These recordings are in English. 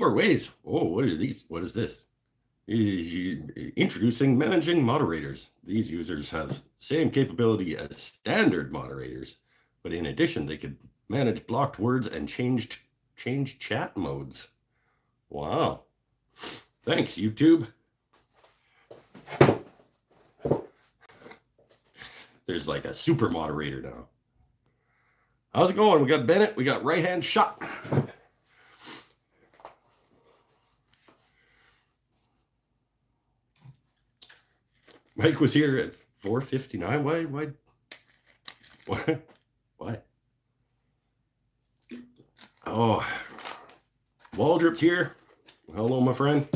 More ways. Oh, what are these? What is this? Introducing managing moderators. These users have same capability as standard moderators, but in addition, they could manage blocked words and change chat modes. Wow. Thanks, YouTube. There's like a super moderator now. How's it going? We got Bennett. We got right hand shot. Mike was here at 4:59. Why? Oh, Waldrop's here. Hello, my friend.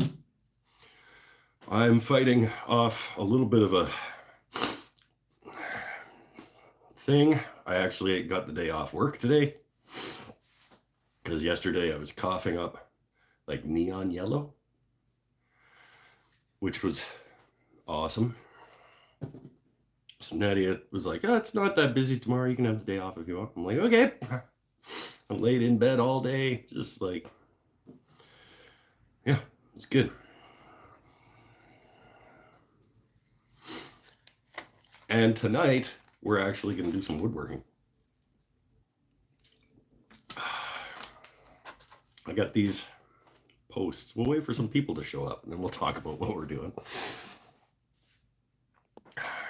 I'm fighting off a little bit of a thing. I actually got the day off work today because yesterday I was coughing up like neon yellow, which was awesome. So Nadia was like, oh, it's not that busy tomorrow. You can have the day off if you want. I'm like, okay. I'm laid in bed all day, just like, yeah, it's good. And tonight, we're actually going to do some woodworking. I got these posts. We'll wait for some people to show up, and then we'll talk about what we're doing.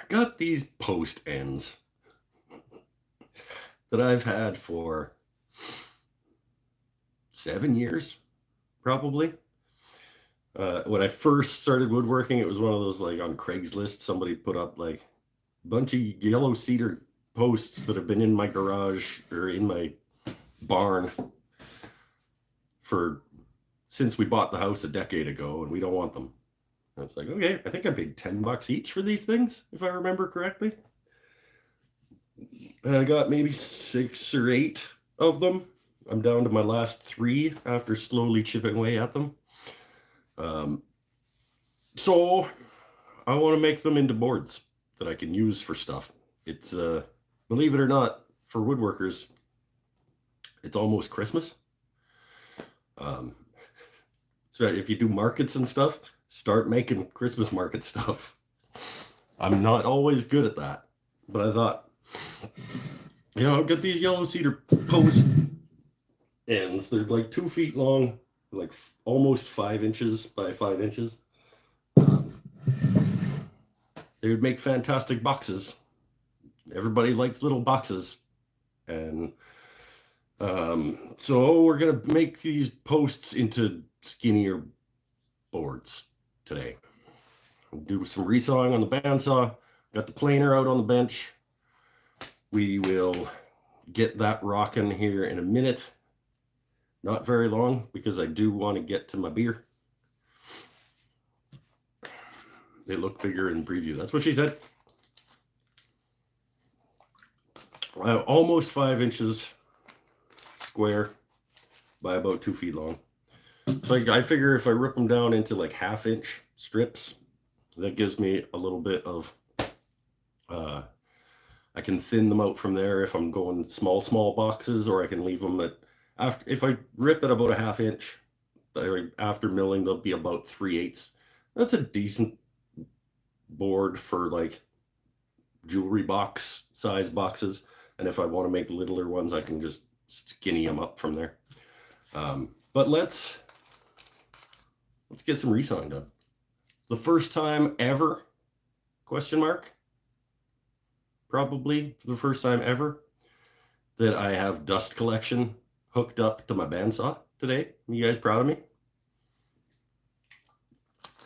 Got these post ends that I've had for 7 years, probably. When I first started woodworking, it was one of those, like, on Craigslist, somebody put up like a bunch of yellow cedar posts that have been in my garage or in my barn since we bought the house a decade ago, and we don't want them. And it's like, okay, I think I paid $10 each for these things, if I remember correctly. And I got maybe 6 or 8 of them. I'm down to my last 3 after slowly chipping away at them. So I want to make them into boards that I can use for stuff. It's, believe it or not, for woodworkers, it's almost Christmas. So if you do markets and stuff, start making Christmas market stuff. I'm not always good at that, but I thought, I've got these yellow cedar post ends. They're like 2 feet long, like almost 5 inches by 5 inches. They would make fantastic boxes. Everybody likes little boxes. And so we're going to make these posts into skinnier boards today. We'll do some resawing on the bandsaw. Got the planer out on the bench. We will get that rocking here in a minute. Not very long, because I do want to get to my beer. They look bigger in preview. That's what she said. Almost 5 inches square by about 2 feet long. Like, I figure if I rip them down into like 1/2 inch strips, that gives me a little bit of, I can thin them out from there if I'm going small boxes, or I can leave them if I rip it about 1/2 inch, after milling, they'll be about 3/8. That's a decent board for like jewelry box size boxes. And if I want to make littler ones, I can just skinny them up from there. But let's get some resawing done. The first time ever, ? Probably the first time ever that I have dust collection hooked up to my bandsaw today. You guys proud of me?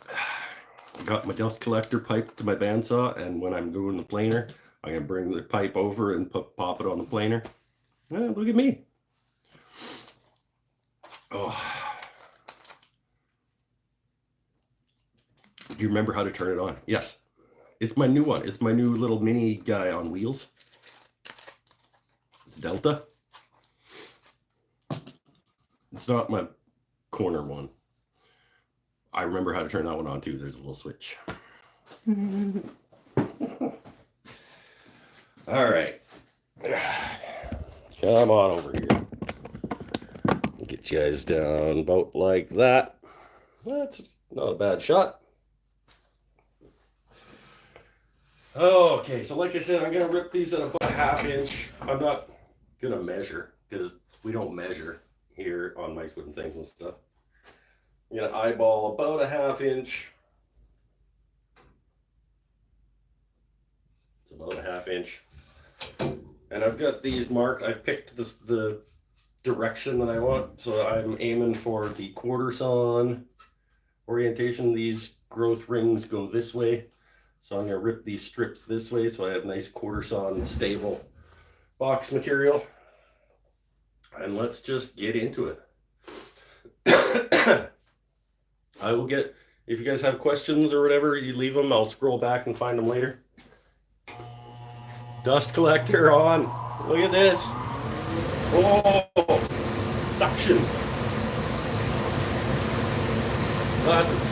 I got my dust collector pipe to my bandsaw, and when I'm doing the planer, I'm going to bring the pipe over and pop it on the planer. Look at me. Oh. Do you remember how to turn it on? Yes. It's my new one. It's my new little mini guy on wheels. Delta. It's not my corner one. I remember how to turn that one on too. There's a little switch. All right. Come on over here. Get you guys down about like that. That's not a bad shot. Okay, so like I said, I'm going to rip these at about a 1/2 inch. I'm not going to measure because we don't measure here on Mike's Wooden Things and stuff. I'm going to eyeball about a 1/2 inch. It's about a 1/2 inch. And I've got these marked. I've picked the direction that I want. So I'm aiming for the 1/4 sawn orientation. These growth rings go this way. So I'm going to rip these strips this way so I have nice 1/4 sawn stable box material. And let's just get into it. I will get, if you guys have questions or whatever, you leave them. I'll scroll back and find them later. Dust collector on. Look at this. Oh, suction. Glasses.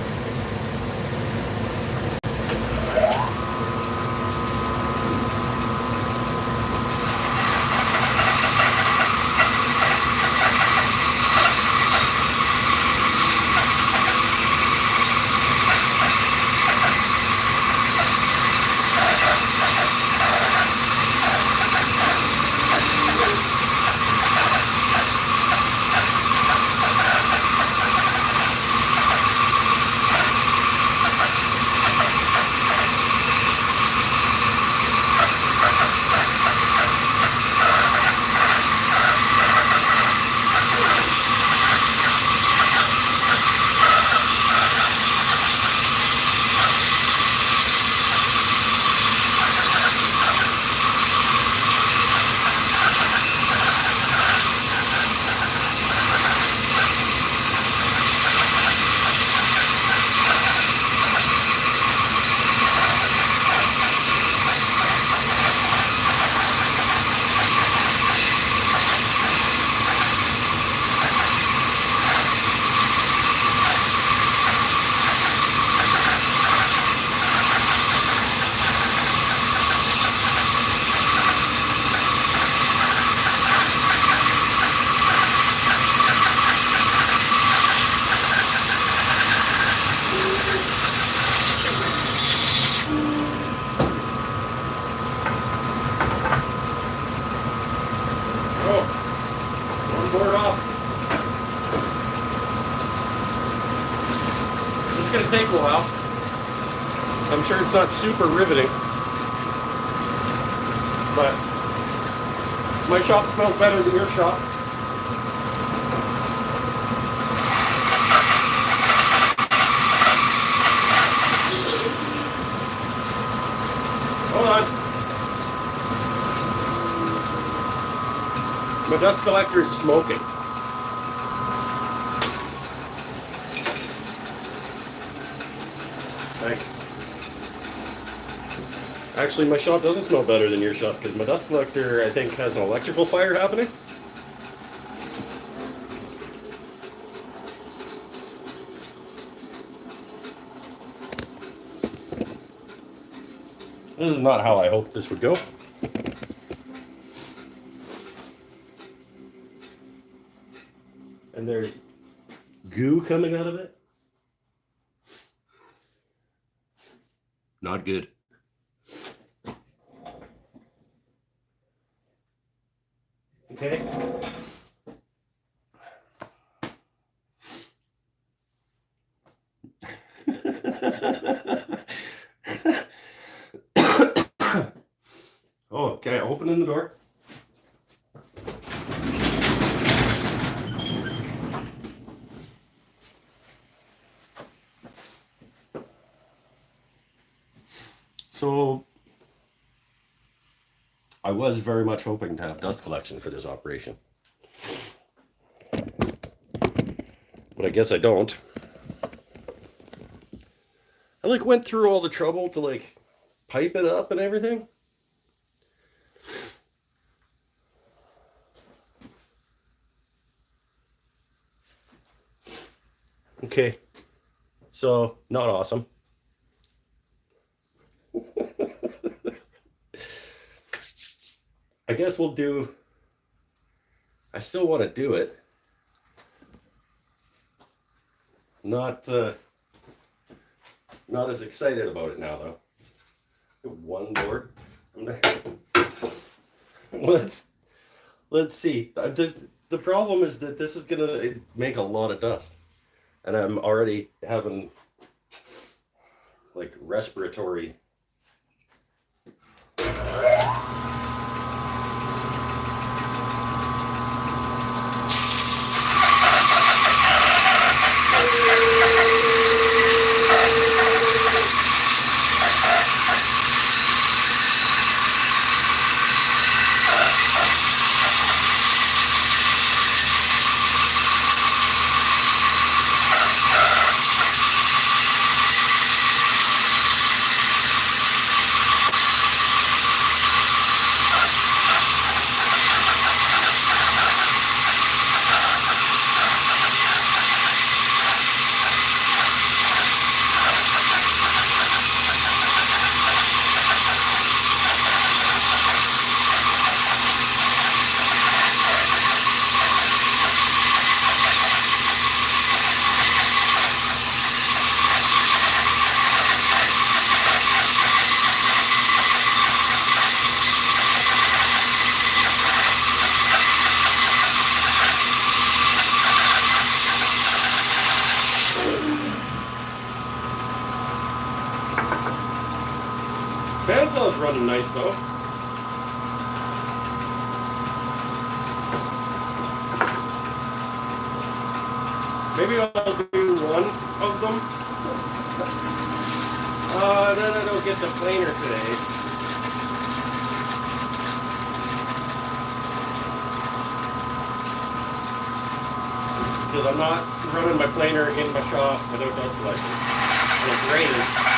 Board off. This is going to take a while. I'm sure it's not super riveting, but my shop smells better than your shop. Hold on. My dust collector is smoking. Thanks. Actually, my shop doesn't smell better than your shop because my dust collector, I think, has an electrical fire happening. This is not how I hoped this would go. And there's goo coming out of it. Not good. Okay. Oh, okay, opening the door. So I was very much hoping to have dust collection for this operation, but I guess I don't. I went through all the trouble to pipe it up and everything. Okay, so not awesome. I guess we'll do, I still want to do it. Not not as excited about it now though. One board. let's let's see. The problem is that this is gonna make a lot of dust, and I'm already having like respiratory. Bandsaw is running nice though. Maybe I'll do one of them. Then I don't get the planer today. Because I'm not running my planer in my shop without dust collector. And it's raining.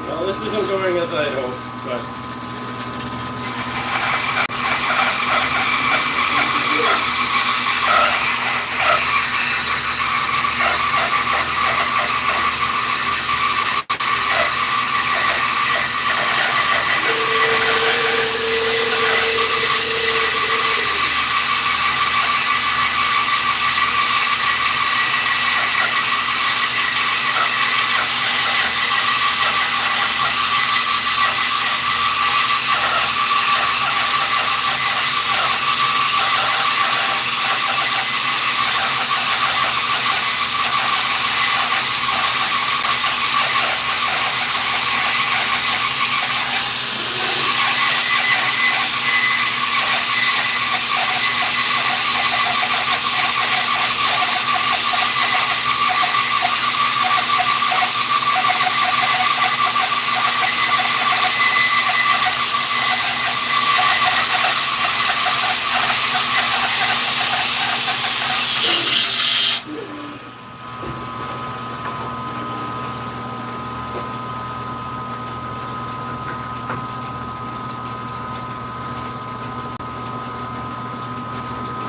Well, this isn't going as I hoped, but...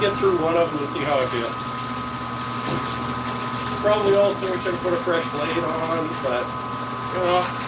Get through one of them and see how I feel. Probably also should put a fresh blade on, but you know.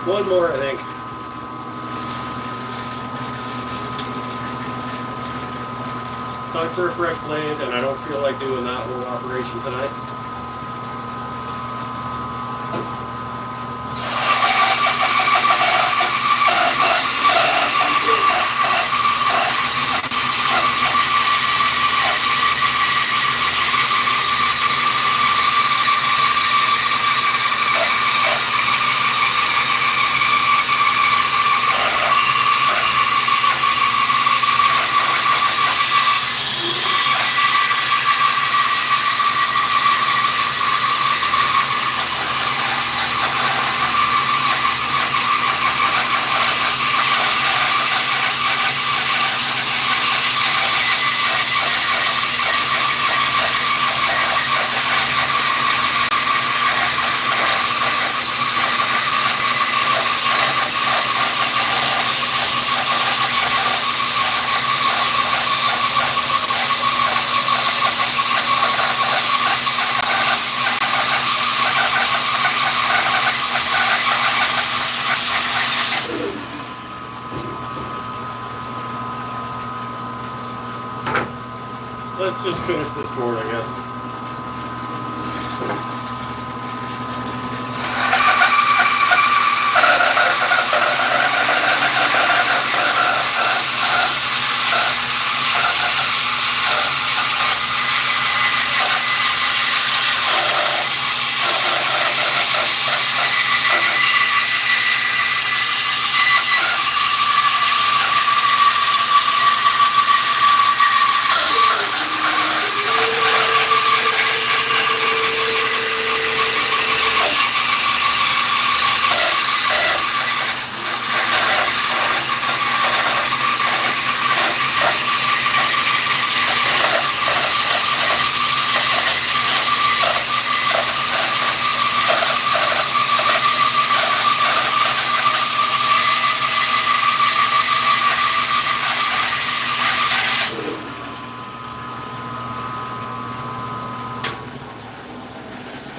One more, I think. Time for a fresh blade, and I don't feel like doing that whole operation tonight. Let's just finish this board, I guess.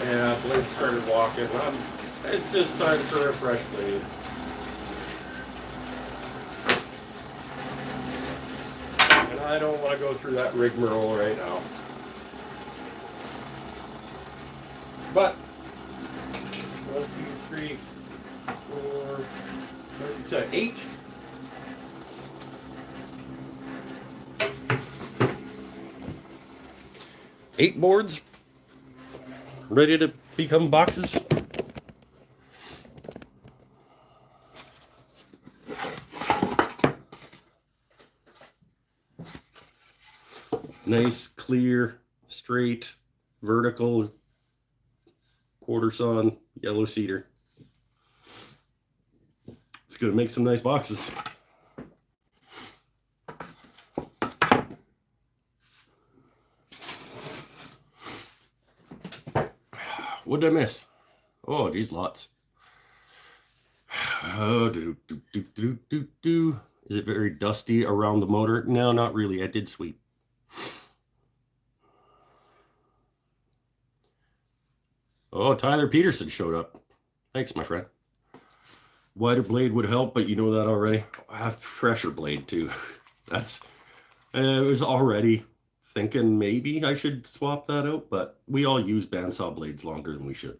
Yeah, blade started walking. It's just time for a fresh blade. I don't want to go through that rigmarole right now. But 1, 2, 3, 4, 5, 6, 7, 8. Eight boards ready to become boxes. Nice, clear, straight, vertical, quarter sawn, yellow cedar. It's going to make some nice boxes. What did I miss? Oh, geez, lots. Oh, Is it very dusty around the motor? No, not really. I did sweep. Oh, Tyler Peterson showed up. Thanks, my friend. Wider blade would help, but you know that already. I have fresher blade too. That's. I was already thinking maybe I should swap that out, but we all use bandsaw blades longer than we should.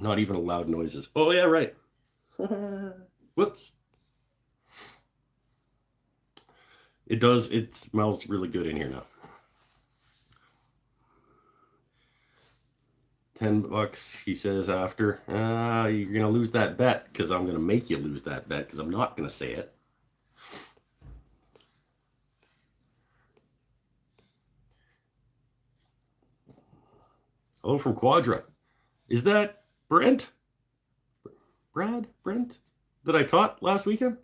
Not even loud noises. Oh yeah, right. Whoops. It does. It smells really good in here now. $10, he says after. You're going to lose that bet because I'm going to make you lose that bet because I'm not going to say it. Hello from Quadra. Is that Brent? Brent? That I taught last weekend?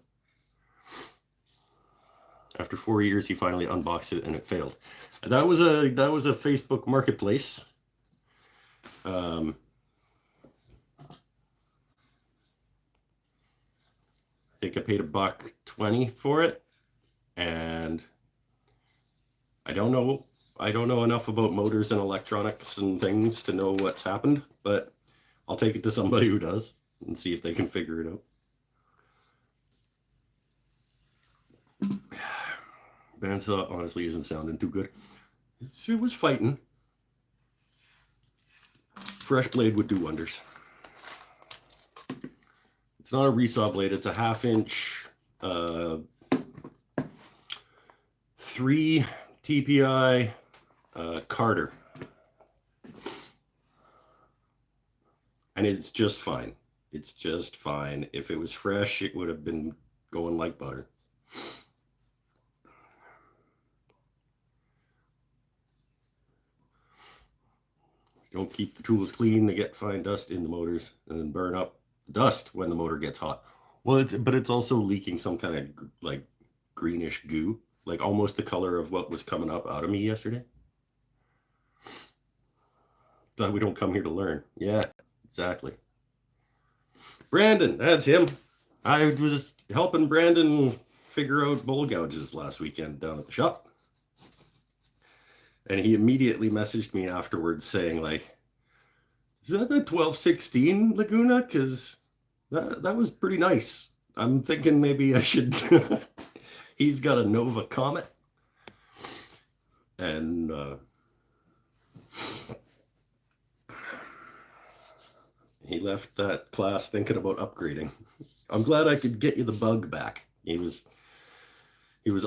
After 4 years, he finally unboxed it and it failed. That was a Facebook Marketplace. I think I paid $1.20 for it, and I don't know enough about motors and electronics and things to know what's happened, but I'll take it to somebody who does and see if they can figure it out. Bandsaw honestly isn't sounding too good. It was fighting. Fresh blade would do wonders. It's not a resaw blade. It's a 1/2 inch 3 TPI Carter. And it's just fine. It's just fine. If it was fresh, it would have been going like butter. Don't keep the tools clean, they get fine dust in the motors and then burn up dust when the motor gets hot. Well, it's also leaking some kind of like greenish goo, like almost the color of what was coming up out of me yesterday. But we don't come here to learn. Yeah, exactly. Brandon, that's him. I was helping Brandon figure out bowl gouges last weekend down at the shop. And he immediately messaged me afterwards saying, like, is that a 1216 Laguna? Because that was pretty nice. I'm thinking maybe I should. He's got a Nova Comet. And he left that class thinking about upgrading. I'm glad I could get you the bug back. He was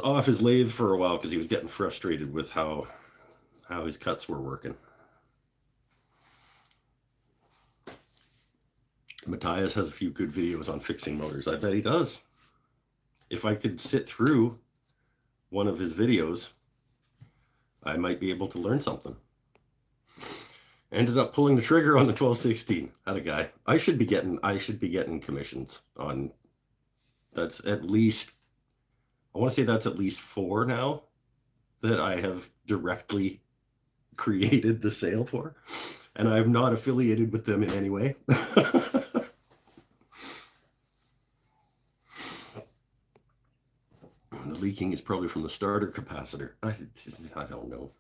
off his lathe for a while because he was getting frustrated with how his cuts were working. Matthias has a few good videos on fixing motors. I bet he does. If I could sit through one of his videos, I might be able to learn something. Ended up pulling the trigger on the 1216. Had a guy. I should be getting commissions on. That's at least, I want to say that's at least 4 now that I have directly created the sale for, and I'm not affiliated with them in any way. The leaking is probably from the starter capacitor. I don't know.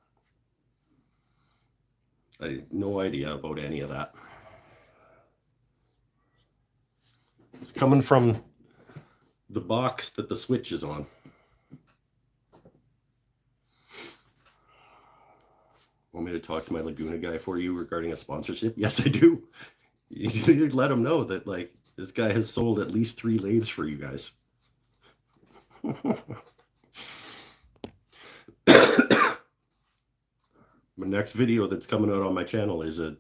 I have no idea about any of that. It's coming from the box that the switch is on. Want me to talk to my Laguna guy for you regarding a sponsorship? Yes, I do. You let him know that, like, this guy has sold at least 3 lathes for you guys. My next video that's coming out on my channel is a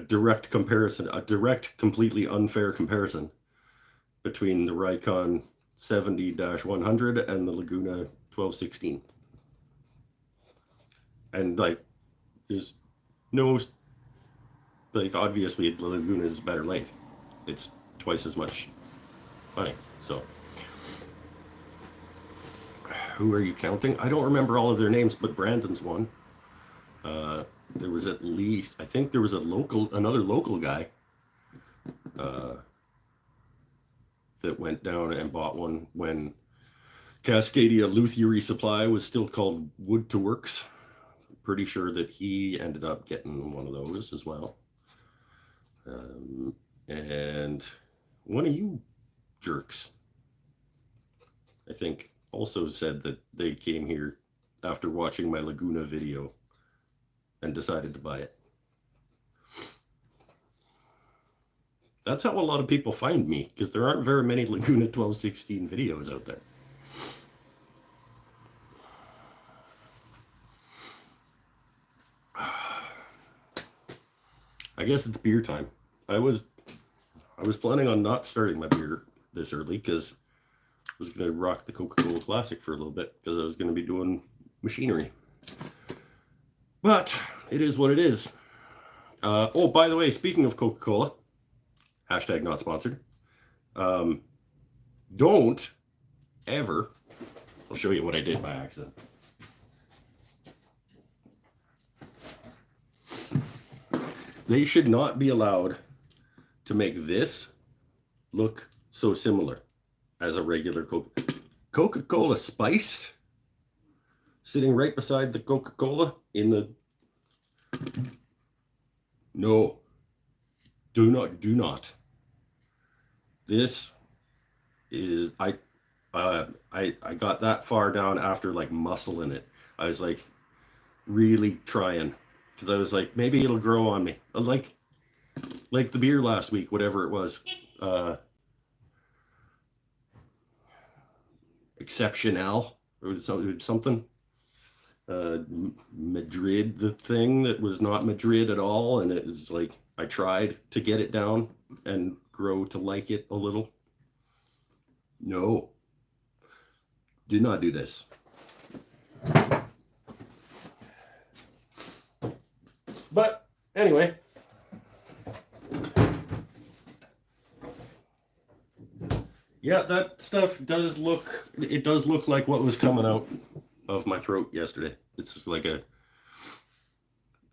direct comparison, a direct, completely unfair comparison between the Rikon 70-100 and the Laguna 1216. And, like, there's no, like, obviously the Laguna is a better lathe. It's twice as much money. So who are you counting? I don't remember all of their names, but Brandon's one. There was at least, I think there was another local guy that went down and bought one when Cascadia Luthiery Supply was still called Wood to Works. Pretty sure that he ended up getting one of those as well. And one of you jerks, I think, also said that they came here after watching my Laguna video and decided to buy it. That's how a lot of people find me, because there aren't very many Laguna 1216 videos out there. I guess it's beer time. I was planning on not starting my beer this early because I was going to rock the Coca-Cola Classic for a little bit because I was going to be doing machinery. But it is what it is. Oh, by the way, speaking of Coca-Cola, hashtag not sponsored. Don't ever, I'll show you what I did by accident. They should not be allowed to make this look so similar as a regular Coca-Cola spiced, sitting right beside the Coca-Cola in the... No. Do not. This is... I got that far down after, like, muscling it. I was, like, really trying. Because I was like, maybe it'll grow on me. Like the beer last week, whatever it was. Exceptional or something. Madrid, the thing that was not Madrid at all. And it was like, I tried to get it down and grow to like it a little. No. Do not do this. But anyway, yeah, that stuff does look, it does look like what was coming out of my throat yesterday. It's just like a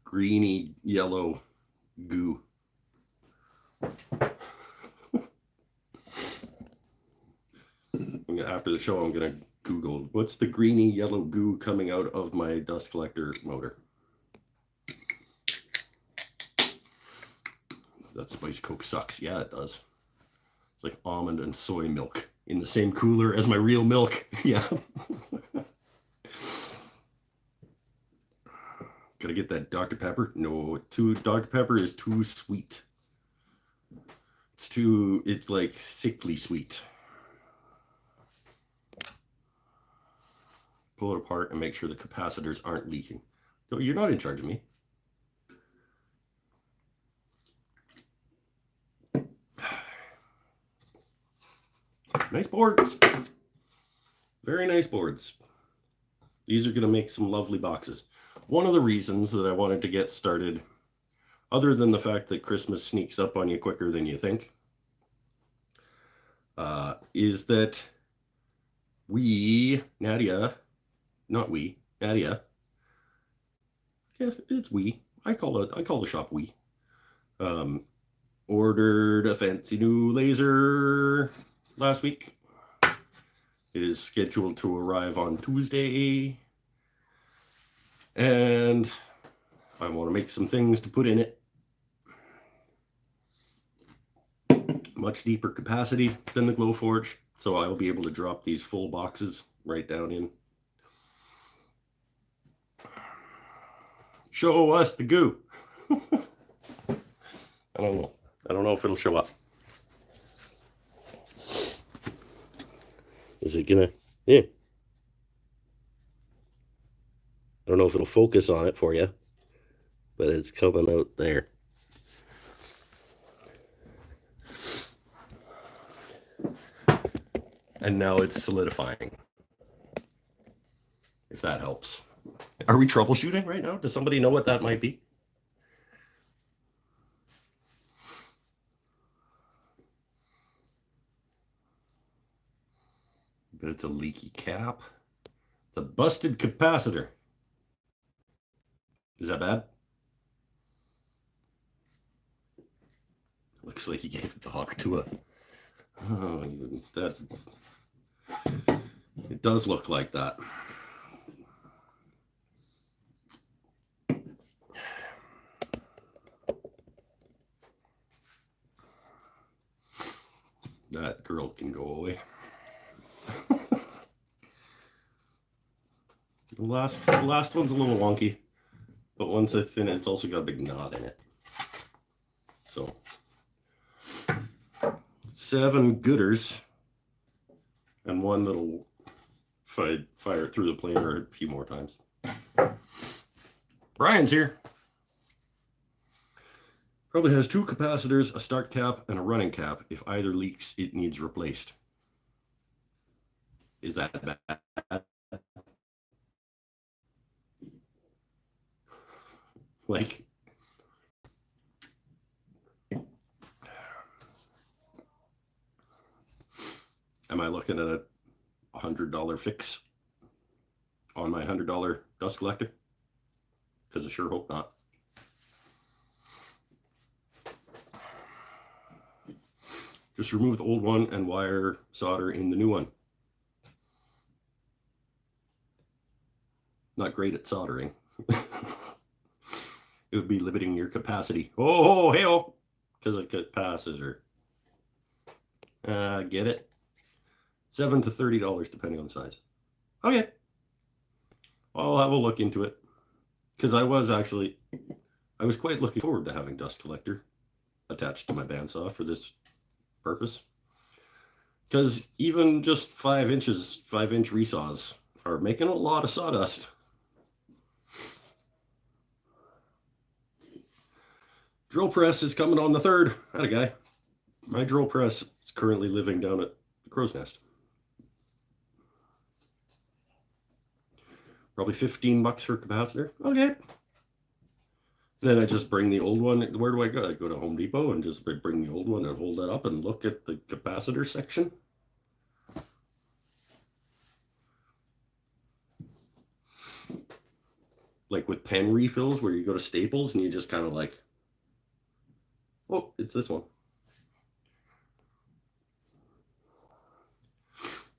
greeny yellow goo. After the show, I'm going to Google what's the greeny yellow goo coming out of my dust collector motor. That Spice Coke sucks. Yeah, it does. It's like almond and soy milk in the same cooler as my real milk. Yeah. Gotta get that Dr. Pepper. No, Dr. Pepper is too sweet. It's like sickly sweet. Pull it apart and make sure the capacitors aren't leaking. No, you're not in charge of me. Nice boards. Very nice boards. These are going to make some lovely boxes. One of the reasons that I wanted to get started, other than the fact that Christmas sneaks up on you quicker than you think, is that Nadia, yes, it's I call the shop ordered a fancy new laser last week. It is scheduled to arrive on Tuesday, and I want to make some things to put in it. much deeper capacity than the Glowforge, so I'll be able to drop these full boxes right down in. Show us the goo. I don't know. I don't know if it'll show up. Is it gonna? Yeah. I don't know if it'll focus on it for you, but it's coming out there. And now it's solidifying. If that helps. Are we troubleshooting right now? Does somebody know what that might be? But it's a leaky cap. It's a busted capacitor. Is that bad? Looks like he gave it the hook to a... Oh, that... It does look like that. That girl can go away. The last one's a little wonky, but once I thin it, it's also got a big knot in it. So 7 gooders and one that'll fire it through the planer a few more times. Brian's here. Probably has 2 capacitors, a start cap, and a running cap. If either leaks, it needs replaced. Is that bad? Like, am I looking at a $100 fix on my $100 dust collector? Because I sure hope not. Just remove the old one and wire solder in the new one. Not great at soldering. It would be limiting your capacity. Oh, hey-oh, because of capacitor. Get it? $7 to $30 depending on the size. Okay. I'll have a look into it. Because I was quite looking forward to having dust collector attached to my bandsaw for this purpose. Because even just 5-inch resaws are making a lot of sawdust. Drill press is coming on the 3rd. Atta guy. My drill press is currently living down at the Crow's Nest. Probably $15 for capacitor. Okay. Then I just bring the old one. Where do I go? I go to Home Depot and just bring the old one and hold that up and look at the capacitor section. Like with pen refills where you go to Staples and you just kind of like, oh, it's this one.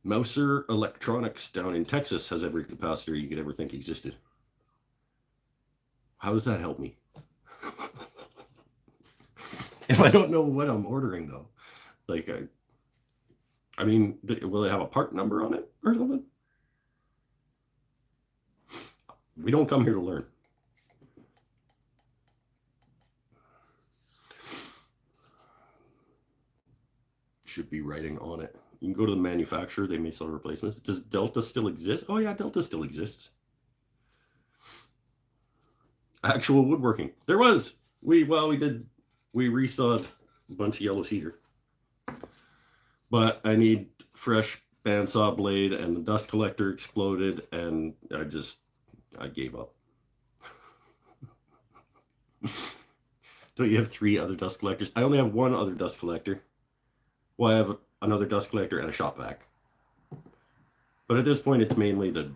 Mouser Electronics down in Texas has every capacitor you could ever think existed. How does that help me? If I don't know what I'm ordering, though, like, I mean, will it have a part number on it or something? We don't come here to learn. Should be writing on it. You can go to the manufacturer. They may sell replacements. Does Delta still exist? Oh, yeah, Delta still exists. Actual woodworking. There was. We resawed a bunch of yellow cedar. But I need fresh bandsaw blade, and the dust collector exploded, and I gave up. Don't you have 3 other dust collectors? I only have 1 other dust collector. Well, I have another dust collector and a shop vac. But at this point, it's mainly the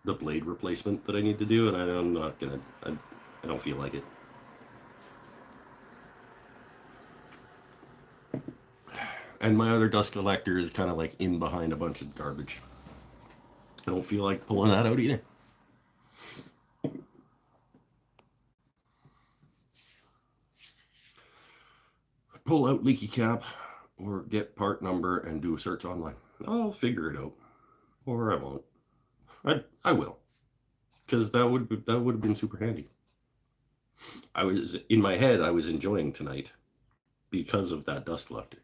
blade replacement that I need to do, and I'm not gonna. I don't feel like it. And my other dust collector is kind of like in behind a bunch of garbage. I don't feel like pulling that out either. Pull out leaky cap. or get part number and do a search online. I'll figure it out, or I won't. I will, because that would have been super handy. I was in my head. I was enjoying tonight because of that dust collector.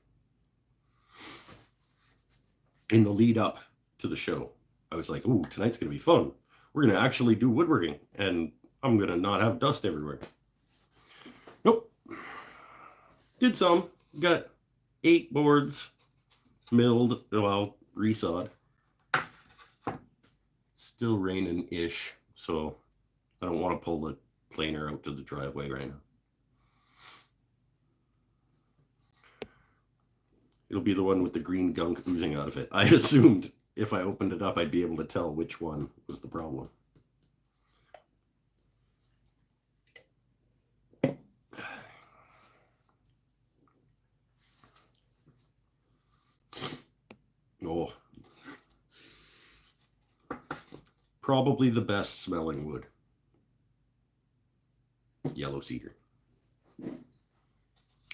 In the lead up to the show, I was like, "Ooh, tonight's gonna be fun. We're gonna actually do woodworking, and I'm gonna not have dust everywhere." Nope. Did some. Got 8 boards milled, well, resawed. Still raining-ish, so I don't want to pull the planer out to the driveway right now. It'll be the one with the green gunk oozing out of it. I assumed if I opened it up, I'd be able to tell which one was the problem. Oh, probably the best smelling wood. Yellow cedar.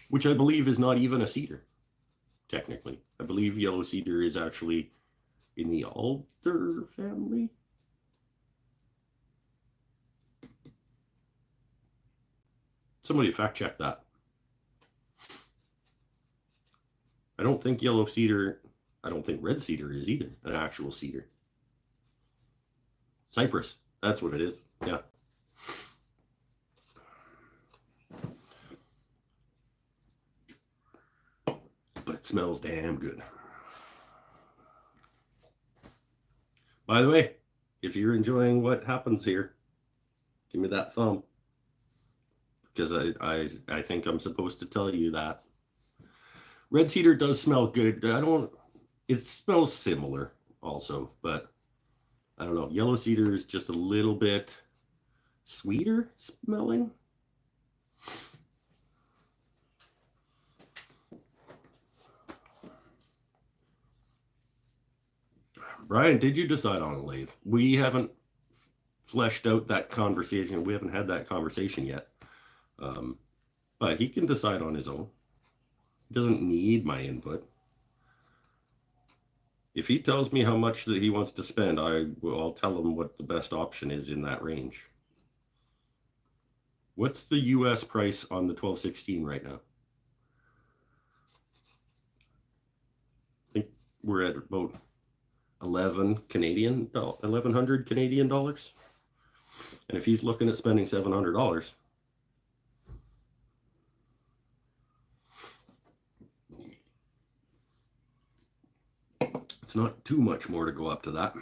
Which I believe is not even a cedar, technically. I believe yellow cedar is actually in the alder family. Somebody fact check that. I don't think yellow cedar, I don't think red cedar is either an actual cedar. Cypress, that's what it is. Yeah. But it smells damn good. By the way, if you're enjoying what happens here, give me that thumb. Because I think I'm supposed to tell you that. Red cedar does smell good. It smells similar also, but I don't know. Yellow cedar is just a little bit sweeter smelling. Brian, did you decide on a lathe? We haven't fleshed out that conversation. We haven't had that conversation yet. But he can decide on his own. He doesn't need my input. If he tells me how much that he wants to spend, I'll tell him what the best option is in that range. What's the US price on the 1216 right now? I think we're at about 1100 Canadian dollars. And if he's looking at spending $700, it's not too much more to go up to that.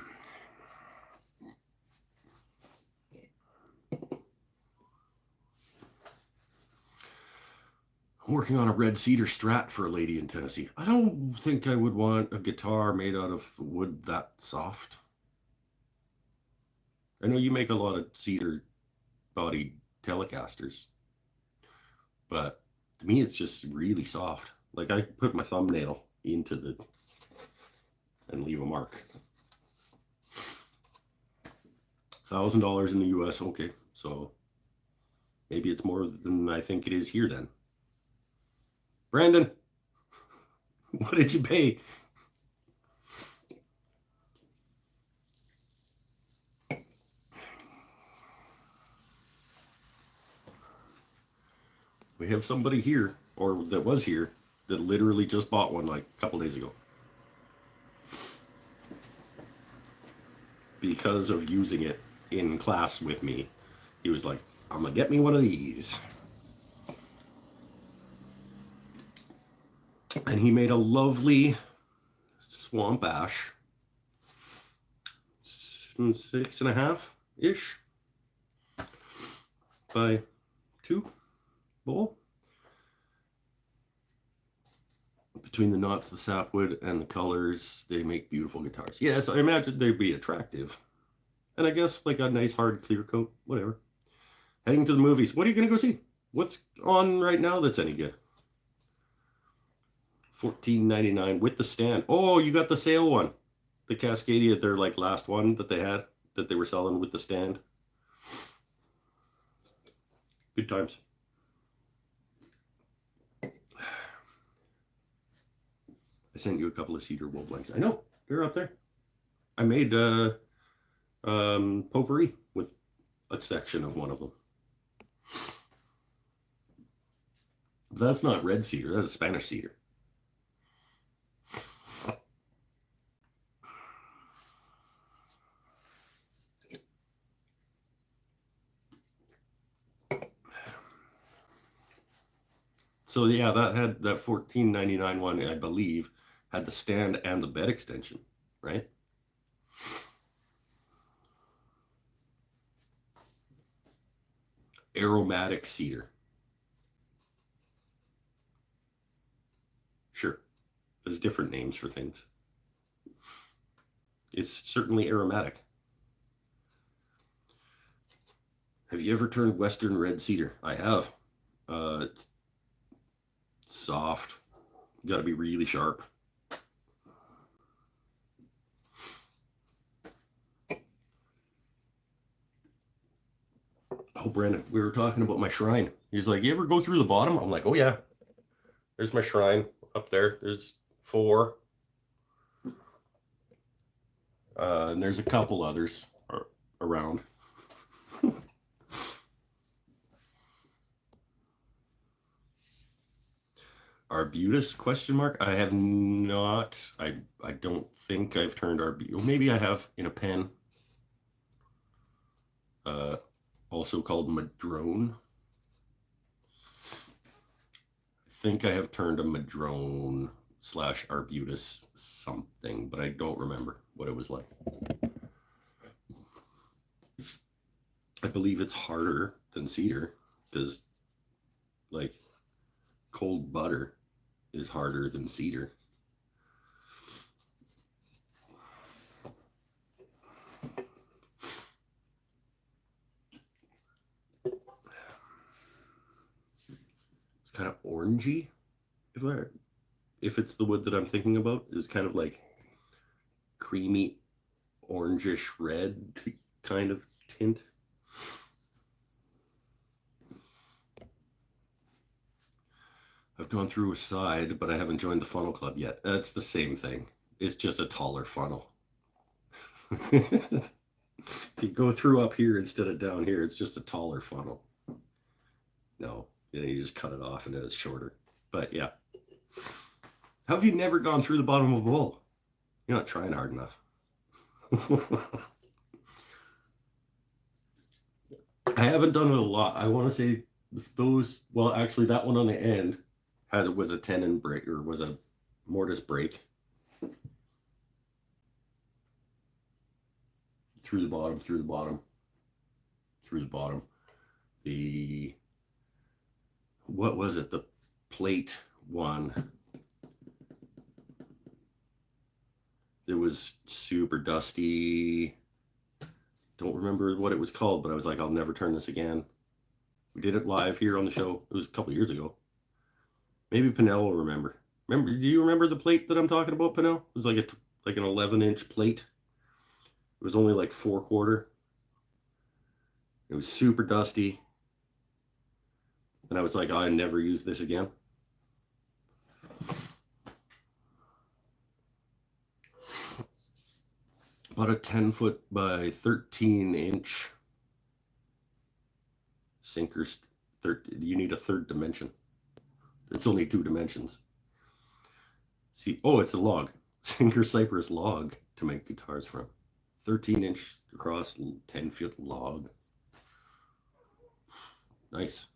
I'm working on a red cedar Strat for a lady in Tennessee. I don't think I would want a guitar made out of wood that soft. I know you make a lot of cedar body Telecasters, but to me it's just really soft. Like I put my thumbnail into the and leave a mark. $1,000 in the US. Okay, so maybe it's more than I think it is here then. Brandon, what did you pay? We have somebody here, or that was here, that literally just bought one like a couple days ago. Because of using it in class with me. He was like, I'm gonna get me one of these. And he made a lovely swamp ash, 6.5-ish by 2 bowl. Between the knots, the sapwood, and the colors, they make beautiful guitars. Yes, I imagine they'd be attractive. And I guess like a nice hard clear coat, whatever. Heading to the movies. What are you going to go see? What's on right now that's any good? $14.99 with the stand. Oh, you got the sale one. The Cascadia, their like last one that they had, that they were selling with the stand. Good times. I sent you a couple of cedar wool blanks. I know, they're up there. I made potpourri with a section of one of them. But that's not red cedar, that's Spanish cedar. So yeah, that had that $14.99 one, I believe, had the stand and the bed extension, right? Aromatic cedar. Sure, there's different names for things. It's certainly aromatic. Have you ever turned Western red cedar? I have. It's soft. Got to be really sharp. Oh, Brandon, we were talking about my shrine. He's like, you ever go through the bottom? I'm like, oh yeah. There's my shrine up there. There's 4. And there's a couple others around. Arbutus ? I have not. I don't think I've turned arbutus. Maybe I have in a pen. Also called madrone. I think I have turned a madrone / arbutus something, but I don't remember what it was like. I believe it's harder than cedar because, like, cold butter is harder than cedar. It's kind of orangey, if it's the wood that I'm thinking about. It's kind of like creamy orangish red kind of tint. I've gone through a side, but I haven't joined the funnel club yet. That's the same thing. It's just a taller funnel. If you go through up here instead of down here, it's just a taller funnel. No, you just cut it off and it's shorter. But yeah. How have you never gone through the bottom of a bowl? You're not trying hard enough. I haven't done it a lot. I want to say those, well, actually that one on the end was a tenon break, or was a mortise break through the bottom. What was it? The plate one. It was super dusty. Don't remember what it was called, but I was like, I'll never turn this again. We did it live here on the show. It was a couple years ago. Maybe Pinnell will remember. Do you remember the plate that I'm talking about, Pinnell? It was like an 11-inch plate. It was only like 4/4. It was super dusty. And I was like, I never use this again. About a 10-foot by 13-inch sinker. You need a third dimension. It's only 2 dimensions. See, it's a log. Sinker cypress log to make guitars from. 13-inch across, 10-foot log. Nice.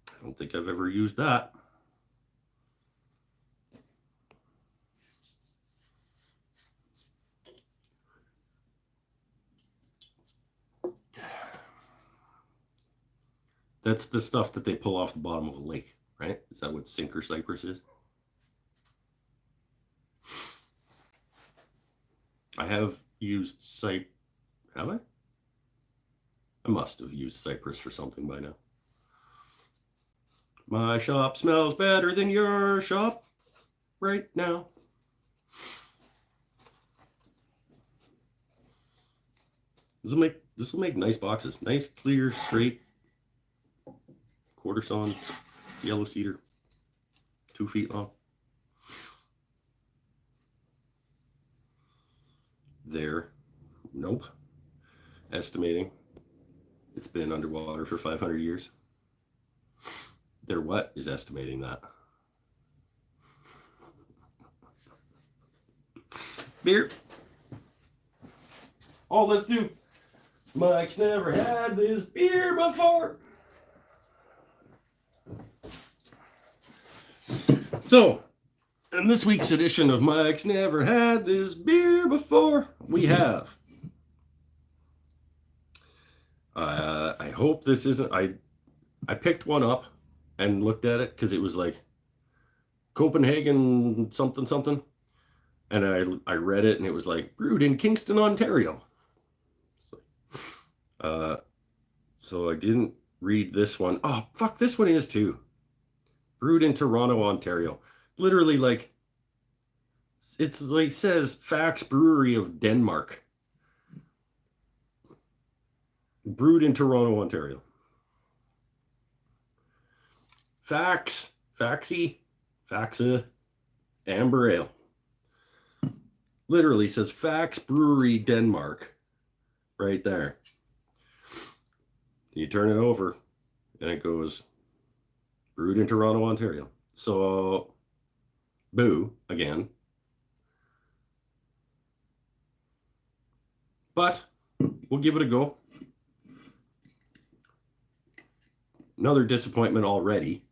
I don't think I've ever used that. That's the stuff that they pull off the bottom of a lake, right? Is that what sinker cypress is? I have used have I? I must have used cypress for something by now. My shop smells better than your shop right now. This will make nice boxes. Nice, clear, straight, quarter sawn, yellow cedar. 2 feet long. There. Nope. Estimating it's been underwater for 500 years. Their what is estimating that? Beer. Oh, let's do. Mike's never had this beer before. So, in this week's edition of Mike's Never Had This Beer Before, we have. I hope this isn't. I picked one up and looked at it because it was like Copenhagen something something, and I read it and it was like brewed in Kingston, Ontario. So I didn't read this one. Oh fuck, this one is too. Brewed in Toronto, Ontario. Literally, like, it's like says Fax Brewery of Denmark. Brewed in Toronto, Ontario. Faxa, Amber Ale. Literally says Fax Brewery, Denmark. Right there. You turn it over, and it goes brewed in Toronto, Ontario. So, boo, again. But we'll give it a go. Another disappointment already.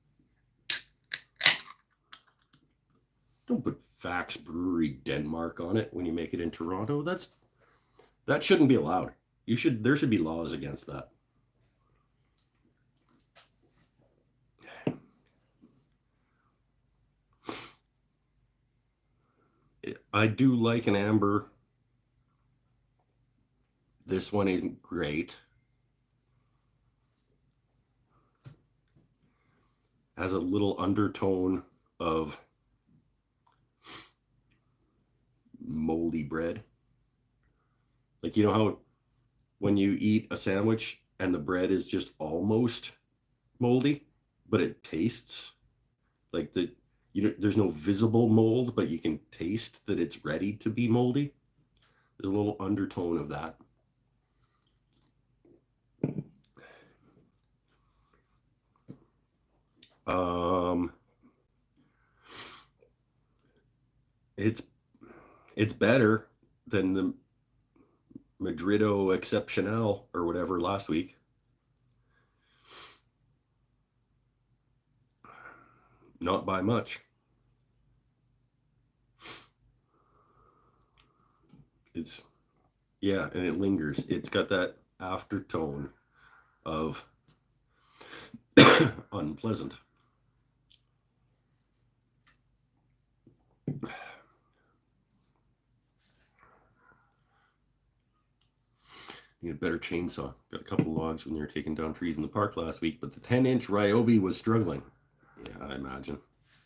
Don't put Fax Brewery Denmark on it when you make it in Toronto. That shouldn't be allowed. There should be laws against that. I do like an amber. This one isn't great. Has a little undertone of moldy bread. Like, you know how when you eat a sandwich and the bread is just almost moldy, but it tastes like there's no visible mold, but you can taste that it's ready to be moldy. There's a little undertone of that. It's better than the Madrido Excepcional or whatever last week. Not by much. Yeah, and it lingers. It's got that aftertone of unpleasant. Need a better chainsaw. Got a couple logs when they were taking down trees in the park last week, but the 10-inch Ryobi was struggling. Yeah, I imagine.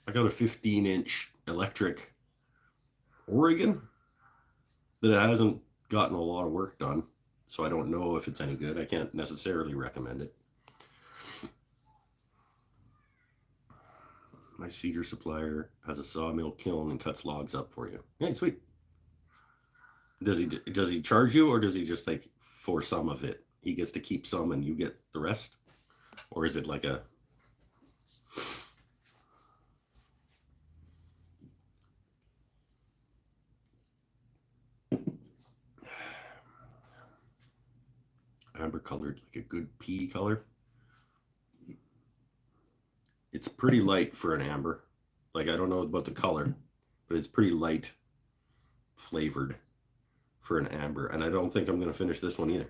I got a 15-inch electric Oregon that hasn't gotten a lot of work done, so I don't know if it's any good. I can't necessarily recommend it. My Cedar supplier has a sawmill kiln and cuts logs up for you. Hey, sweet. Does he charge you, or does he just like for some of it? He gets to keep some and you get the rest? Or is it like a amber colored, like a good pea color? It's pretty light for an amber. Like, I don't know about the color, but it's pretty light flavored for an amber. And I don't think I'm going to finish this one either.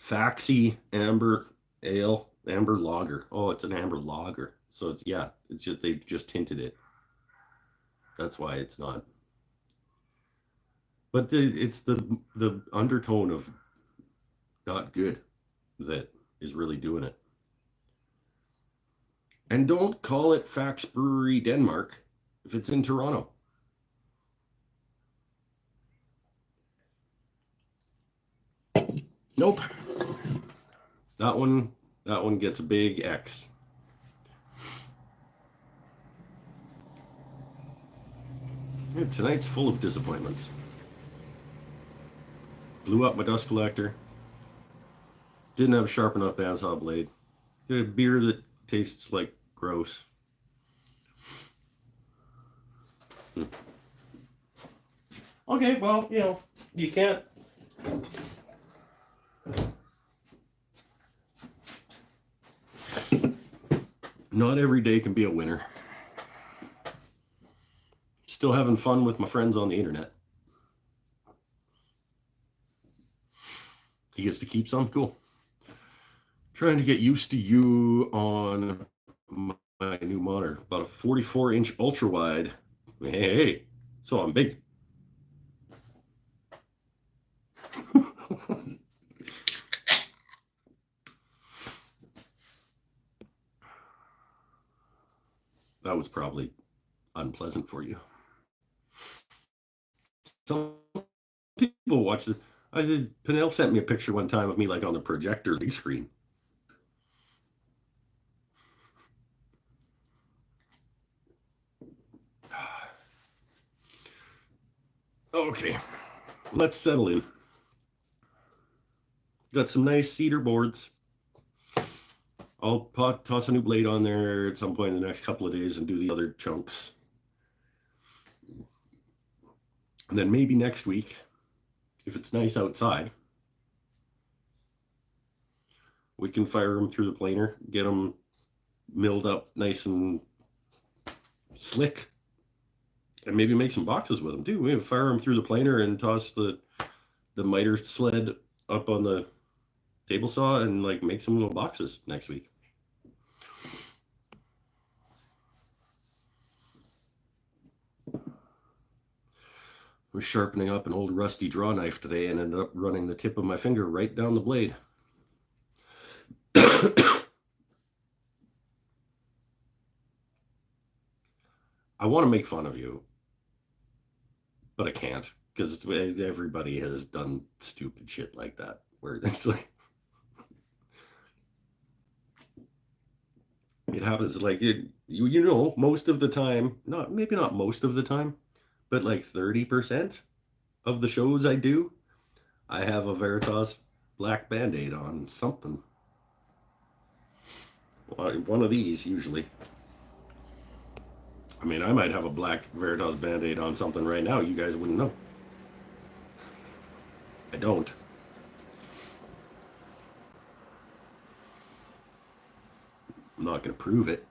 Faxi Amber Ale, Amber Lager. Oh, it's an amber lager. So it's just, they just tinted it. That's why it's not. But it's the undertone of not good that is really doing it. And don't call it Fax Brewery Denmark if it's in Toronto. Nope. That one gets a big X. Yeah, tonight's full of disappointments. Blew up my dust collector. Didn't have a sharp enough bandsaw blade. Did a beer that tastes like gross. Okay, well, you can't. Not every day can be a winner. Still having fun with my friends on the internet. He gets to keep some. Cool. Trying to get used to you on my new monitor. About a 44-inch ultra wide. Hey, so I'm big. That was probably unpleasant for you. Some people watch this. Pinnell sent me a picture one time of me like on the projector big screen. Okay, let's settle in. Got some nice cedar boards. I'll toss a new blade on there at some point in the next couple of days and do the other chunks. And then maybe next week, if it's nice outside, we can fire them through the planer, get them milled up nice and slick, and maybe make some boxes with them too. We can fire them through the planer and toss the miter sled up on the table saw and like make some little boxes next week. I was sharpening up an old rusty draw knife today and ended up running the tip of my finger right down the blade. I want to make fun of you, but I can't because everybody has done stupid shit like that where it's like it happens like most of the time, maybe not most of the time, but like 30% of the shows I do, I have a Veritas black Band-Aid on something. One of these usually. I mean, I might have a black Veritas Band-Aid on something right now. You guys wouldn't know. I don't. I'm not going to prove it.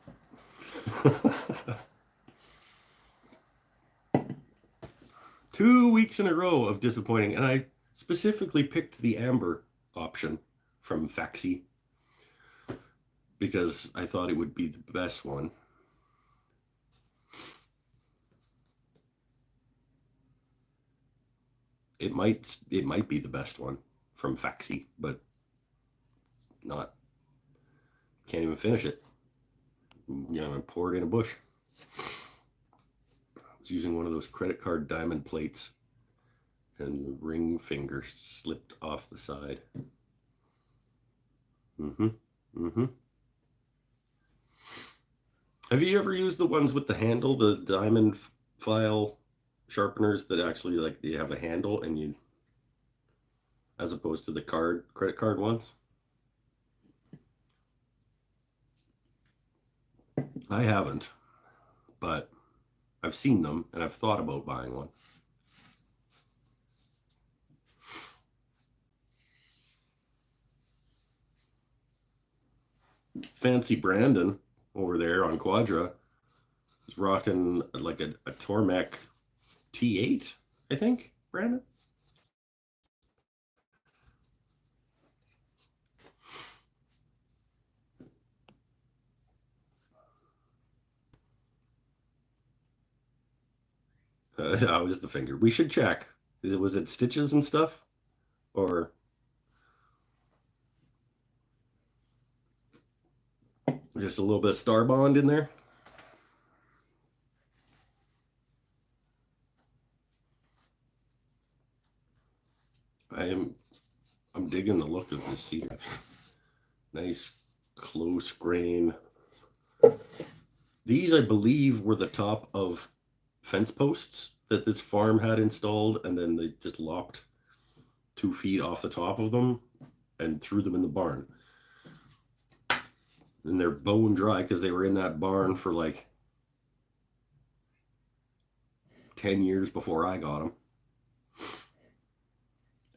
2 weeks in a row of disappointing, and I specifically picked the amber option from Faxi because I thought it would be the best one. It might be the best one from Faxi, but it's not. Can't even finish it. I pour it in a bush. I was using one of those credit card diamond plates, and the ring finger slipped off the side. Have you ever used the ones with the handle, the diamond file sharpeners that actually like they have a handle and you, as opposed to the credit card ones? I haven't, but I've seen them and I've thought about buying one. Fancy Brandon over there on Quadra is rocking like a Tormek T8, I think, Brandon. How was the finger? We should check. Was it stitches and stuff? Or just a little bit of Star Bond in there? I'm digging the look of this cedar. Nice close grain. These, I believe, were the top of fence posts that this farm had installed, and then they just lopped 2 feet off the top of them and threw them in the barn. And they're bone dry because they were in that barn for like 10 years before I got them.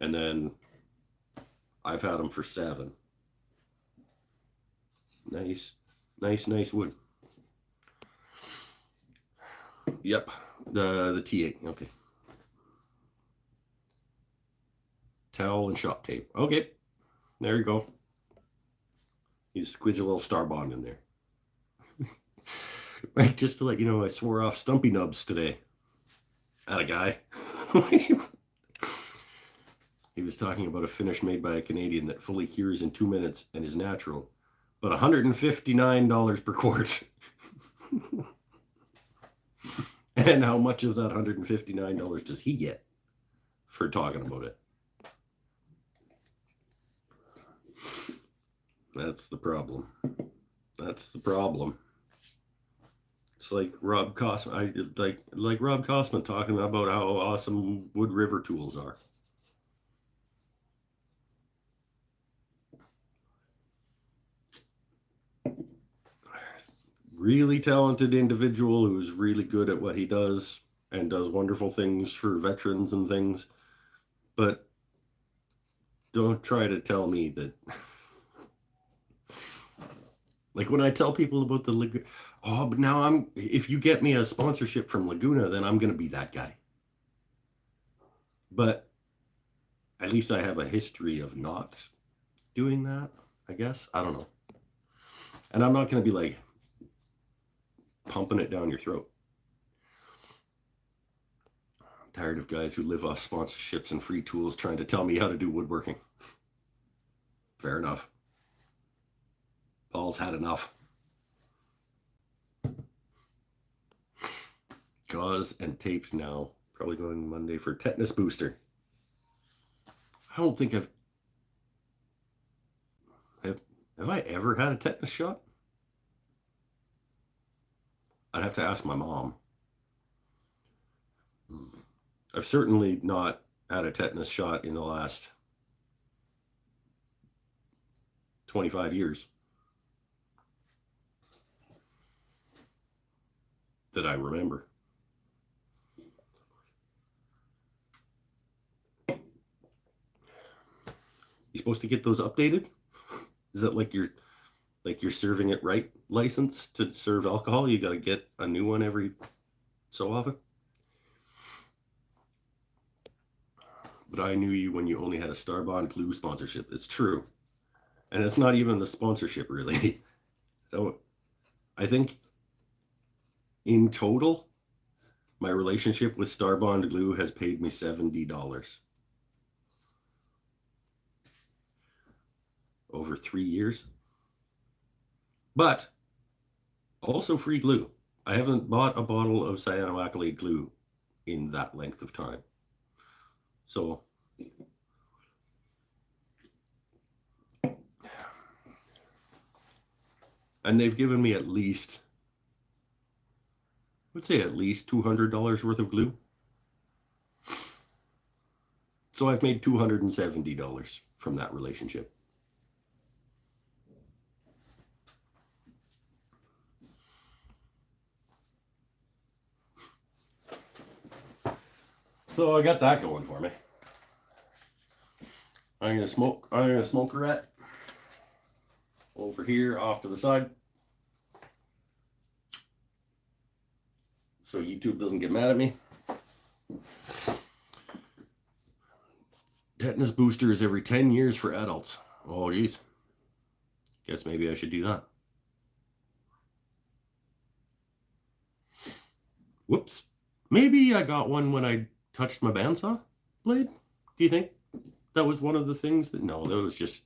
And then I've had them for 7. Nice wood. Yep, the T8. Okay. Towel and shop tape. Okay, there you go. You squidge a little star bond in there. Right, just to let you know, I swore off Stumpy Nubs today. At a guy. He was talking about a finish made by a Canadian that fully cures in 2 minutes and is natural, but $159 per quart. And how much of that $159 does he get for talking about it? That's the problem. It's like Rob Cosman. like Rob Cosman talking about how awesome Wood River tools are. Really talented individual who's really good at what he does and does wonderful things for veterans and things. But don't try to tell me that. Like when I tell people about the Laguna, but now if you get me a sponsorship from Laguna, then I'm going to be that guy. But at least I have a history of not doing that, I guess. I don't know. And I'm not going to be like pumping it down your throat. I'm tired of guys who live off sponsorships and free tools trying to tell me how to do woodworking. Fair enough. Paul's had enough. Gauze and taped now. Probably going Monday for tetanus booster. I don't think have I ever had a tetanus shot? I'd have to ask my mom. I've certainly not had a tetanus shot in the last 25 years that I remember. You supposed to get those updated? Is that like your serving it right license to serve alcohol? You got to get a new one every so often? But I knew you when you only had a Starbond glue sponsorship. It's true. And it's not even the sponsorship, really. So I think in total, my relationship with Starbond glue has paid me $70 over 3 years. But also free glue. I haven't bought a bottle of cyanoacrylate glue in that length of time. So and they've given me at least, I would say at least $200 worth of glue. So I've made $270 from that relationship. So I got that going for me. I'm gonna smoke a rat over here off to the side, so YouTube doesn't get mad at me. Tetanus booster is every 10 years for adults. Oh geez. Guess maybe I should do that. Whoops. Maybe I got one when I touched my bandsaw blade. Do you think that was one of the things that? No, that was just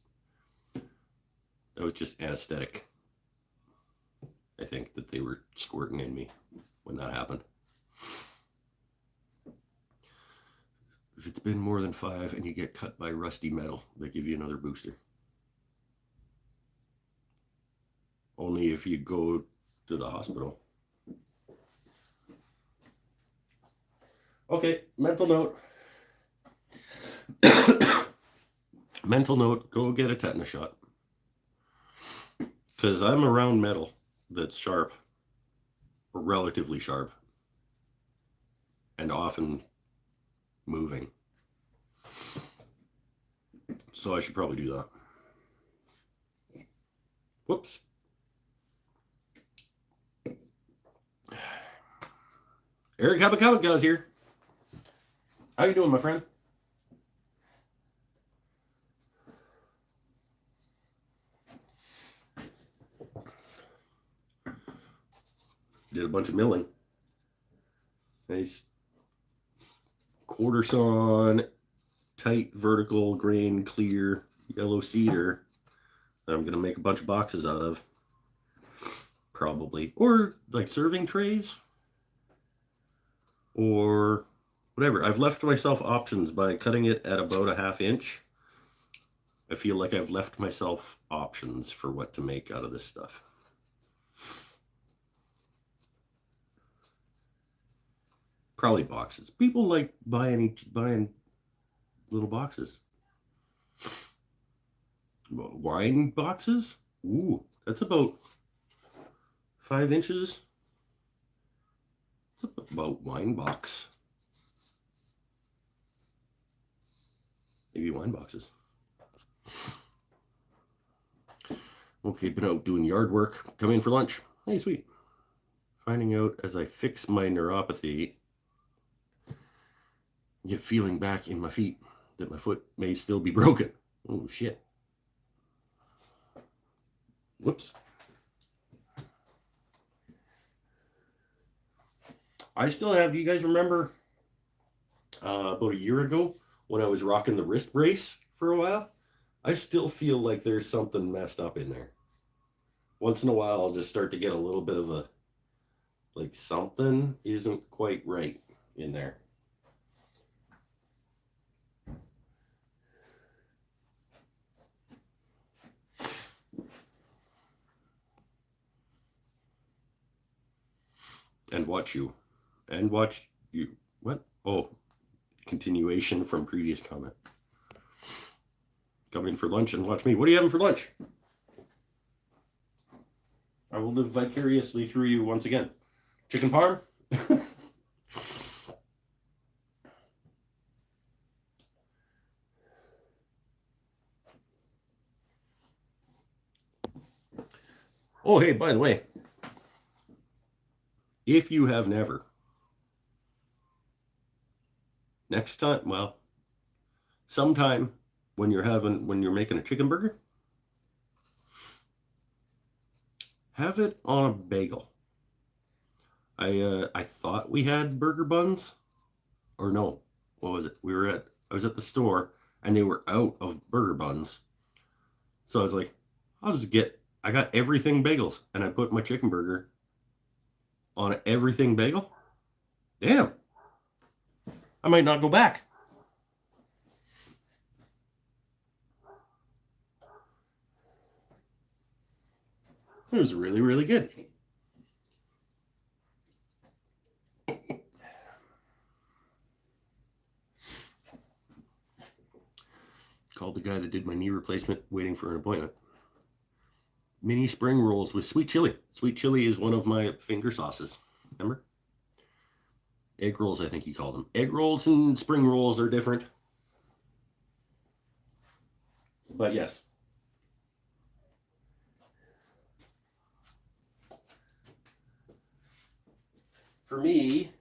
anesthetic. I think that they were squirting in me when that happened. If it's been more than 5 and you get cut by rusty metal, they give you another booster. Only if you go to the hospital. Okay, mental note. Mental note, go get a tetanus shot. Because I'm around metal that's sharp, or relatively sharp, and often moving. So I should probably do that. Whoops. Eric Habakabaka's here. How you doing, my friend? Did a bunch of milling. Nice quarter sawn, tight vertical grain, clear yellow cedar that I'm gonna make a bunch of boxes out of. Probably. Or like serving trays. Or whatever. I've left myself options by cutting it at about a 1/2 inch. I feel like I've left myself options for what to make out of this stuff. Probably boxes. People like buying little boxes. Wine boxes? Ooh, that's about 5 inches. It's about wine box. Maybe wine boxes. Okay, been out doing yard work. Come in for lunch. Hey, sweet. Finding out as I fix my neuropathy, get feeling back in my feet that my foot may still be broken. Oh, shit. Whoops. I still have, do you guys remember about a year ago when I was rocking the wrist brace for a while? I still feel like there's something messed up in there. Once in a while, I'll just start to get a little bit of a, like something isn't quite right in there. And watch you. And watch you. What? Oh, continuation from previous comment. Come in for lunch and watch me. What are you having for lunch? I will live vicariously through you once again. Chicken parm? Oh, hey, by the way, if you have never, next time, well, sometime when you're making a chicken burger, have it on a bagel. I thought we had burger buns, or no, what was it? I was at the store and they were out of burger buns. So I was like, I got everything bagels, and I put my chicken burger on an everything bagel. Damn. I might not go back. It was really, really good. Called the guy that did my knee replacement, waiting for an appointment. Mini spring rolls with sweet chili. Sweet chili is one of my finger sauces. Remember? Egg rolls, I think you call them. Egg rolls and spring rolls are different. But yes. For me,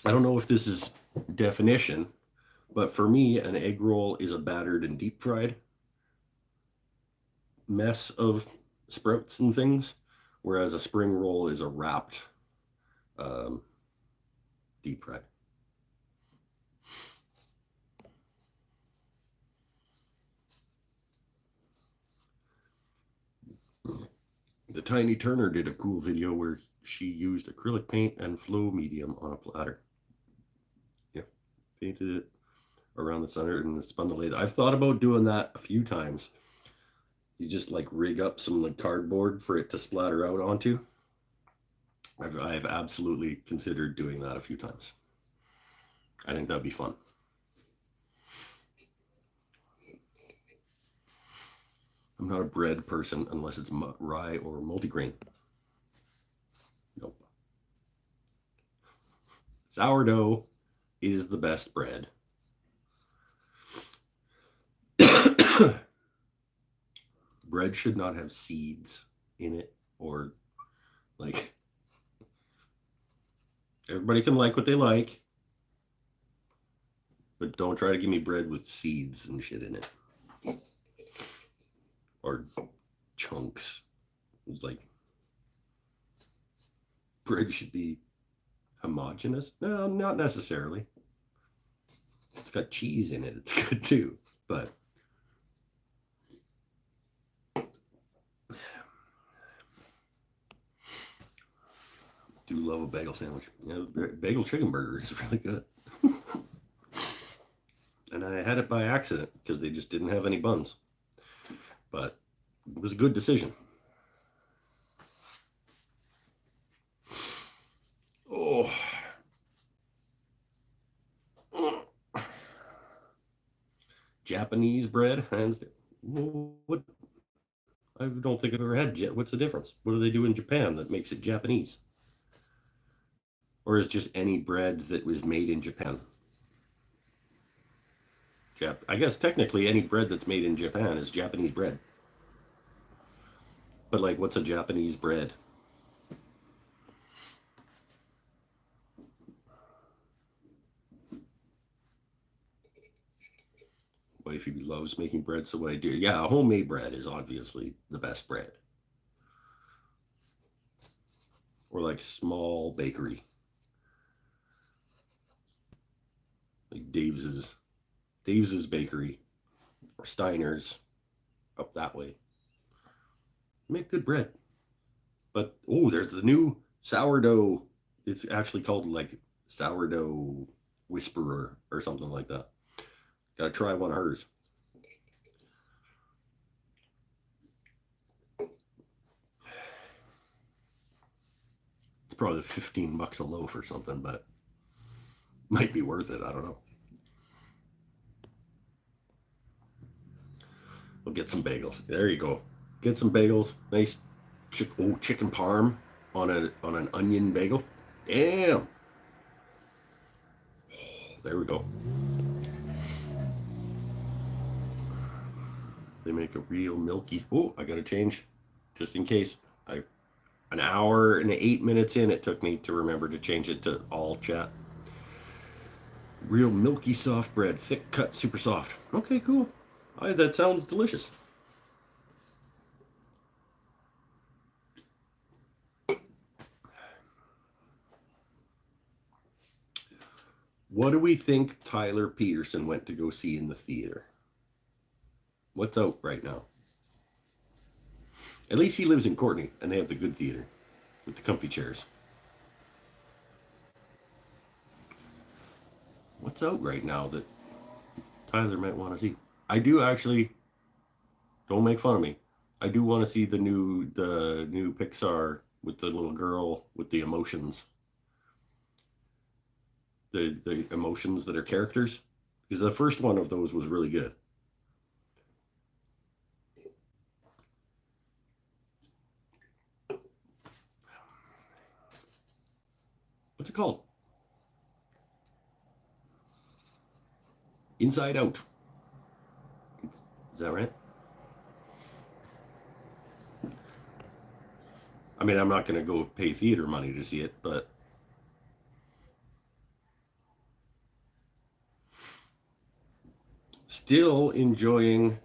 I don't know if this is definition, but for me, an egg roll is a battered and deep fried mess of sprouts and things, whereas a spring roll is a wrapped deep fried. The Tiny Turner did a cool video where she used acrylic paint and flow medium on a platter. Yeah, painted it around the center and spun the lathe. I've thought about doing that a few times. You just like rig up some like cardboard for it to splatter out onto. I've absolutely considered doing that a few times. I think that'd be fun. I'm not a bread person unless it's rye or multigrain. Nope. Sourdough is the best bread. Bread should not have seeds in it, or like, everybody can like what they like, but don't try to give me bread with seeds and shit in it, or chunks. It's like, bread should be homogenous. No, not necessarily. It's got cheese in it. It's good too, but do love a bagel sandwich. Yeah, bagel chicken burger is really good. And I had it by accident because they just didn't have any buns. But it was a good decision. Oh. Japanese bread, hands down. What? I don't think I've ever had. What's the difference? What do they do in Japan that makes it Japanese? Or is just any bread that was made in Japan? I guess technically any bread that's made in Japan is Japanese bread. But like, what's a Japanese bread? Wifey loves making bread, so what I do, yeah, homemade bread is obviously the best bread. Or like small bakery, like Dave's Bakery, or Steiner's up that way. Make good bread. But there's the new sourdough. It's actually called like sourdough whisperer or something like that. Gotta try one of hers. It's probably $15 a loaf or something, but might be worth it. I don't know. We'll get some bagels. There you go. Get some bagels. Nice chicken parm on an onion bagel. Damn. There we go. They make a real milky. Oh, I gotta change, just in case. An hour and 8 minutes in, it took me to remember to change it to all chat. Real milky soft bread, thick cut, super soft. Okay, cool. That sounds delicious. What do we think Tyler Peterson went to go see in the theater? What's out right now? At least he lives in Courtenay, and they have the good theater with the comfy chairs. What's out right now that Tyler might want to see? I do actually. Don't make fun of me. I do want to see the new Pixar with the little girl with the emotions. The emotions that are characters. Because the first one of those was really good. What's it called? Inside Out. Is that right? I mean, I'm not going to go pay theater money to see it, but still enjoying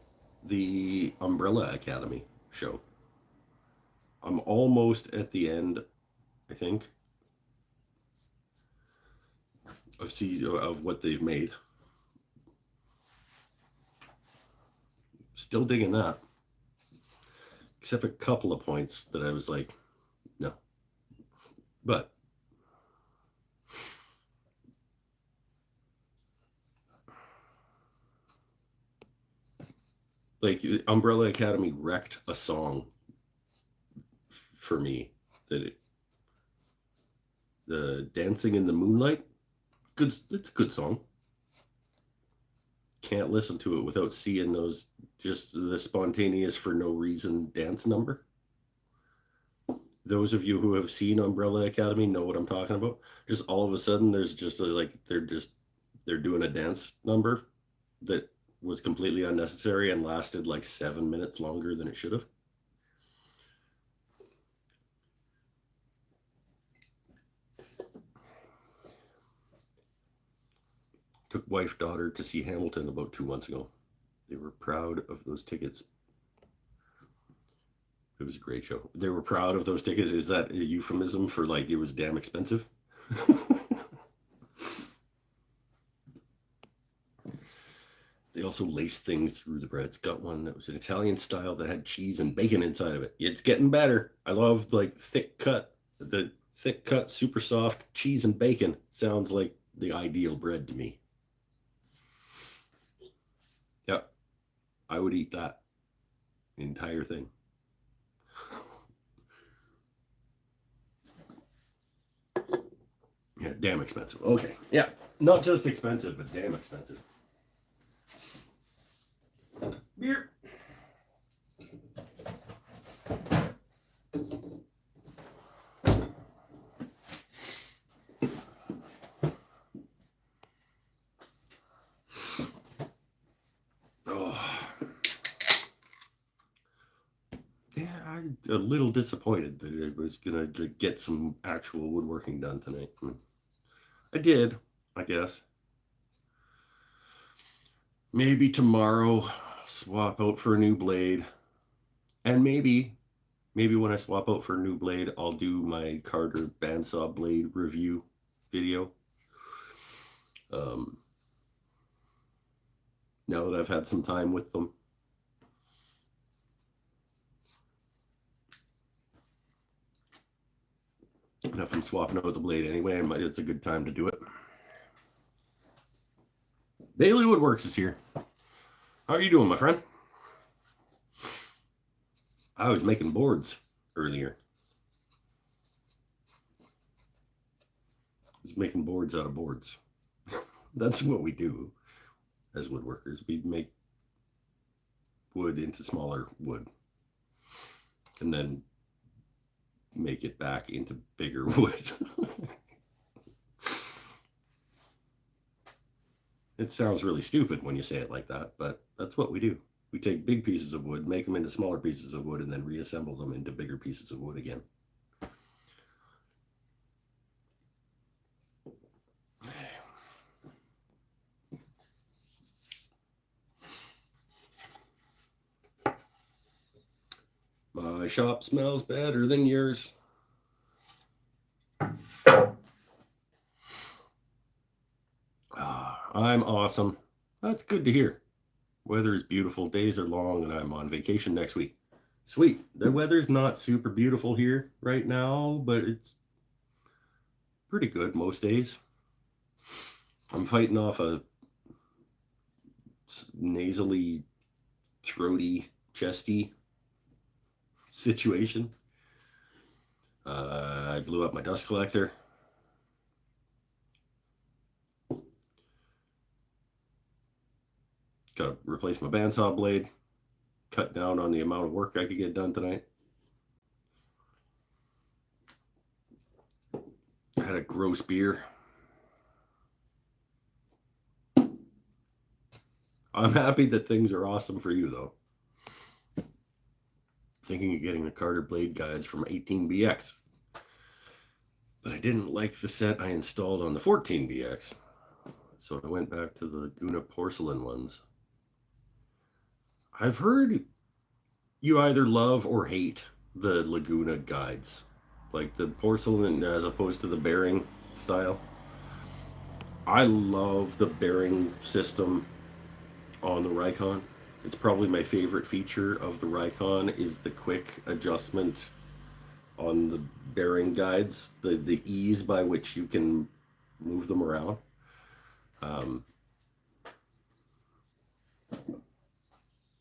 the Umbrella Academy show. I'm almost at the end, I think, of what they've made. Still digging that. Except a couple of points that I was like, no. But like, Umbrella Academy wrecked a song for me that The Dancing in the Moonlight. Good. It's a good song. Can't listen to it without seeing those, just the spontaneous for no reason dance number. Those of you who have seen Umbrella Academy know what I'm talking about. Just all of a sudden, there's just they're doing a dance number that was completely unnecessary and lasted like 7 minutes longer than it should have. Took wife, daughter to see Hamilton about 2 months ago. They were proud of those tickets. It was a great show. They were proud of those tickets. Is that a euphemism for like it was damn expensive? They also laced things through the breads. Got one that was an Italian style that had cheese and bacon inside of it. It's getting better. I love like thick cut, super soft cheese and bacon. Sounds like the ideal bread to me. Yep, I would eat that entire thing. Yeah, damn expensive. Okay, yeah, not just expensive, but damn expensive. Beer. Oh. Yeah, I'm a little disappointed that I was gonna get some actual woodworking done tonight. I did, I guess. Maybe tomorrow, swap out for a new blade, and maybe when I swap out for a new blade, I'll do my Carter bandsaw blade review video. Now that I've had some time with them. And if I'm swapping out the blade anyway, it's a good time to do it. Daily Woodworks is here. How are you doing, my friend? I was making boards earlier. I was making boards out of boards. That's what we do as woodworkers. We make wood into smaller wood and then make it back into bigger wood. It sounds really stupid when you say it like that, but that's what we do. We take big pieces of wood, make them into smaller pieces of wood, and then reassemble them into bigger pieces of wood again. My shop smells better than yours. I'm awesome. That's good to hear. Weather is beautiful, days are long, and I'm on vacation next week. Sweet. The weather's not super beautiful here right now, but it's pretty good most days. I'm fighting off a nasally, throaty, chesty situation. I blew up my dust collector. Got to replace my bandsaw blade. Cut down on the amount of work I could get done tonight. I had a gross beer. I'm happy that things are awesome for you, though. Thinking of getting the Carter blade guides from 18BX. But I didn't like the set I installed on the 14BX. So I went back to the Laguna porcelain ones. I've heard you either love or hate the Laguna guides. Like the porcelain as opposed to the bearing style. I love the bearing system on the Rikon. It's probably my favorite feature of the Rikon is the quick adjustment on the bearing guides, the ease by which you can move them around.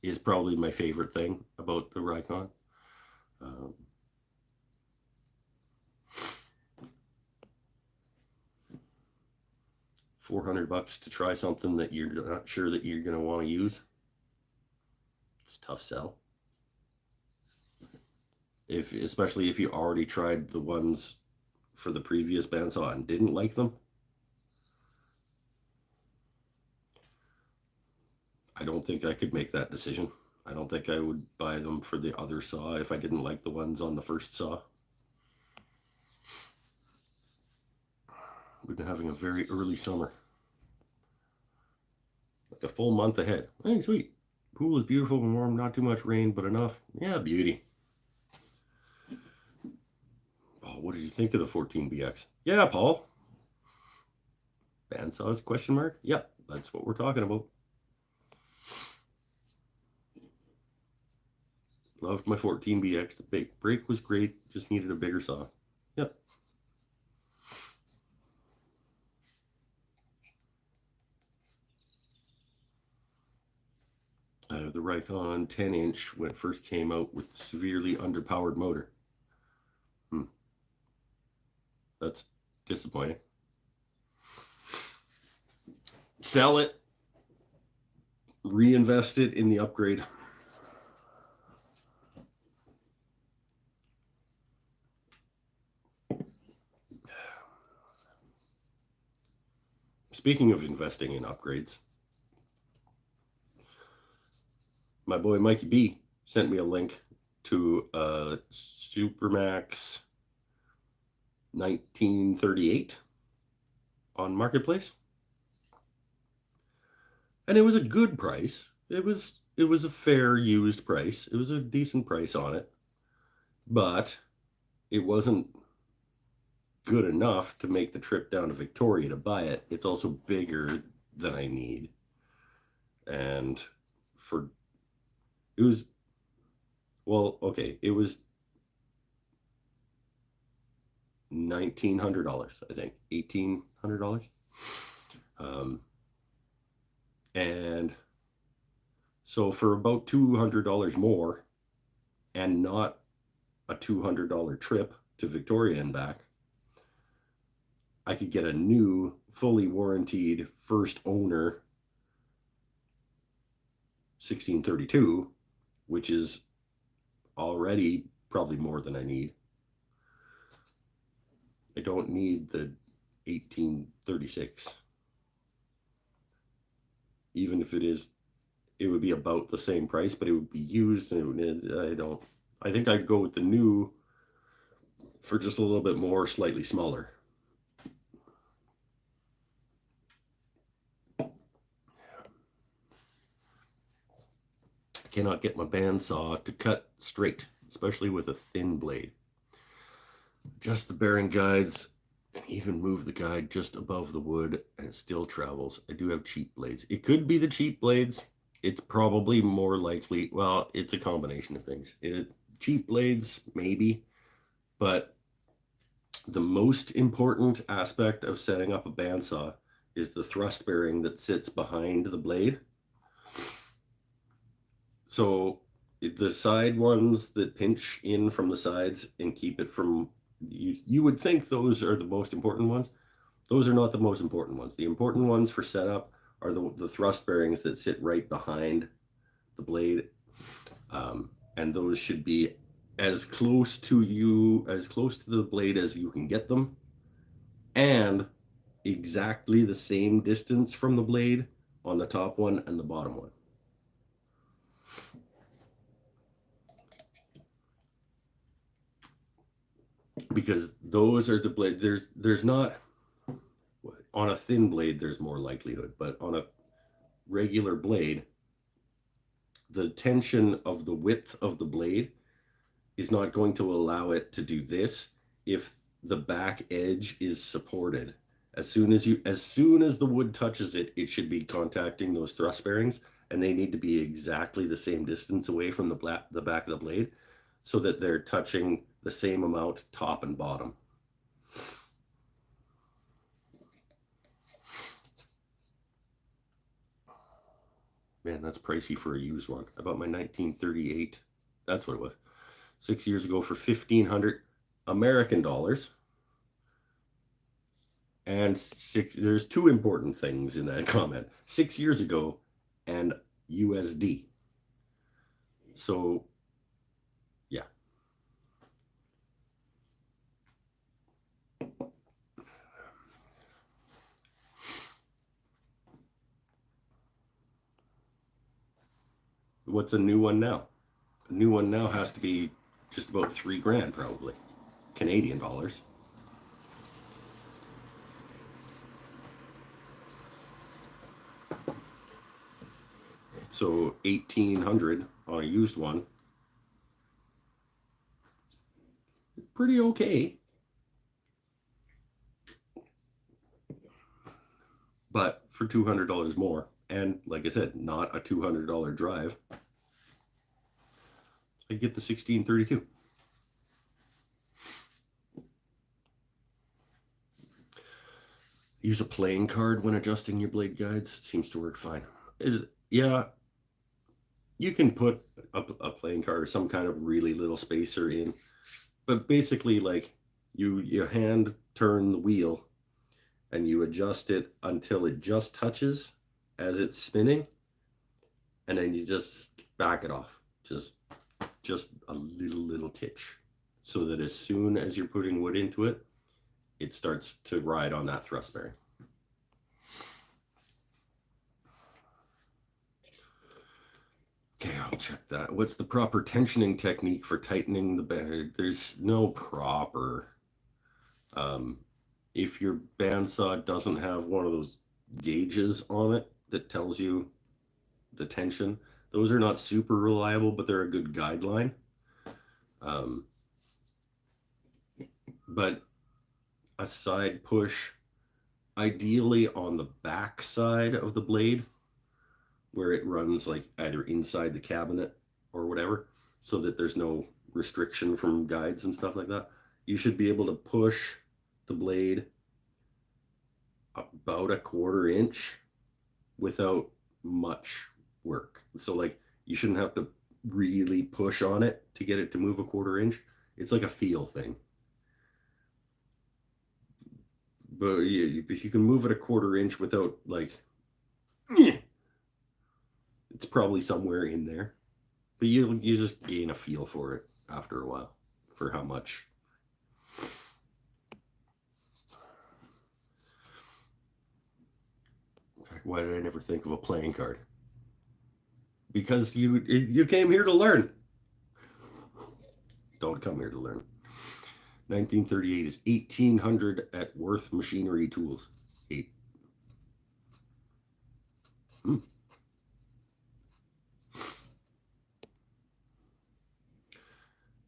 Is probably my favorite thing about the Rikon. $400 to try something that you're not sure that you're going to want to use. It's a tough sell. Especially if you already tried the ones for the previous bandsaw and didn't like them. I don't think I could make that decision. I don't think I would buy them for the other saw if I didn't like the ones on the first saw. We've been having a very early summer. Like a full month ahead. Hey, sweet. Pool is beautiful and warm, not too much rain, but enough. Yeah, beauty. Oh, what did you think of the 14BX? Yeah, Paul. Bandsaws, question mark? Yep, that's what we're talking about. Loved my 14BX. The brake was great, just needed a bigger saw. Yep. I have the Rikon 10-inch when it first came out with the severely underpowered motor. That's disappointing. Sell it. Reinvest it in the upgrade. Speaking of investing in upgrades, my boy Mikey B sent me a link to a Supermax 1938 on Marketplace. And it was a good price. It was a fair used price. It was a decent price on it. But it wasn't good enough to make the trip down to Victoria to buy it. It's also bigger than I need. And it was $1,900, I think. $1,800. And so for about $200 more and not a $200 trip to Victoria and back, I could get a new, fully warranted, first owner 1632, which is already probably more than I need. I don't need the 1836. Even if it would be about the same price, but it would be used. And I think I'd go with the new for just a little bit more, slightly smaller. I cannot get my bandsaw to cut straight, especially with a thin blade. Adjust the bearing guides and even move the guide just above the wood and it still travels. I do have cheap blades. It could be the cheap blades. It's probably more likely, well, it's a combination of things. Cheap blades, maybe, but the most important aspect of setting up a bandsaw is the thrust bearing that sits behind the blade. So the side ones that pinch in from the sides and keep it from, you would think those are the most important ones. Those are not the most important ones. The important ones for setup are the thrust bearings that sit right behind the blade. And those should be as close to the blade as you can get them, and exactly the same distance from the blade on the top one and the bottom one. Because those are the blade. There's not, on a thin blade there's more likelihood, but on a regular blade, the tension of the width of the blade is not going to allow it to do this if the back edge is supported. As soon as the wood touches it, it should be contacting those thrust bearings, and they need to be exactly the same distance away from the back of the blade so that they're touching the same amount top and bottom. Man, that's pricey for a used one. I bought my 1938. That's what it was. 6 years ago for $1,500 American dollars. And there's two important things in that comment. 6 years ago and USD. So, yeah. What's a new one now? A new one now has to be just about $3,000 probably. Canadian dollars. So 1,800 on a used one. Pretty okay. But for $200 more, and like I said, not a $200 drive, I get the 1632. Use a playing card when adjusting your blade guides. It seems to work fine. Yeah, you can put a playing card or some kind of really little spacer in, but basically, like you hand turn the wheel and you adjust it until it just touches as it's spinning, and then you just back it off, just a little titch, so that as soon as you're putting wood into it, it starts to ride on that thrust bearing. Okay, I'll check that. What's the proper tensioning technique for tightening the band? There's no proper. If your bandsaw doesn't have one of those gauges on it that tells you the tension, those are not super reliable, but they're a good guideline. But a side push, ideally on the back side of the blade, where it runs like either inside the cabinet or whatever, so that there's no restriction from guides and stuff like that. You should be able to push the blade about a 1/4 inch without much work. So like you shouldn't have to really push on it to get it to move a 1/4 inch. It's like a feel thing. But yeah, if you can move it a 1/4 inch without like, it's probably somewhere in there. But you just gain a feel for it after a while, for how much. Why did I never think of a playing card? Because you came here to learn. Don't come here to learn. 1938 is 1,800 at Worth Machinery Tools. 8.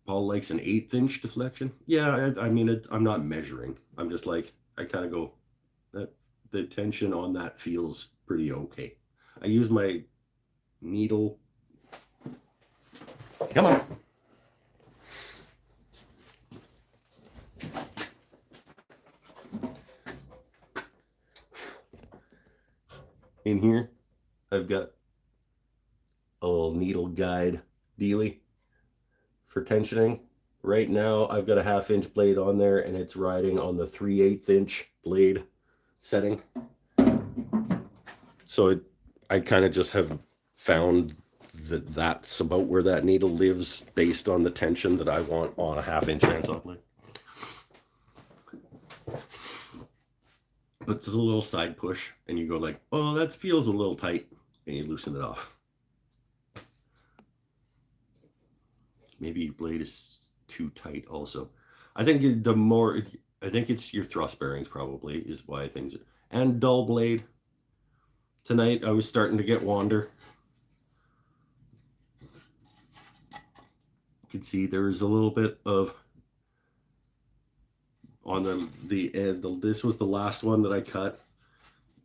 Paul likes an 1/8 inch deflection. Yeah, I mean, I'm not measuring. I'm just like, I kind of go, that the tension on that feels pretty okay. I use my needle. Come on. In here, I've got a little needle guide dealy for tensioning. Right now, I've got a 1/2 inch blade on there, and it's riding on the 3/8 inch blade setting. So I kind of just have found that that's about where that needle lives based on the tension that I want on a 1/2 inch bandsaw blade. But it's a little side push, and you go like, oh, that feels a little tight, and you loosen it off. Maybe your blade is too tight also. I think it's your thrust bearings probably is why things are, and dull blade. Tonight I was starting to get wander. You can see there's a little bit of on the end. This was the last one that I cut.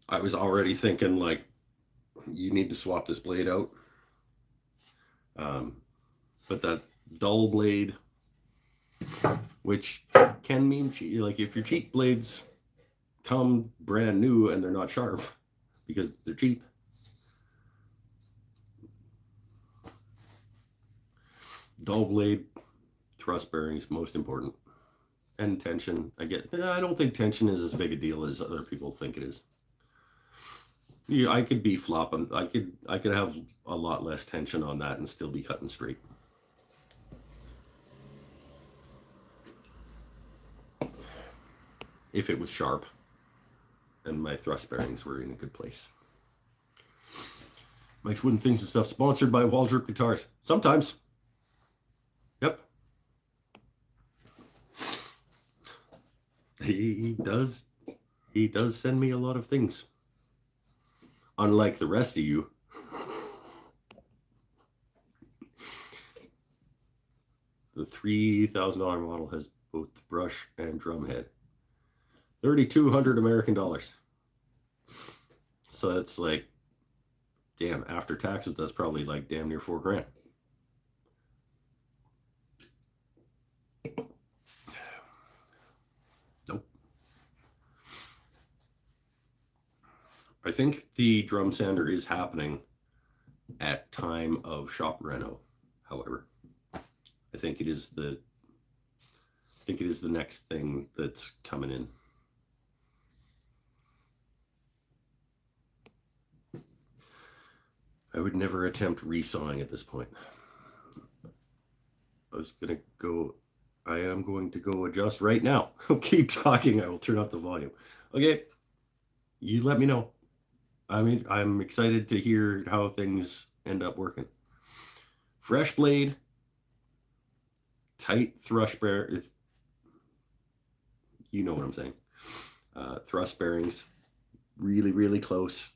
I was already thinking like, you need to swap this blade out. But that dull blade, which can mean like if your cheap blades come brand new and they're not sharp because they're cheap. Dull blade, thrust bearings, most important. And tension, I don't think tension is as big a deal as other people think it is. Yeah, I could be flopping. I could have a lot less tension on that and still be cutting straight. If it was sharp and my thrust bearings were in a good place. Mike's Wooden Things and Stuff, sponsored by Waldrop Guitars. Sometimes. Yep. He does send me a lot of things. Unlike the rest of you. The $3,000 model has both the brush and drum head. 3,200 American dollars. So that's like, damn, after taxes, that's probably like damn near $4,000. Nope. I think the drum sander is happening at time of shop reno, however. I think it is the next thing that's coming in. I would never attempt resawing at this point. I am going to go adjust right now. I'll keep talking. I will turn up the volume. Okay. You let me know. I mean, I'm excited to hear how things end up working. Fresh blade, tight thrust bearing. You know what I'm saying. Thrust bearings, really, really close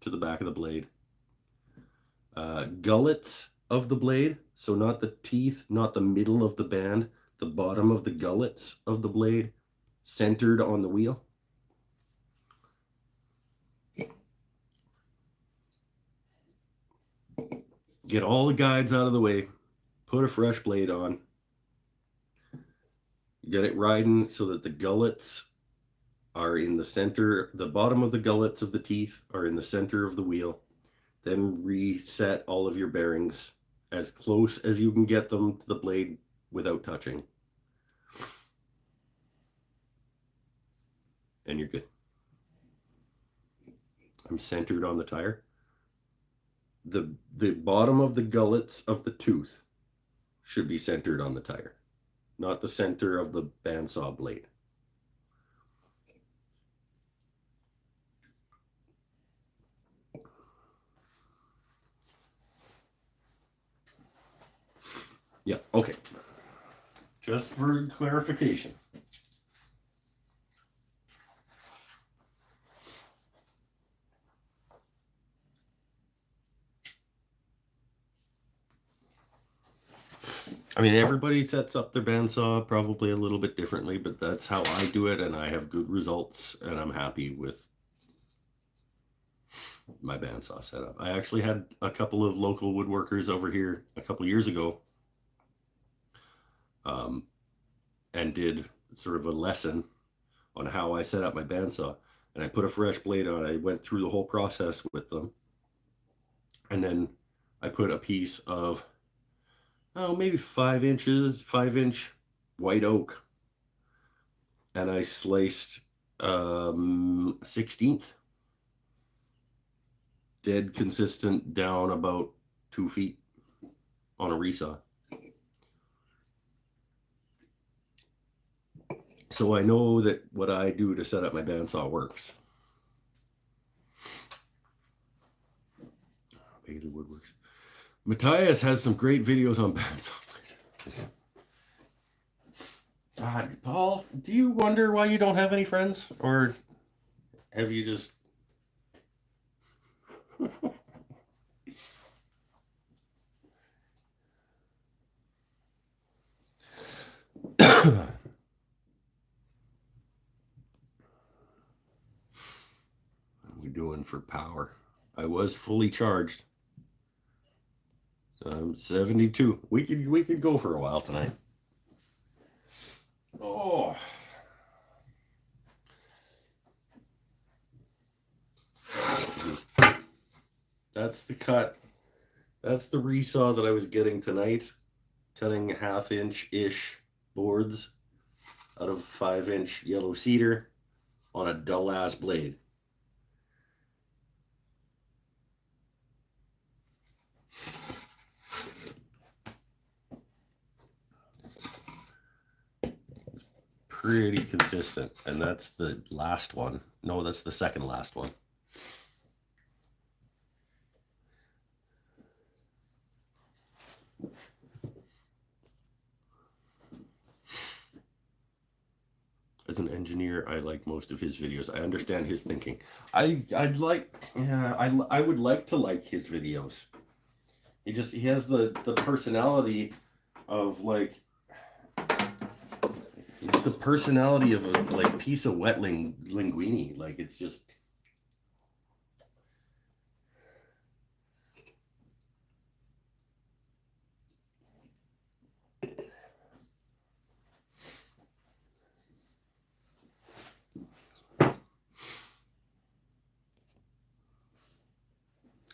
to the back of the blade. Gullets of the blade, so not the teeth, not the middle of the band, the bottom of the gullets of the blade, centered on the wheel. Get all the guides out of the way, put a fresh blade on, get it riding so that the gullets are in the center, the bottom of the gullets of the teeth are in the center of the wheel. Then reset all of your bearings as close as you can get them to the blade without touching. And you're good. I'm centered on the tire. The bottom of the gullets of the tooth should be centered on the tire, not the center of the bandsaw blade. Yeah, okay. Just for clarification. I mean, everybody sets up their bandsaw probably a little bit differently, but that's how I do it, and I have good results, and I'm happy with my bandsaw setup. I actually had a couple of local woodworkers over here a couple years ago, and did sort of a lesson on how I set up my bandsaw. And I put a fresh blade on. I went through the whole process with them. And then I put a piece of, maybe 5-inch white oak. And I sliced 1/16, dead consistent down about 2 feet on a resaw. So I know that what I do to set up my bandsaw works. Bailey Woodworks. Matthias has some great videos on bandsaw. God, Paul, do you wonder why you don't have any friends? Or have you just... we doing for power? I was fully charged. So I'm 72. We could go for a while tonight. Oh. That's the cut. That's the resaw that I was getting tonight. Cutting 1/2 inch-ish boards. out of 5-inch yellow cedar on a dull ass blade. It's pretty consistent, and that's the last one. No, that's the second last one. As an engineer, I like most of his videos. I understand his thinking. I'd like, yeah, I would like to like his videos. He has the personality of like, it's the personality of a like piece of wet linguine. Like it's just.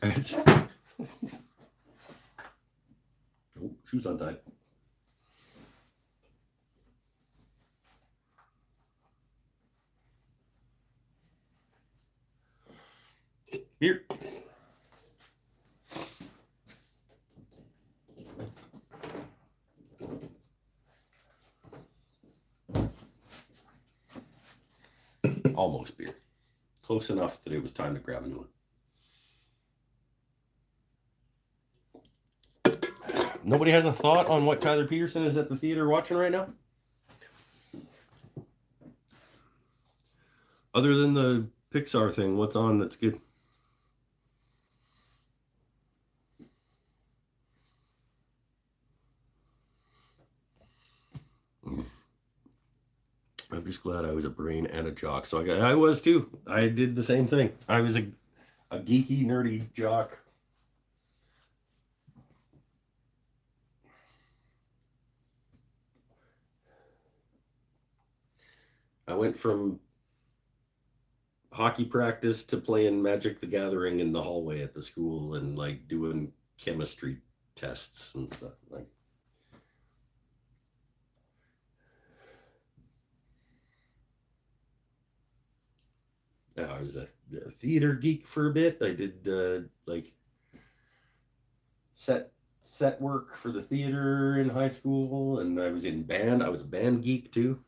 It's oh, shoes untied. Here. Almost beer. Close enough that it was time to grab a new one. Nobody has a thought on what Tyler Peterson is at the theater watching right now? Other than the Pixar thing, what's on that's good? I'm just glad I was a brain and a jock. So I was too. I did the same thing. I was a geeky, nerdy jock. I went from hockey practice to playing Magic the Gathering in the hallway at the school and like doing chemistry tests and stuff. Like, I was a theater geek for a bit. I did like set work for the theater in high school, and I was in band. I was a band geek too.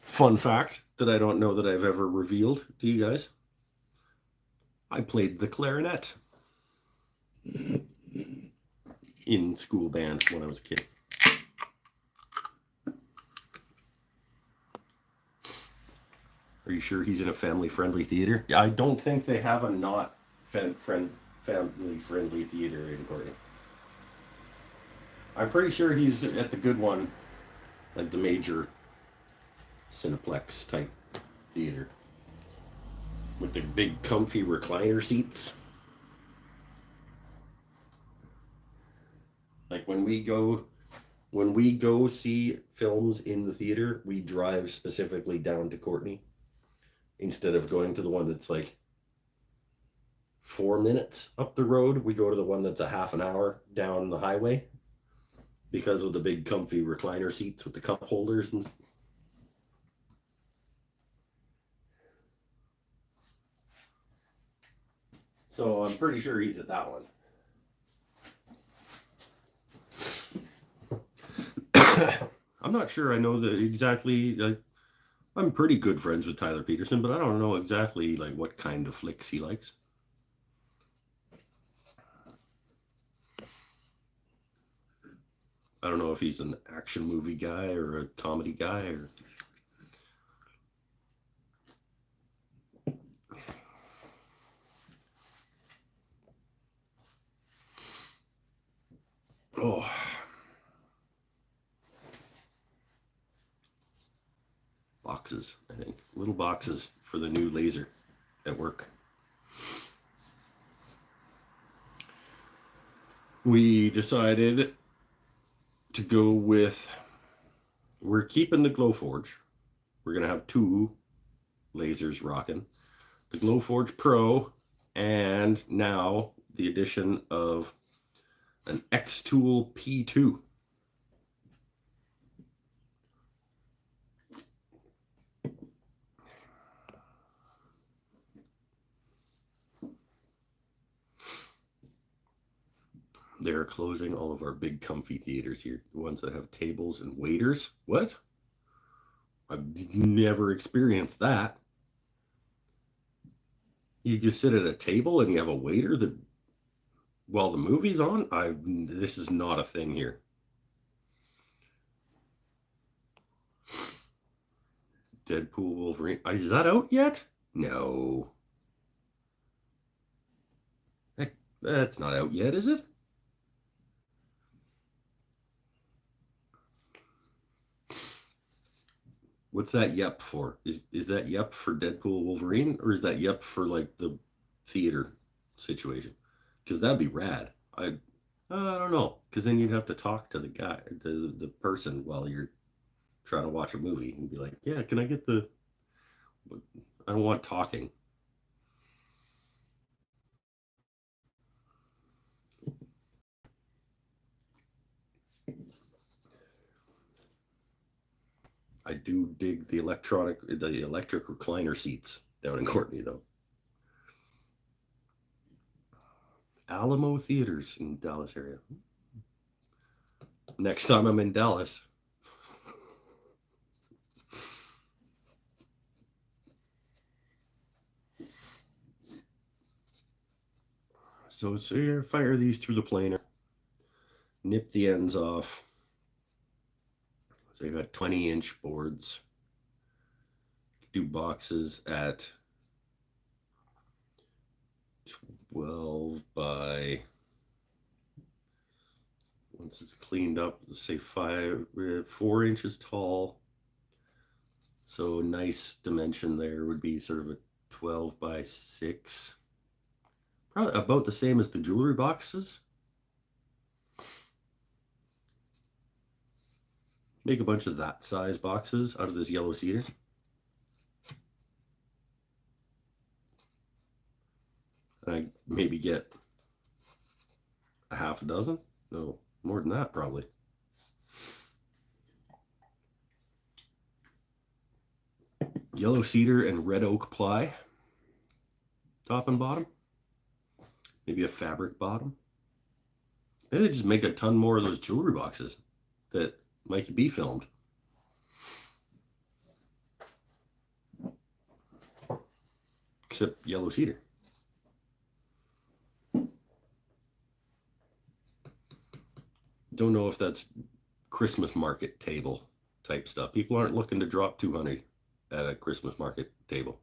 Fun fact that I don't know that I've ever revealed to you guys. I played the clarinet in school band when I was a kid. Are you sure he's in a family-friendly theater? I don't think they have a not family-friendly theater in Courtney. I'm pretty sure he's at the good one, like the major Cineplex type theater with the big comfy recliner seats. Like when we go see films in the theater, we drive specifically down to Courtney instead of going to the one that's like 4 minutes up the road. We go to the one that's a half an hour down the highway because of the big comfy recliner seats with the cup holders and so I'm pretty sure he's at that one. I'm not sure I know that exactly. Like, I'm pretty good friends with Tyler Peterson, but I don't know exactly like what kind of flicks he likes. I don't know if he's an action movie guy or a comedy guy or. Oh. Boxes, I think. Little boxes for the new laser at work. We decided to go with, we're keeping the Glowforge. We're going to have 2 lasers rocking. The Glowforge Pro, and now the addition of an X-Tool P2. They're closing all of our big comfy theaters here, the ones that have tables and waiters. What? I've never experienced that. You just sit at a table and you have a waiter that while the movie's on? This is not a thing here. Deadpool Wolverine. Is that out yet? No. Heck, that's not out yet, is it? What's that yep for? Is that yep for Deadpool Wolverine, or is that yep for like the theater situation? Because that'd be rad. I don't know. Because then you'd have to talk to the guy, the person, while you're trying to watch a movie, and be like, "Yeah, can I get the? I don't want talking." I do dig the electric recliner seats down in Courtney, though. Alamo Theaters in Dallas area. Next time I'm in Dallas. So you fire these through the planer, nip the ends off. So you got 20-inch boards. Do boxes at 12 by, once it's cleaned up, let's say 4 inches tall. So a nice dimension there would be sort of a 12 by 6. Probably about the same as the jewelry boxes. Make a bunch of that size boxes out of this yellow cedar. And I maybe get a half a dozen. No, more than that probably. Yellow cedar and red oak ply, top and bottom. Maybe a fabric bottom. Maybe they just make a ton more of those jewelry boxes that might be filmed. Except yellow cedar. Don't know if that's Christmas market table type stuff. People aren't looking to drop 200 at a Christmas market table.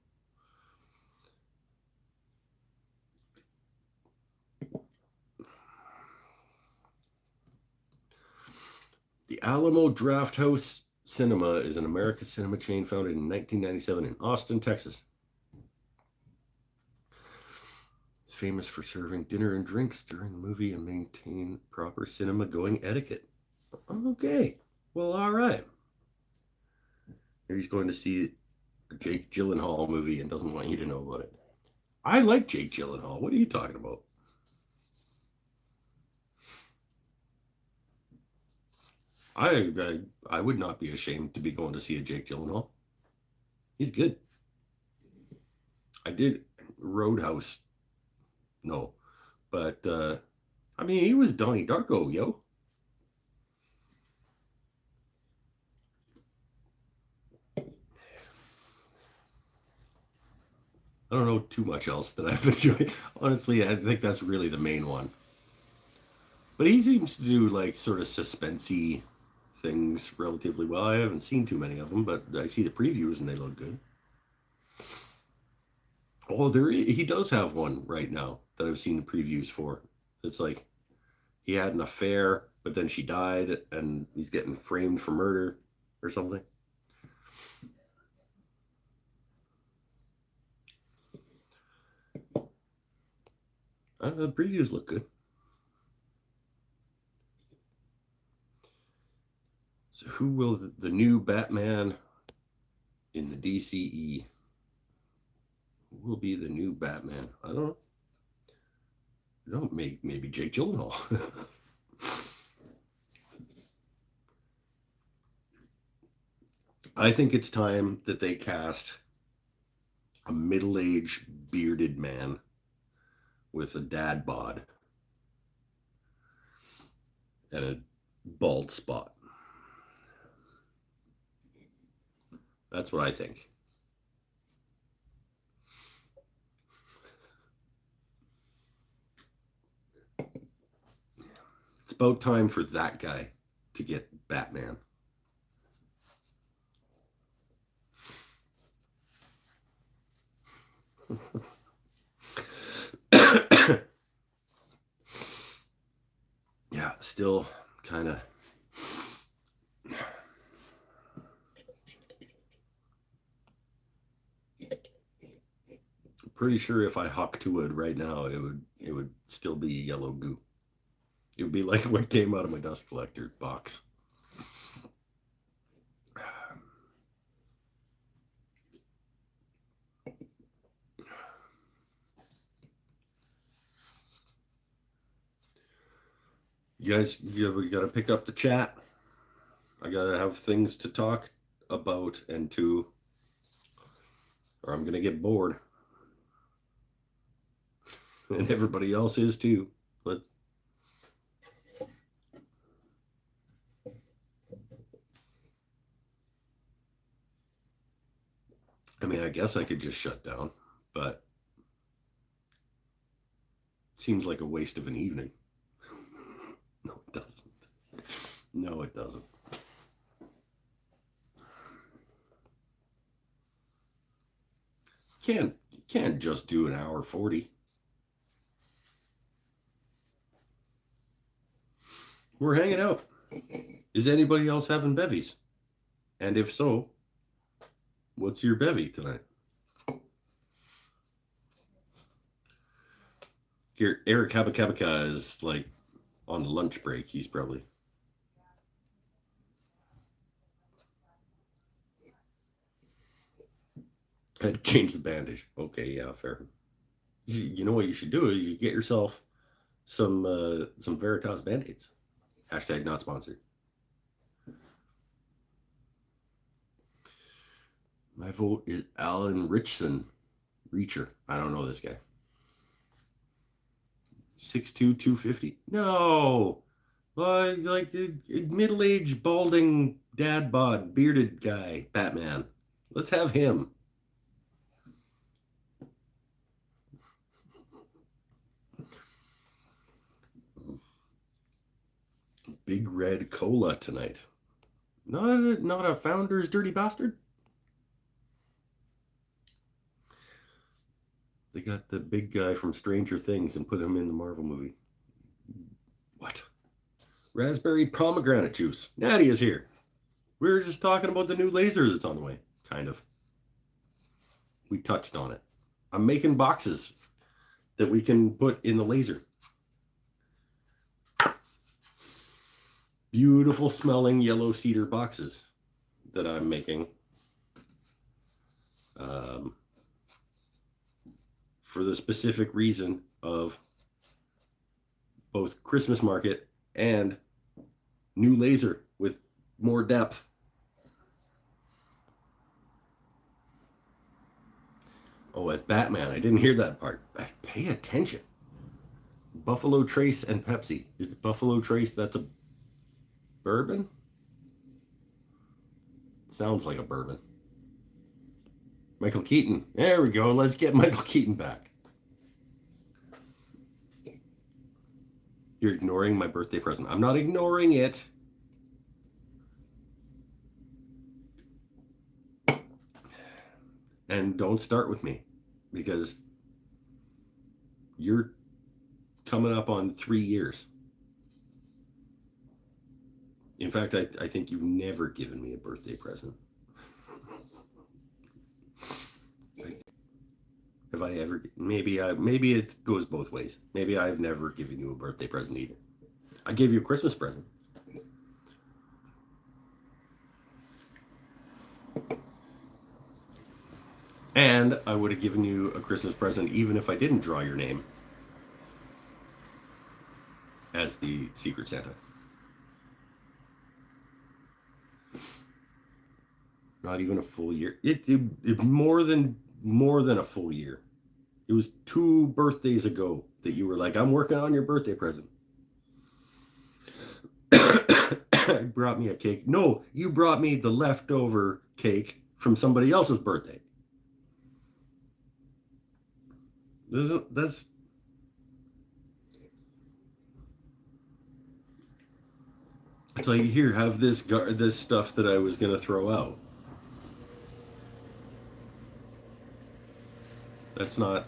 The Alamo Drafthouse Cinema is an American cinema chain founded in 1997 in Austin, Texas. It's famous for serving dinner and drinks during the movie and maintain proper cinema going etiquette. Okay, well, all right. Maybe he's going to see a Jake Gyllenhaal movie and doesn't want you to know about it. I like Jake Gyllenhaal. What are you talking about? I would not be ashamed to be going to see a Jake Gyllenhaal. He's good. I did Roadhouse. No, but I mean he was Donnie Darko, yo. I don't know too much else that I've enjoyed. Honestly, I think that's really the main one. But he seems to do like sort of suspensey things relatively well. I haven't seen too many of them, but I see the previews and they look good. Oh, he does have one right now that I've seen the previews for. It's like he had an affair, but then she died, and he's getting framed for murder or something. The previews look good. So, who will the new Batman in the DCE? Who will be the new Batman? I don't know. maybe Jake Gyllenhaal. I think it's time that they cast a middle-aged bearded man with a dad bod and a bald spot. That's what I think. It's about time for that guy to get Batman. Yeah, still kind of. Pretty sure if I hucked wood right now, it would still be yellow goo. It would be like what came out of my dust collector box. You guys, we got to pick up the chat. I got to have things to talk about and to, or I'm going to get bored. And everybody else is too. But I mean, I guess I could just shut down, but it seems like a waste of an evening. No, it doesn't. No, it doesn't. Can't just do an hour 40. We're hanging out. Is anybody else having bevies? And if so, what's your bevy tonight? Here, Eric Habakabaka is like on lunch break. He's probably. I had to change the bandage. Okay, yeah, fair. You know what you should do is you get yourself some Veritas Band-Aids. Hashtag not sponsored. My vote is Alan Richson. Reacher. I don't know this guy. 6'2", 250. No. Like a middle-aged, balding, dad bod, bearded guy, Batman. Let's have him. Big red cola tonight. Not a Founder's dirty bastard. They got the big guy from Stranger Things and put him in the Marvel movie. What? Raspberry pomegranate juice. Natty is here. We were just talking about the new laser that's on the way. Kind of. We touched on it. I'm making boxes that we can put in the laser. Beautiful smelling yellow cedar boxes that I'm making for the specific reason of both Christmas market and new laser with more depth. Oh, as Batman, I didn't hear that part. Pay attention. Buffalo Trace and Pepsi. Is it Buffalo Trace? That's a bourbon? Sounds like a bourbon. Michael Keaton. There we go. Let's get Michael Keaton back. You're ignoring my birthday present. I'm not ignoring it. And don't start with me because you're coming up on 3 years. In fact, I think you've never given me a birthday present. Have I ever? Maybe it goes both ways. Maybe I've never given you a birthday present either. I gave you a Christmas present. And I would have given you a Christmas present even if I didn't draw your name. as the Secret Santa. Not even a full year. It more than a full year. It was 2 birthdays ago that you were like, "I'm working on your birthday present." Brought me a cake. No, you brought me the leftover cake from somebody else's birthday. That's it's like, here, have this stuff that I was gonna throw out. That's not.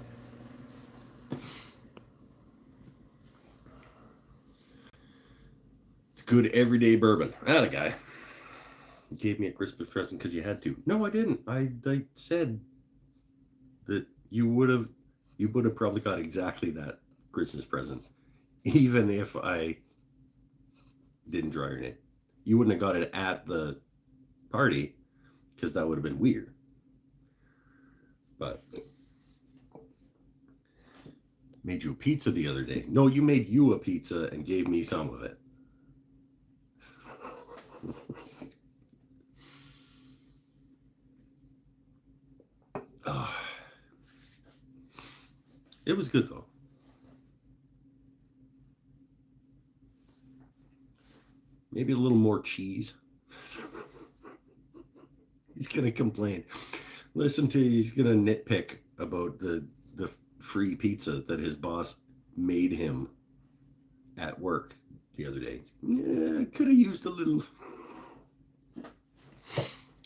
It's good everyday bourbon. That a guy. You gave me a Christmas present because you had to. No, I didn't. I said that you would have probably got exactly that Christmas present, even if I didn't draw your name. You wouldn't have got it at the party because that would have been weird. But made you a pizza the other day. No, you made you a pizza and gave me some of it. Oh, it was good though. Maybe a little more cheese. He's gonna complain. Listen to he's gonna nitpick about the free pizza that his boss made him at work the other day. Yeah, could have used a little.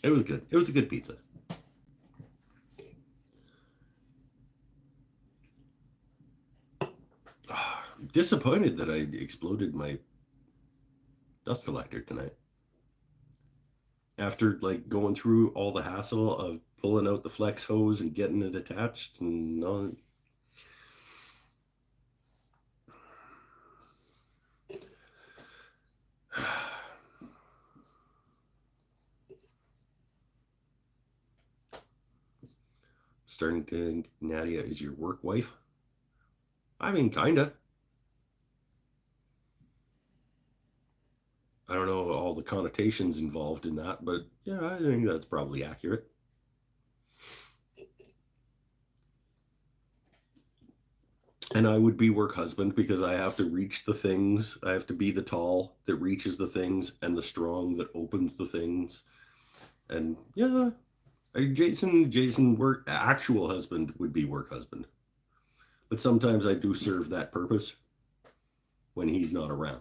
It was good. It was a good pizza. I'm disappointed that I exploded my dust collector tonight. After like going through all the hassle of pulling out the flex hose and getting it attached and all. Starting to think Nadia is your work wife. I mean, kinda. I don't know all the connotations involved in that, but yeah, I think that's probably accurate. And I would be work husband because I have to reach the things. I have to be the tall that reaches the things and the strong that opens the things. And yeah, Jason work actual husband would be work husband. But sometimes I do serve that purpose when he's not around.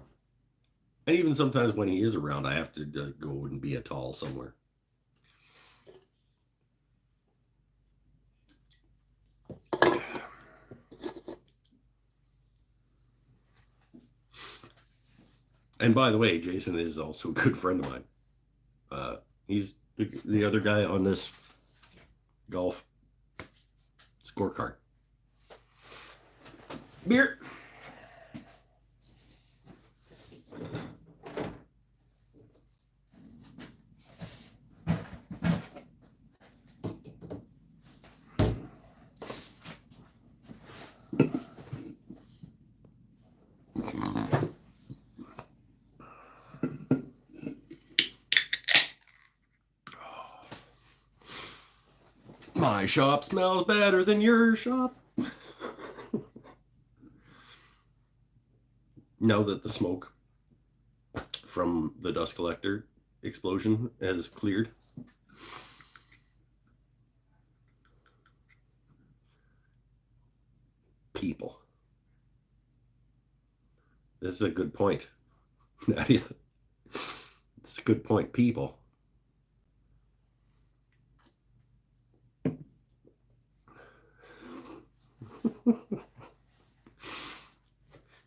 And even sometimes when he is around, I have to go and be a tall somewhere. And by the way, Jason is also a good friend of mine. He's the other guy on this golf scorecard. Beer. My shop smells better than your shop. Now that the smoke from the dust collector explosion has cleared. People. This is a good point, Nadia. It's a good point. People.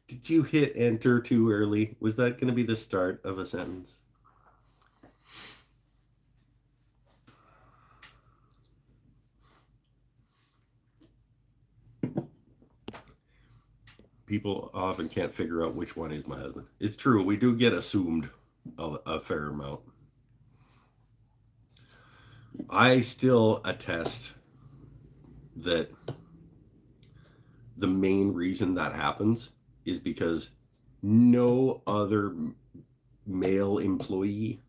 Did you hit enter too early? Was that going to be the start of a sentence? People often can't figure out which one is my husband. It's true. We do get assumed a fair amount. I still attest that the main reason that happens is because no other male employee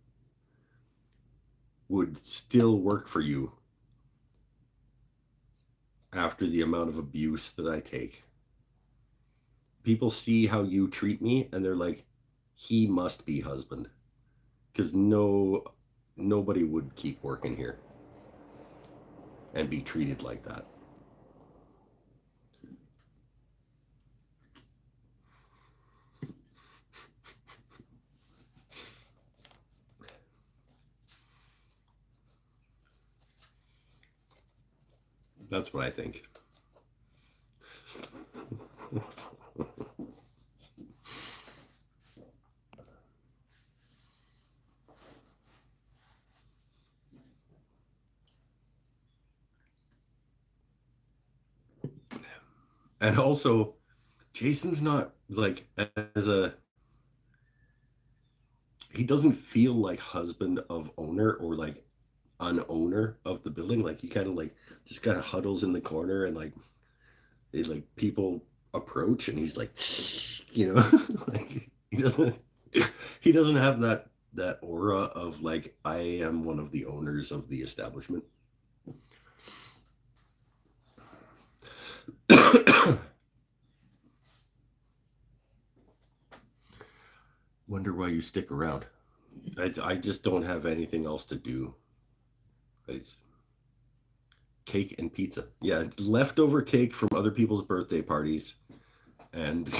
would still work for you after the amount of abuse that I take. People see how you treat me and they're like, he must be husband. Because nobody would keep working here and be treated like that. That's what I think. And also, Jason's not like as a he doesn't feel like husband of owner or like an owner of the building. Like he kind of like just kind of huddles in the corner and like people approach and he's like, like he doesn't have that aura of like I am one of the owners of the establishment. Wonder why you stick around. I just don't have anything else to do. It's cake and pizza. Yeah, leftover cake from other people's birthday parties, and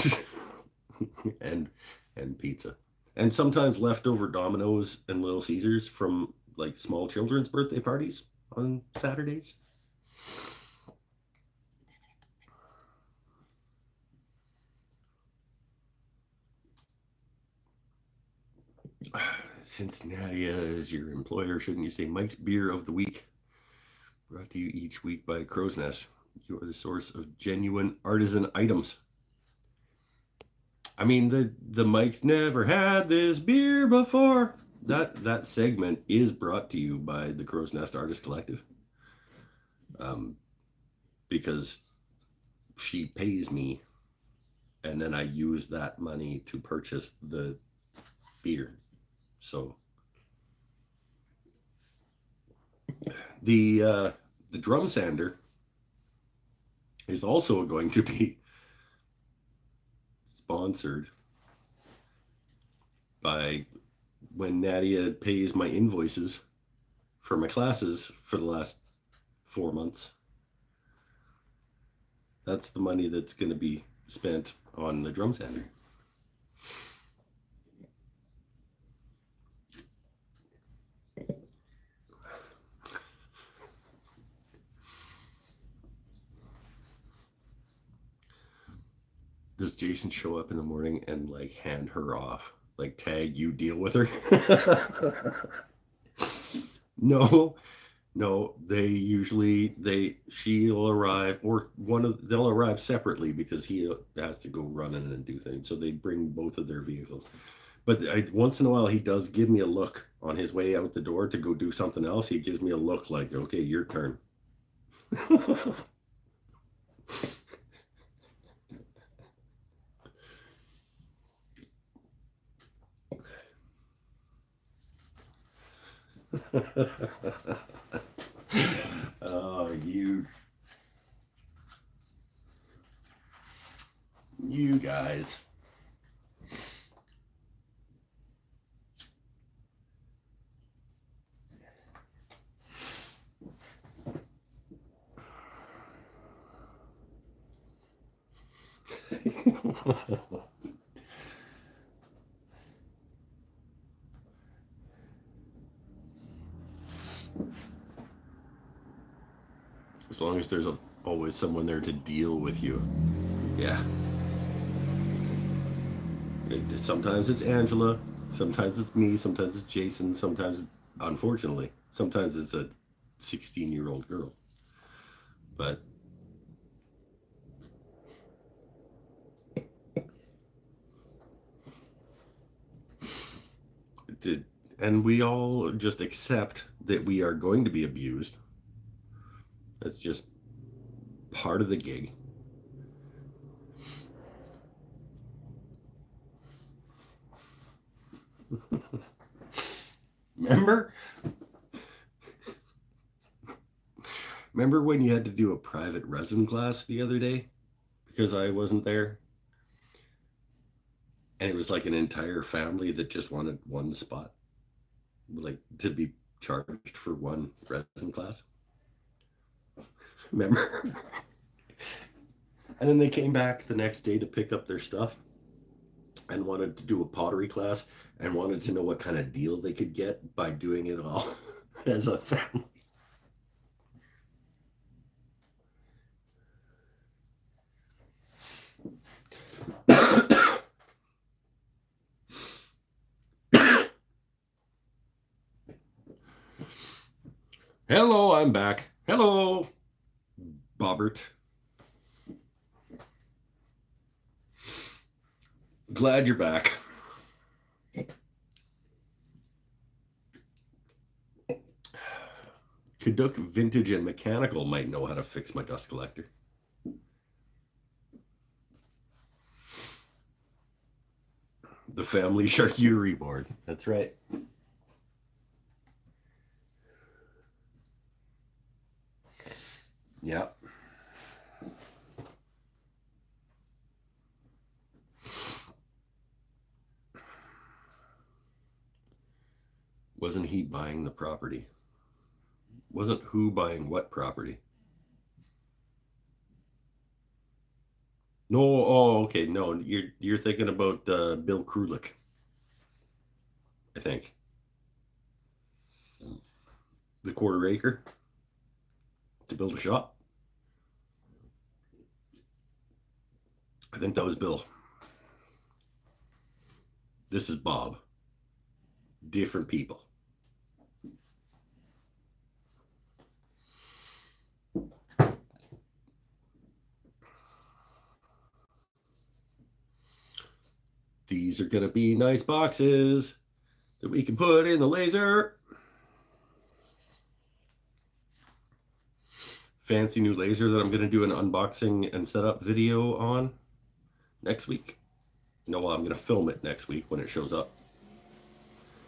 and and pizza, and sometimes leftover Domino's and Little Caesars from like small children's birthday parties on Saturdays. Since Nadia is your employer, shouldn't you say Mike's Beer of the Week? Brought to you each week by Crow's Nest. You are the source of genuine artisan items. I mean, the Mike's never had this beer before. That segment is brought to you by the Crow's Nest Artist Collective, um, because she pays me, and then I use that money to purchase the beer. So the drum sander is also going to be sponsored by when Nadia pays my invoices for my classes for the last 4 months. That's the money that's going to be spent on the drum sander. Does Jason show up in the morning and like hand her off? Like tag you deal with her? No, no, she'll arrive or they'll arrive separately because he has to go running and do things. So they bring both of their vehicles. But once in a while he does give me a look on his way out the door to go do something else. He gives me a look like, okay, your turn. Oh, you guys. As long as there's always someone there to deal with you. Yeah. Sometimes it's Angela, sometimes it's me, sometimes it's Jason, unfortunately, sometimes it's a 16-year-old girl. But and we all just accept that we are going to be abused. That's just part of the gig. Remember? Remember when you had to do a private resin class the other day because I wasn't there? And it was like an entire family that just wanted one spot, like to be charged for one resin class. Remember? And then they came back the next day to pick up their stuff and wanted to do a pottery class and wanted to know what kind of deal they could get by doing it all as a family. Hello, I'm back. Hello, Bobbert. Glad you're back. Caduc Vintage and Mechanical might know how to fix my dust collector. The family charcuterie board. That's right. Yeah. Wasn't he buying the property? Wasn't who buying what property? No, oh, okay, no, you're thinking about Bill Krulik, I think. The quarter acre to build a shop. I think that was Bill. This is Bob. Different people. These are going to be nice boxes that we can put in the laser. Fancy new laser that I'm going to do an unboxing and setup video on next week. No, well, I'm going to film it next week when it shows up.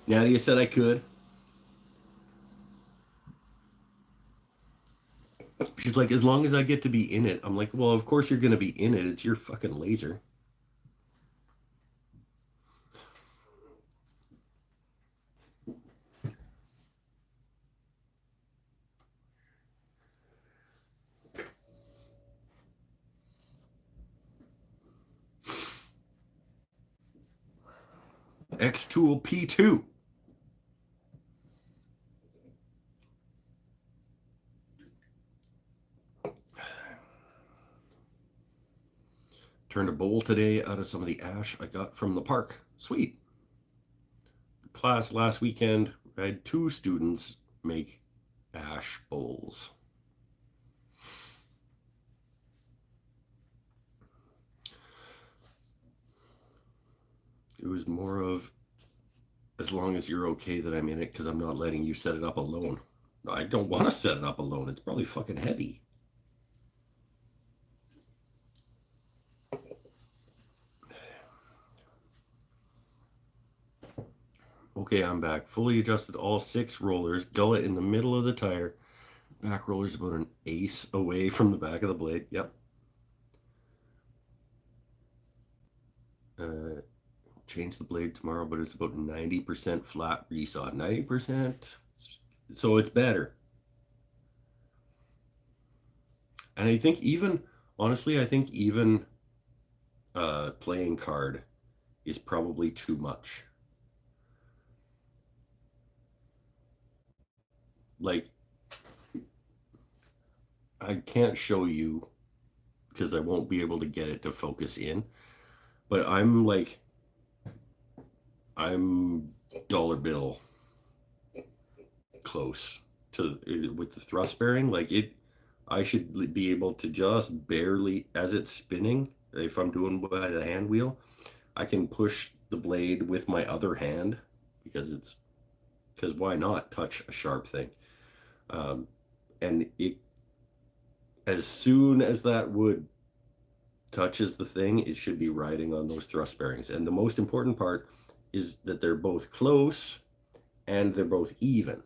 Nadia said I could. She's like, as long as I get to be in it. I'm like, well, of course you're going to be in it. It's your fucking laser. X-Tool P2. Turned a bowl today out of some of the ash I got from the park. Sweet. Class last weekend, I had 2 students make ash bowls. It was more of, as long as you're okay that I'm in it, because I'm not letting you set it up alone. I don't want to set it up alone. It's probably fucking heavy. Okay, I'm back. Fully adjusted all 6 rollers. Gullet in the middle of the tire. Back roller's about an ace away from the back of the blade. Yep. Change the blade tomorrow, but it's about 90% flat resaw. 90%. So it's better. And I think even, honestly, I think even playing card is probably too much. Like, I can't show you because I won't be able to get it to focus in. But I'm like, I'm dollar bill close to with the thrust bearing. Like it, I should be able to just barely, as it's spinning, if I'm doing by the hand wheel, I can push the blade with my other hand because why not touch a sharp thing? And it, as soon as that wood touches the thing, it should be riding on those thrust bearings. And the most important part is that they're both close and they're both even.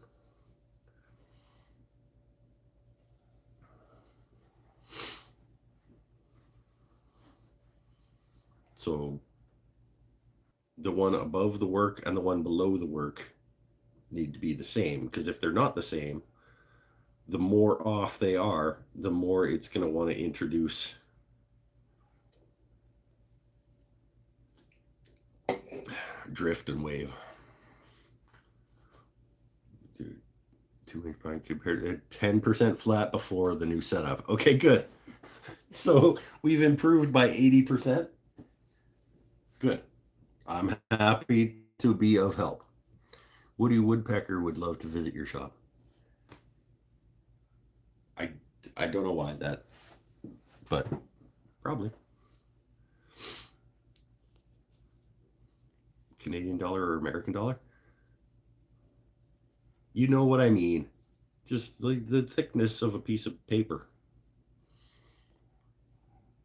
So the one above the work and the one below the work need to be the same, because if they're not the same, the more off they are, the more it's going to want to introduce drift and wave. Dude, 2-inch pine compared to 10% flat before the new setup. Okay, good. So we've improved by 80%. Good. I'm happy to be of help. Woody Woodpecker would love to visit your shop. I, I don't know why that, but probably. Canadian dollar or American dollar? You know what I mean. Just like the thickness of a piece of paper.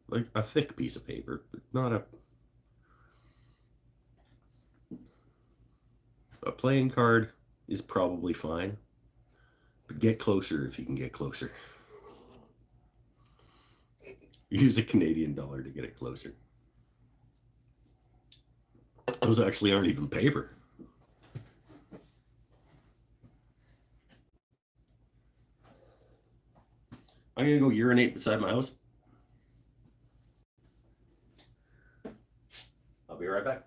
Like a thick piece of paper, but not a playing card is probably fine. But get closer if you can get closer. Use a Canadian dollar to get it closer. Those actually aren't even paper. I'm gonna go urinate beside my house. I'll be right back.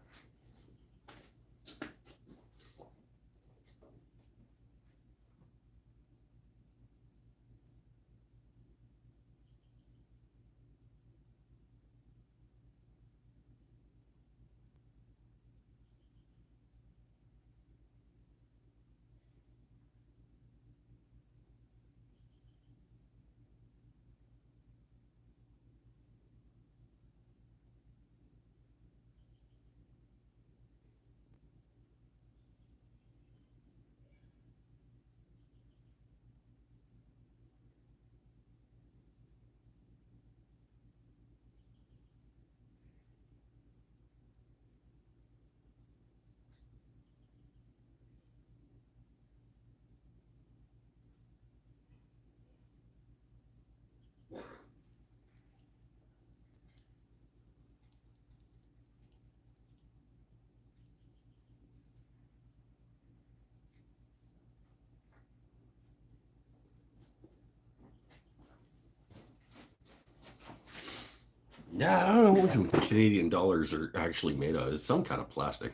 Yeah, I don't know what Canadian dollars are actually made of. It's some kind of plastic.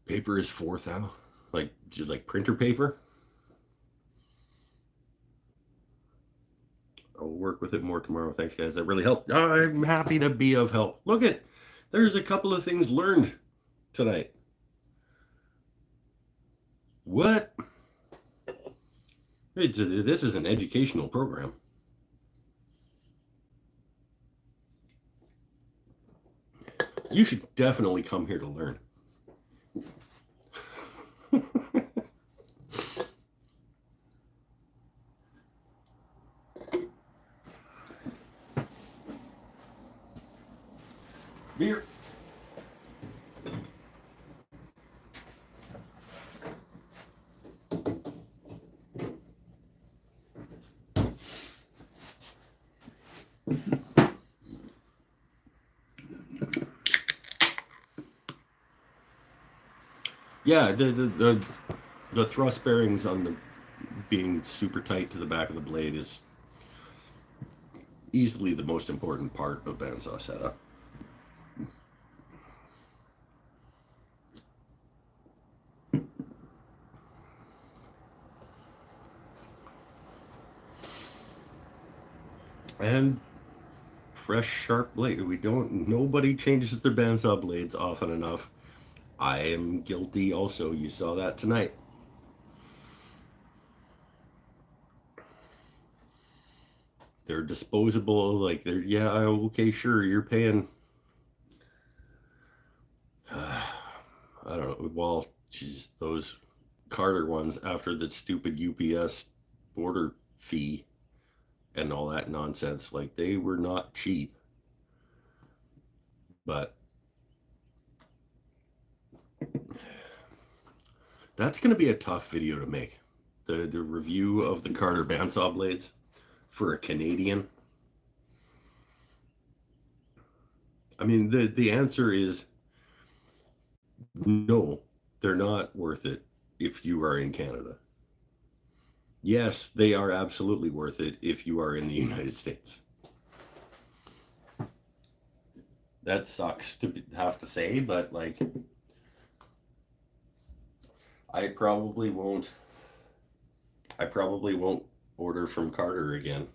Paper is 4,000. Like printer paper. I'll work with it more tomorrow. Thanks, guys. That really helped. I'm happy to be of help. Look at, there's a couple of things learned tonight. What? This is an educational program. You should definitely come here to learn. Beer. Yeah, the thrust bearings on the being super tight to the back of the blade is easily the most important part of bandsaw setup. And fresh sharp blade. Nobody changes their bandsaw blades often enough. I am guilty also. You saw that tonight. They're disposable, like they're, yeah, okay, sure, you're paying I don't know, well, geez, those Carter ones after the stupid UPS border fee and all that nonsense, like they were not cheap. But that's going to be a tough video to make. The review of the Carter bandsaw blades for a Canadian. I mean, the answer is no, they're not worth it if you are in Canada. Yes, they are absolutely worth it if you are in the United States. That sucks to have to say, but like, I probably won't order from Carter again.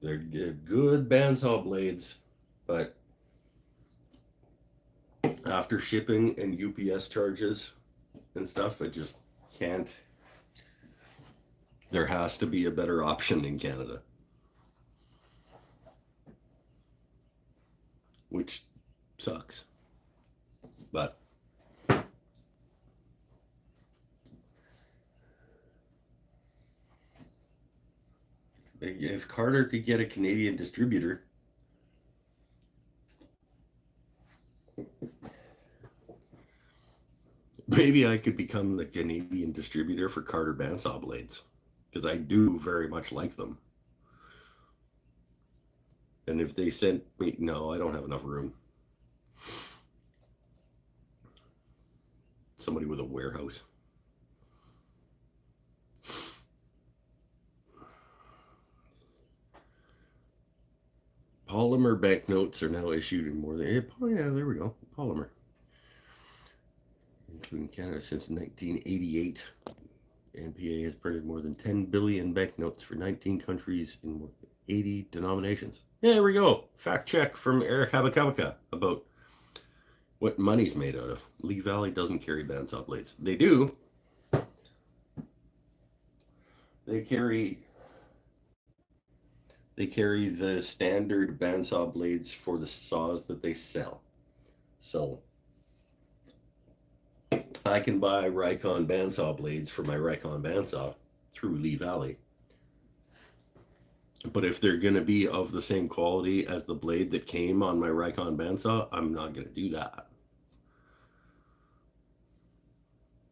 They're good bandsaw blades, but after shipping and UPS charges and stuff, I just can't. There has to be a better option in Canada, which sucks. But if Carter could get a Canadian distributor, maybe I could become the Canadian distributor for Carter bandsaw blades, because I do very much like them. And if they sent me, no, I don't have enough room. Somebody with a warehouse. Polymer banknotes are now issued in more than, oh yeah, there we go, polymer. Including Canada since 1988. NPA has printed more than 10 billion banknotes for 19 countries in 80 denominations. Yeah, there we go. Fact check from Eric Habakabaka about what money's made out of. Lee Valley doesn't carry bandsaw blades. They do. They carry the standard bandsaw blades for the saws that they sell. So I can buy Rikon bandsaw blades for my Rikon bandsaw through Lee Valley. But if they're going to be of the same quality as the blade that came on my Rikon bandsaw, I'm not going to do that.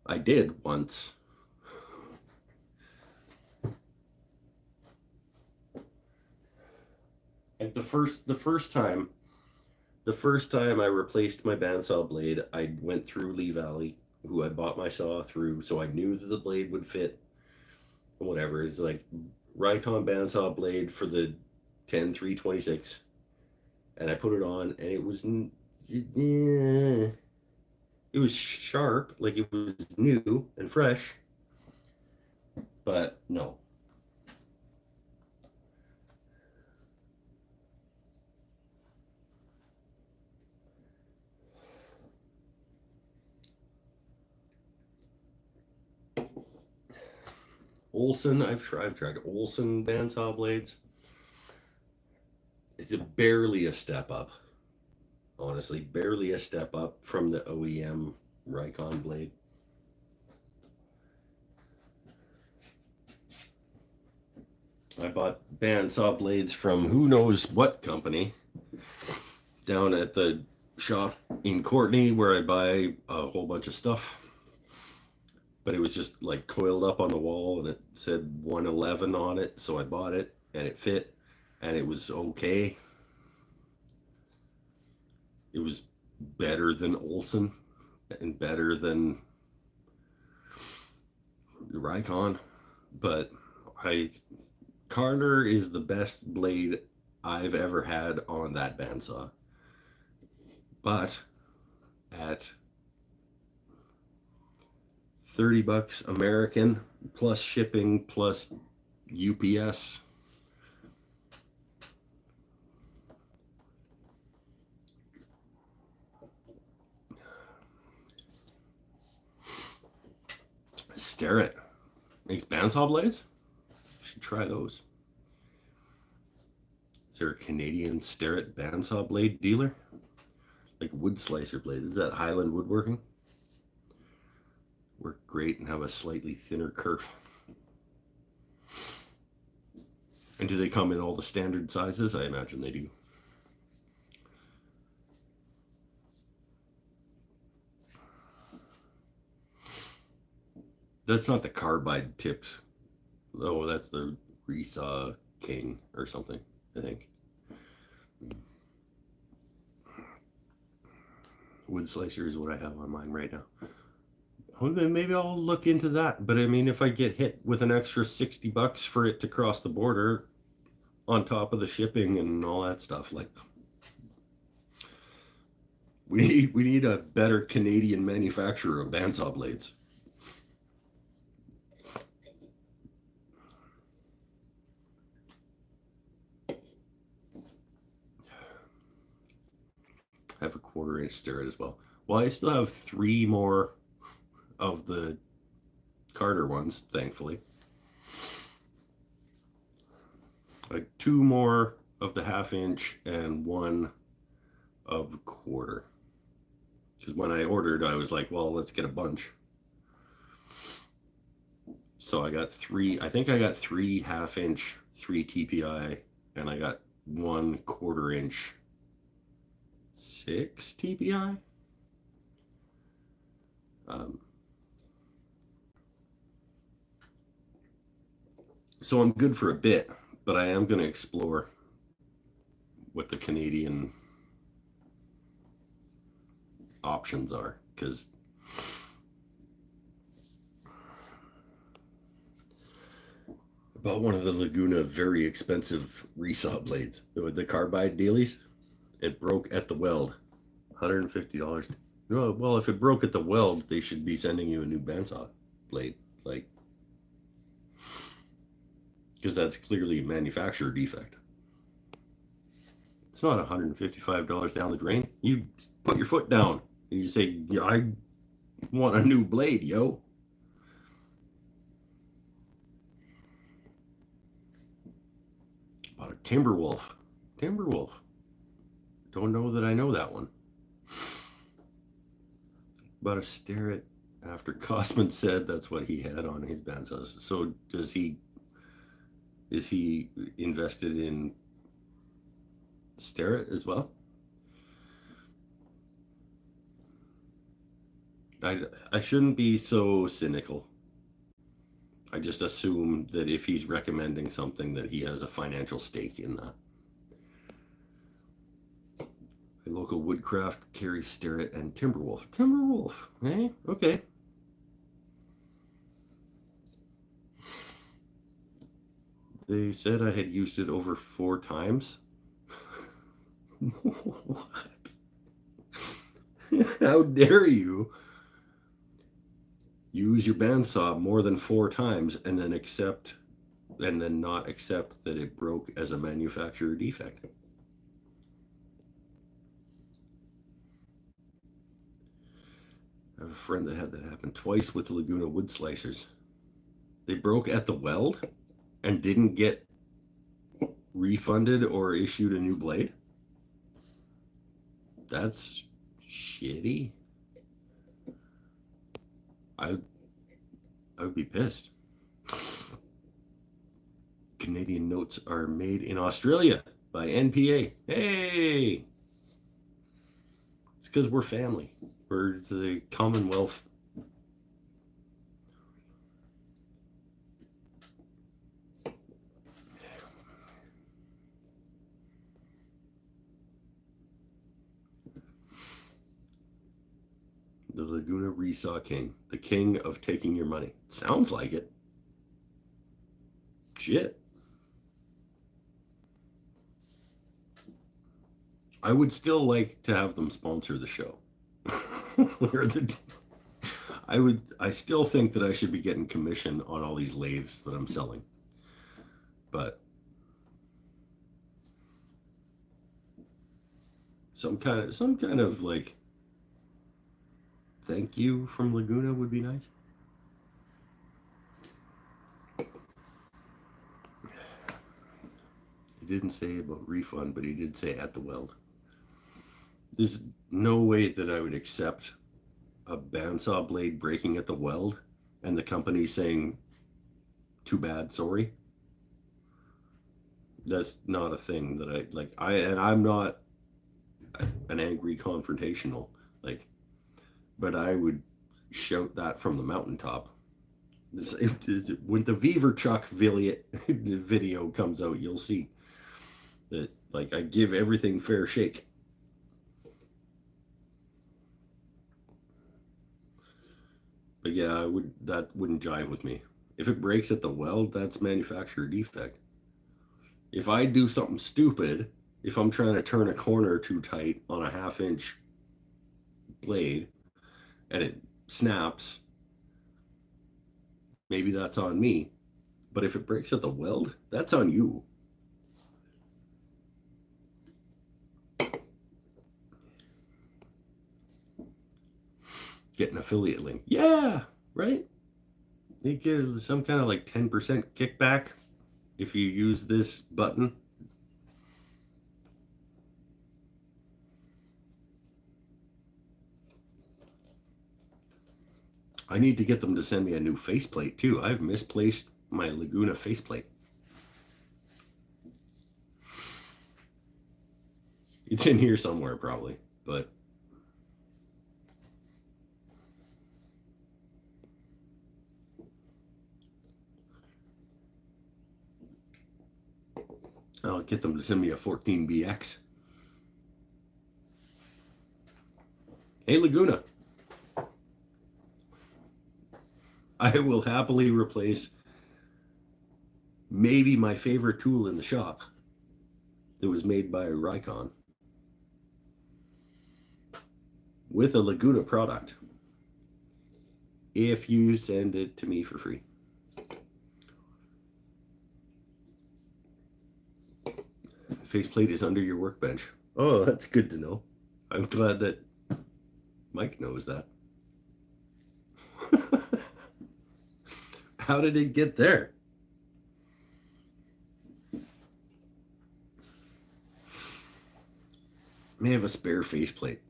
I did once. Like the first time I replaced my bandsaw blade, I went through Lee Valley, who I bought my saw through, so I knew that the blade would fit. And whatever, it's like Rikon bandsaw blade for the 10326, and I put it on, and it was sharp, like it was new and fresh, but no. Olson, I've tried Olson bandsaw blades. It's barely a step up. Honestly, barely a step up from the OEM Rikon blade. I bought bandsaw blades from who knows what company down at the shop in Courtenay, where I buy a whole bunch of stuff. But it was just like coiled up on the wall, and it said 111 on it, so I bought it, and it fit, and it was okay. It was better than Olson and better than Rikon, but Carter is the best blade I've ever had on that bandsaw. But at $30 American plus shipping plus UPS, Starrett makes bandsaw blades. Should try those. Is there a Canadian Starrett bandsaw blade dealer? Like wood slicer blade. Is that Highland Woodworking? Work great and have a slightly thinner kerf. And do they come in all the standard sizes? I imagine they do. That's not the carbide tips. Oh, that's the Resaw King or something, I think. Wood slicer is what I have on mine right now. Well, then maybe I'll look into that. But I mean, if I get hit with an extra $60 for it to cross the border on top of the shipping and all that stuff, like we need a better Canadian manufacturer of bandsaw blades. I have a 1/4 inch Starrett as well. Well, I still have 3 more of the Carter ones, thankfully. Like 2 more of the 1/2 inch and 1 of 1/4. Because when I ordered, I was like, well, let's get a bunch. So I got 3, I think I got 3 1/2 inch 3 TPI, and I got 1 1/4 inch 6 TPI. So I'm good for a bit, but I am going to explore what the Canadian options are, because about one of the Laguna very expensive resaw blades, the carbide dealies, it broke at the weld, $150. Well, if it broke at the weld, they should be sending you a new bandsaw blade, like, because that's clearly a manufacturer defect. It's not $155 down the drain. You put your foot down and you say, yeah, I want a new blade, yo. About a Timberwolf. Don't know that I know that one. About a Starrett, after Cosman said that's what he had on his bandsaws. So is he invested in Starrett as well? I shouldn't be so cynical. I just assume that if he's recommending something, that he has a financial stake in that. A local woodcraft carries Starrett and Timberwolf, eh? Okay. They said I had used it over 4 times. What? How dare you use your bandsaw more than 4 times and then not accept that it broke as a manufacturer defect? I have a friend that had that happen twice with the Laguna wood slicers. They broke at the weld and didn't get refunded or issued a new blade. That's shitty. I would be pissed. Canadian notes are made in Australia by NPA. Hey! It's because we're family. We're the Commonwealth. The Laguna Resaw King, the king of taking your money. Sounds like it. Shit. I would still like to have them sponsor the show. I still think that I should be getting commission on all these lathes that I'm selling. But some kind of like thank you from Laguna would be nice. He didn't say about refund, but he did say at the weld. There's no way that I would accept a bandsaw blade breaking at the weld and the company saying, too bad, sorry. That's not a thing that I like. I'm not an angry confrontational, like, but I would shout that from the mountaintop. When the Beaver Chuck video comes out, you'll see that like I give everything fair shake. But yeah, that wouldn't jive with me. If it breaks at the weld, that's manufacturer defect. If I do something stupid, if I'm trying to turn a corner too tight on a 1/2 inch blade and it snaps, maybe that's on me. But if it breaks at the weld, that's on you. Get an affiliate link. Yeah, right? You get some kind of like 10% kickback if you use this button. I need to get them to send me a new faceplate too. I've misplaced my Laguna faceplate. It's in here somewhere probably, but I'll get them to send me a 14BX. Hey, Laguna. I will happily replace maybe my favorite tool in the shop that was made by Rycon with a Laguna product if you send it to me for free. Faceplate is under your workbench. Oh, that's good to know. I'm glad that Mike knows that. How did it get there? May have a spare faceplate.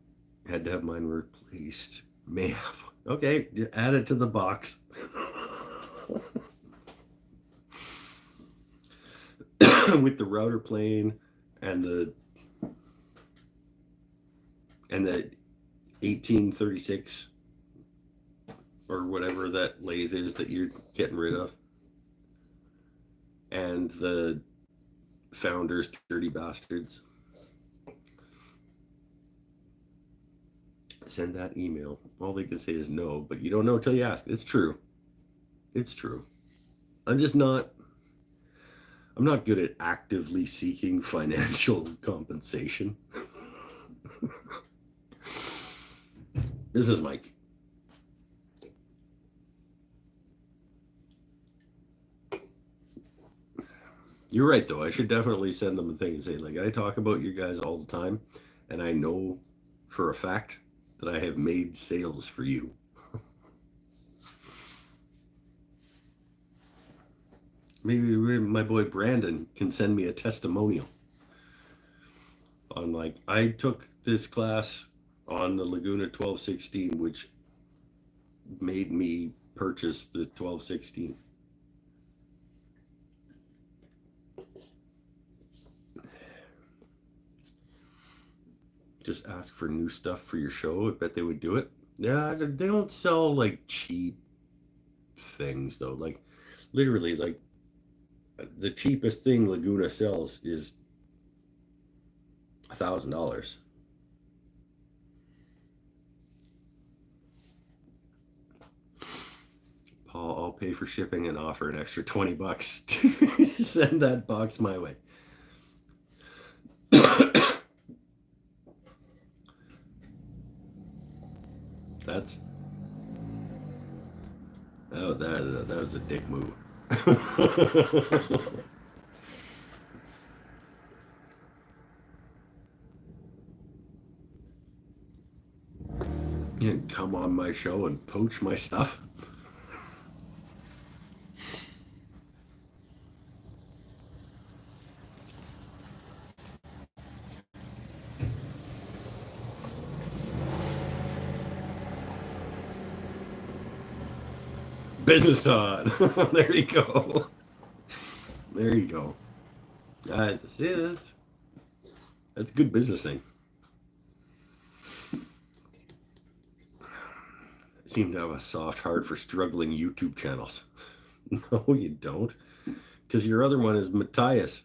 Had to have mine replaced. May have. Okay, add it to the box. With the router plane and the 1836 or whatever that lathe is that you're getting rid of, and the Founders Dirty Bastards. Send that email. All they can say is no, but you don't know till you ask. It's true. It's true. I'm not good at actively seeking financial compensation. This is Mike. You're right, though. I should definitely send them a thing and say, like, I talk about you guys all the time, and I know for a fact that I have made sales for you. Maybe my boy Brandon can send me a testimonial on, like, I took this class on the Laguna 1216, which made me purchase the 1216. Just ask for new stuff for your show. I bet they would do it. Yeah, they don't sell like cheap things though. Like literally, like the cheapest thing Laguna sells is $1,000. Paul, I'll pay for shipping and offer an extra $20 to send that box my way. That was a dick move. You come on my show and poach my stuff. Business Todd. There you go. There you go. See, that's good businessing. seem to have a soft heart for struggling YouTube channels. No, you don't. Because your other one is Matthias.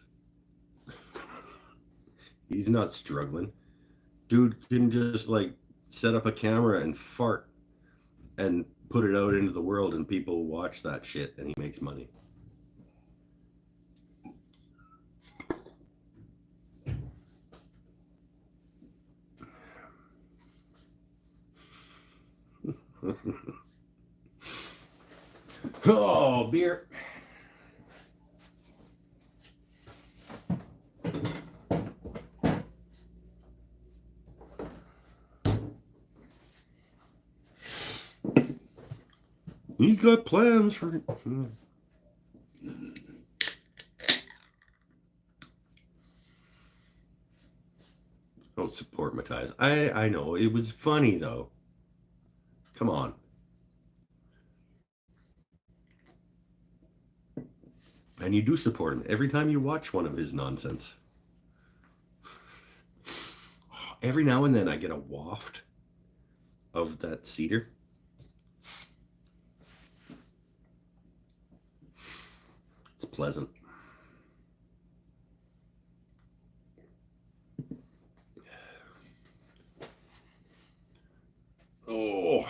He's not struggling. Dude can just like set up a camera and fart and put it out into the world, and people watch that shit, and he makes money. Oh, beer. He's got plans for. Don't support Matthias. I know. It was funny, though. Come on. And you do support him every time you watch one of his nonsense. Every now and then I get a waft of that cedar. It's pleasant. Oh,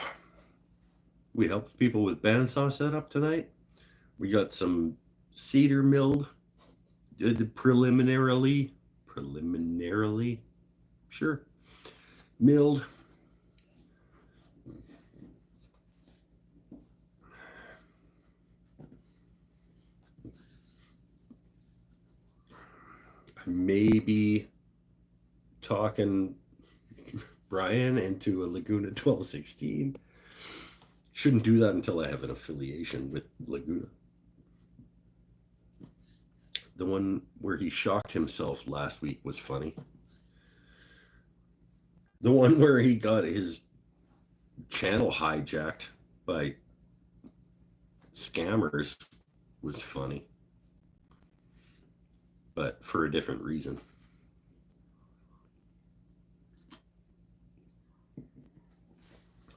we helped people with bandsaw setup tonight. We got some cedar milled, preliminarily, sure, milled. Maybe talking Brian into a Laguna 1216. Shouldn't do that until I have an affiliation with Laguna. The one where he shocked himself last week was funny. The one where he got his channel hijacked by scammers was funny, but for a different reason.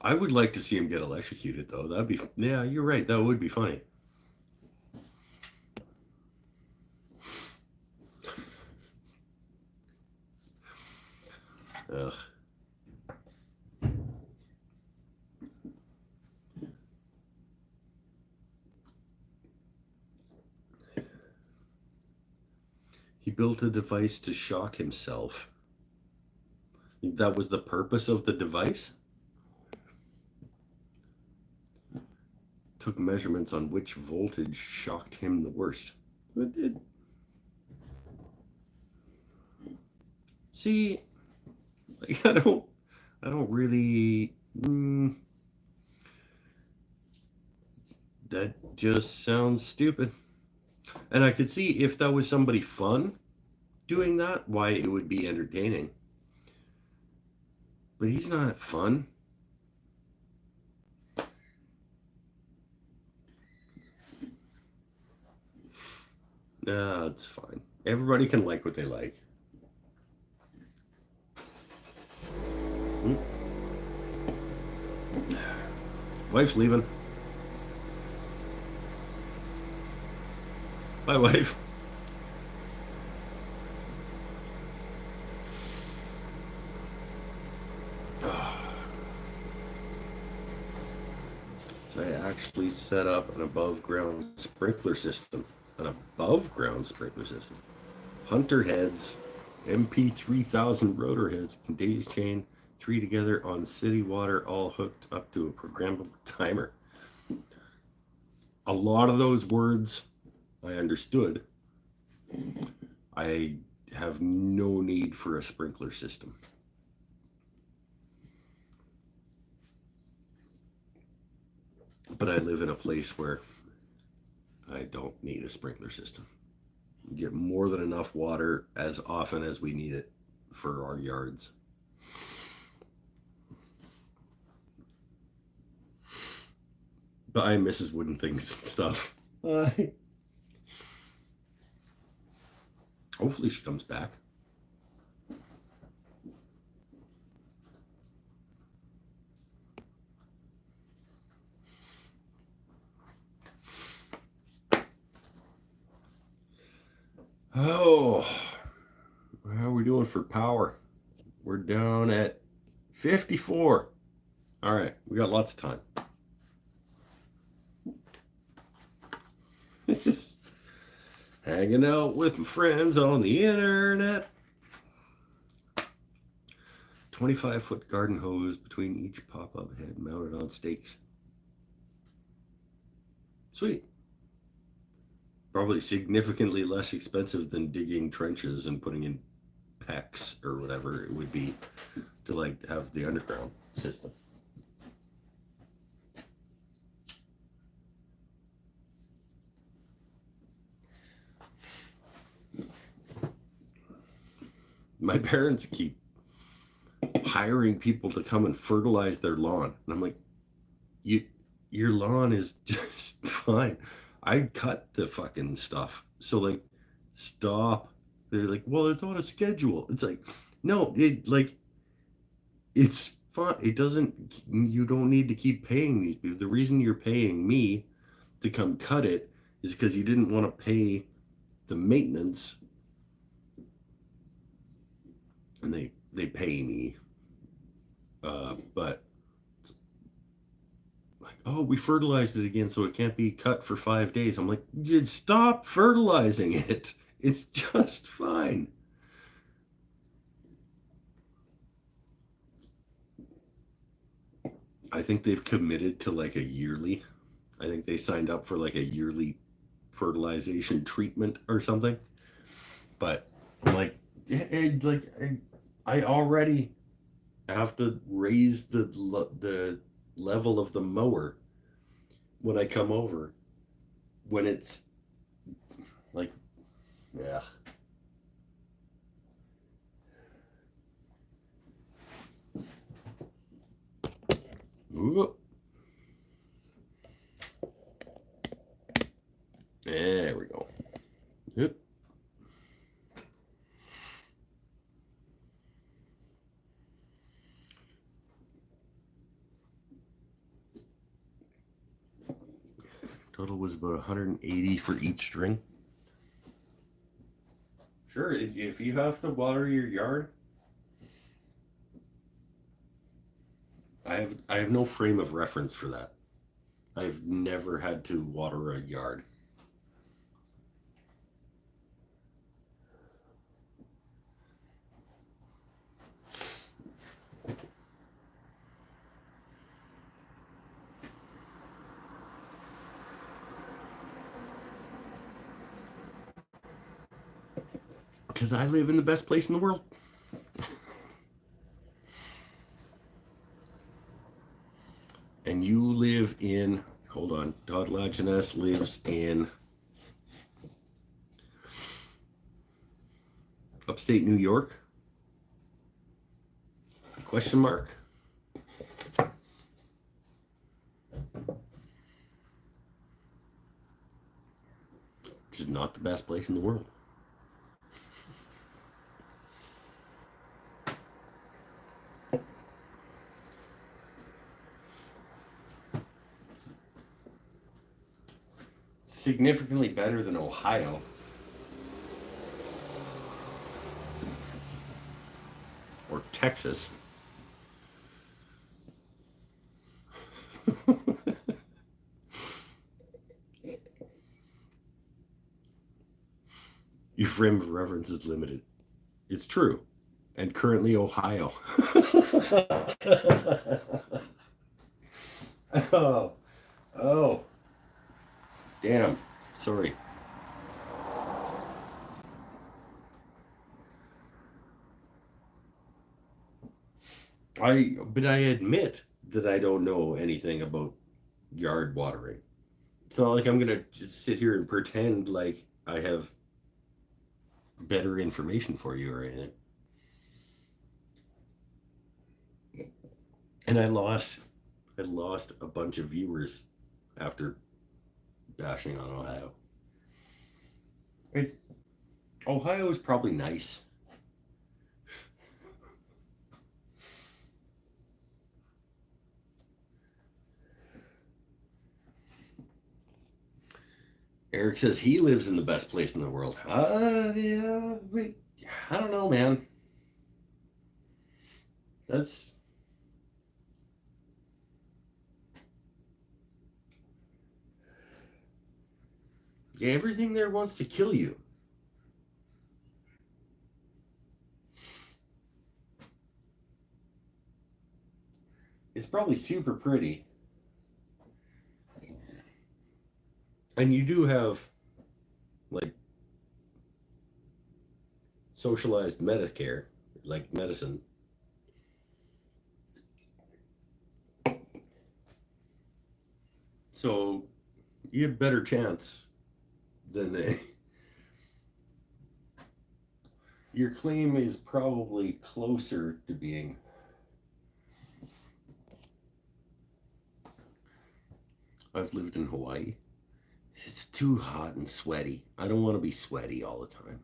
I would like to see him get electrocuted, though. That'd be, yeah, you're right. That would be funny. Ugh. He built a device to shock himself. That was the purpose of the device? Took measurements on which voltage shocked him the worst. See, like, I don't really. That just sounds stupid. And I could see if that was somebody fun doing that, why it would be entertaining. But he's not fun. Nah, it's fine. Everybody can like what they like. Wife's leaving. Bye, wife. So I actually set up an above-ground sprinkler system. An above-ground sprinkler system. Hunter heads, MP3000 rotor heads, can daisy chain 3 together on city water, all hooked up to a programmable timer. A lot of those words I understood. I have no need for a sprinkler system. But I live in a place where I don't need a sprinkler system. We get more than enough water as often as we need it for our yards. Bye, Mrs. Wooden Things and stuff. Bye. Hopefully she comes back. Oh, how are we doing for power? We're down at 54. All right, we got lots of time. Just hanging out with my friends on the internet. 25-foot garden hose between each pop-up head mounted on stakes. Sweet. Probably significantly less expensive than digging trenches and putting in PEX or whatever it would be to like have the underground system. My parents keep hiring people to come and fertilize their lawn, and I'm like, your lawn is just fine. I cut the fucking stuff, so like, stop. They're like, well, it's on a schedule. It's like, no, it's fine. It doesn't. You don't need to keep paying these people. The reason you're paying me to come cut it is because you didn't want to pay the maintenance, and they pay me. But like, oh, we fertilized it again, so it can't be cut for 5 days. I'm like, stop fertilizing it. It's just fine. I think they've committed to like a yearly. I think they signed up for like a yearly fertilization treatment or something. But I'm like, I already have to raise the level of the mower when I come over. When it's like, yeah. Ooh. There we go. Yep. Total was about 180 for each string. Sure, if you have to water your yard, I have no frame of reference for that. I've never had to water a yard. Because I live in the best place in the world. And you live in, hold on, Todd Lajeunesse lives in upstate New York? Question mark. Which is not the best place in the world. Significantly better than Ohio. Or Texas. Your frame of reference is limited. It's true. And currently Ohio. Oh. Oh. Damn. Sorry. But I admit that I don't know anything about yard watering. It's not like I'm gonna just sit here and pretend like I have better information for you or anything. And I lost a bunch of viewers after bashing on Ohio. It, Ohio is probably nice. Eric says he lives in the best place in the world. Yeah, I don't know, man. That's yeah, everything there wants to kill you. It's probably super pretty, and you do have like socialized Medicare, like medicine. So you have better chance than your claim is probably closer to being. I've lived in Hawaii. It's too hot and sweaty. I don't want to be sweaty all the time.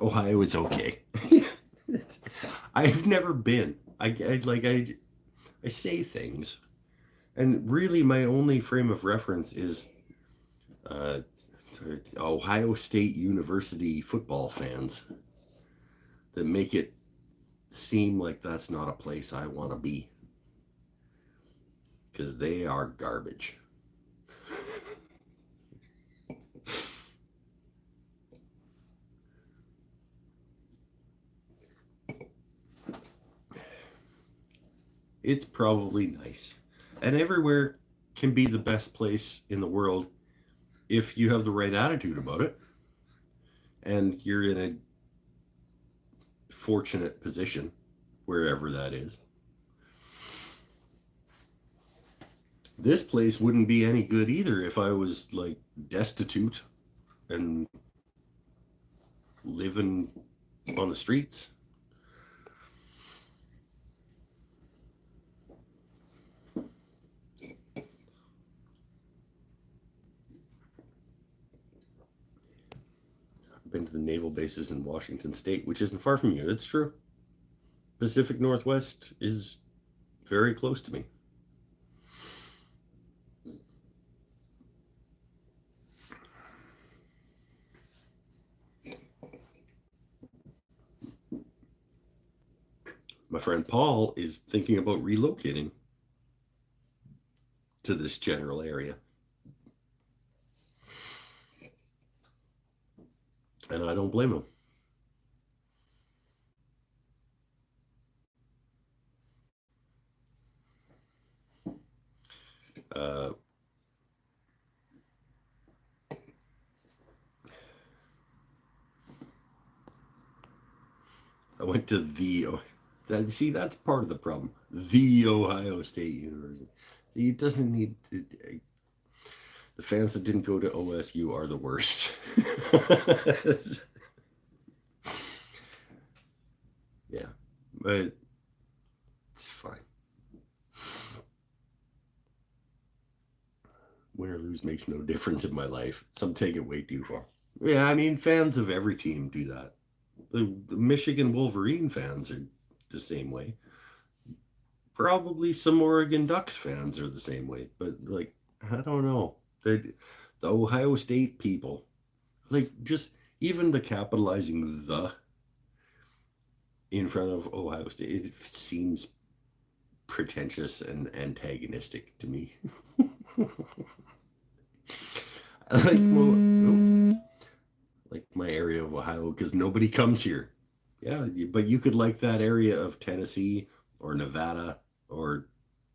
Ohio is okay. I've never been. I say things, and really my only frame of reference is uh, Ohio State University football fans that make it seem like that's not a place I want to be because they are garbage. It's probably nice, and everywhere can be the best place in the world if you have the right attitude about it and you're in a fortunate position wherever that is. This place wouldn't be any good either if I was like destitute and living on the streets. I've been to the naval bases in Washington State, which isn't far from you. It's true. Pacific Northwest is very close to me. My friend Paul is thinking about relocating to this general area. And I don't blame him. Uh, I went to see, that's part of the problem. The Ohio State University. See, it doesn't need to, the fans that didn't go to OSU are the worst. Yeah, but it's fine. Win or lose makes no difference in my life. Some take it way too far. Yeah, I mean, fans of every team do that. The Michigan Wolverine fans are the same way. Probably some Oregon Ducks fans are the same way, but like, I don't know. The Ohio State people, like, just even the capitalizing the in front of Ohio State, it seems pretentious and antagonistic to me. like, like my area of Ohio because nobody comes here. Yeah, but you could like that area of Tennessee or Nevada or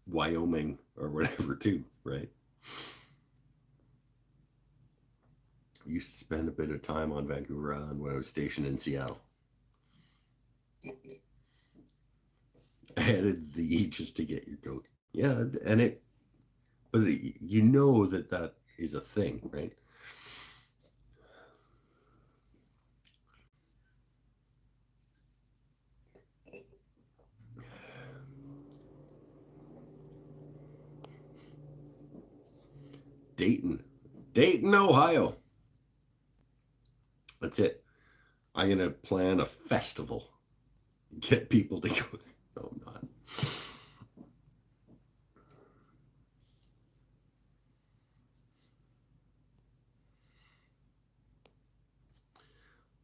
Wyoming or whatever too, right? I used to spend a bit of time on Vancouver Island when I was stationed in Seattle. I added the E just to get your goat. Yeah, and but you know that is a thing, right? Dayton, Ohio. That's it. I'm gonna plan a festival. Get people to go. No, I'm not.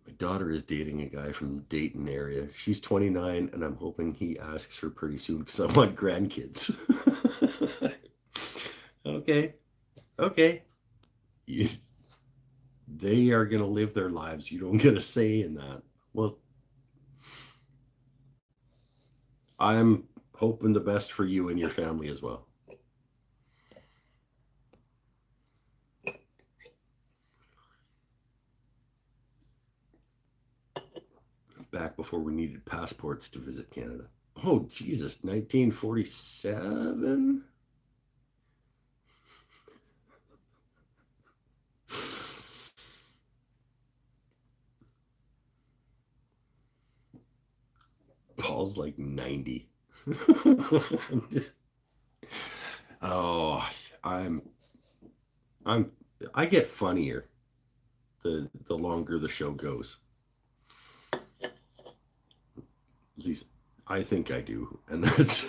My daughter is dating a guy from the Dayton area. She's 29, and I'm hoping he asks her pretty soon because I want grandkids. Okay, okay. They are going to live their lives. You don't get a say in that. Well, I'm hoping the best for you and your family as well. Back before we needed passports to visit Canada. Oh, Jesus, 1947? Paul's like 90. Oh, I'm I'm I get funnier the longer the show goes. At least I think I do. And that's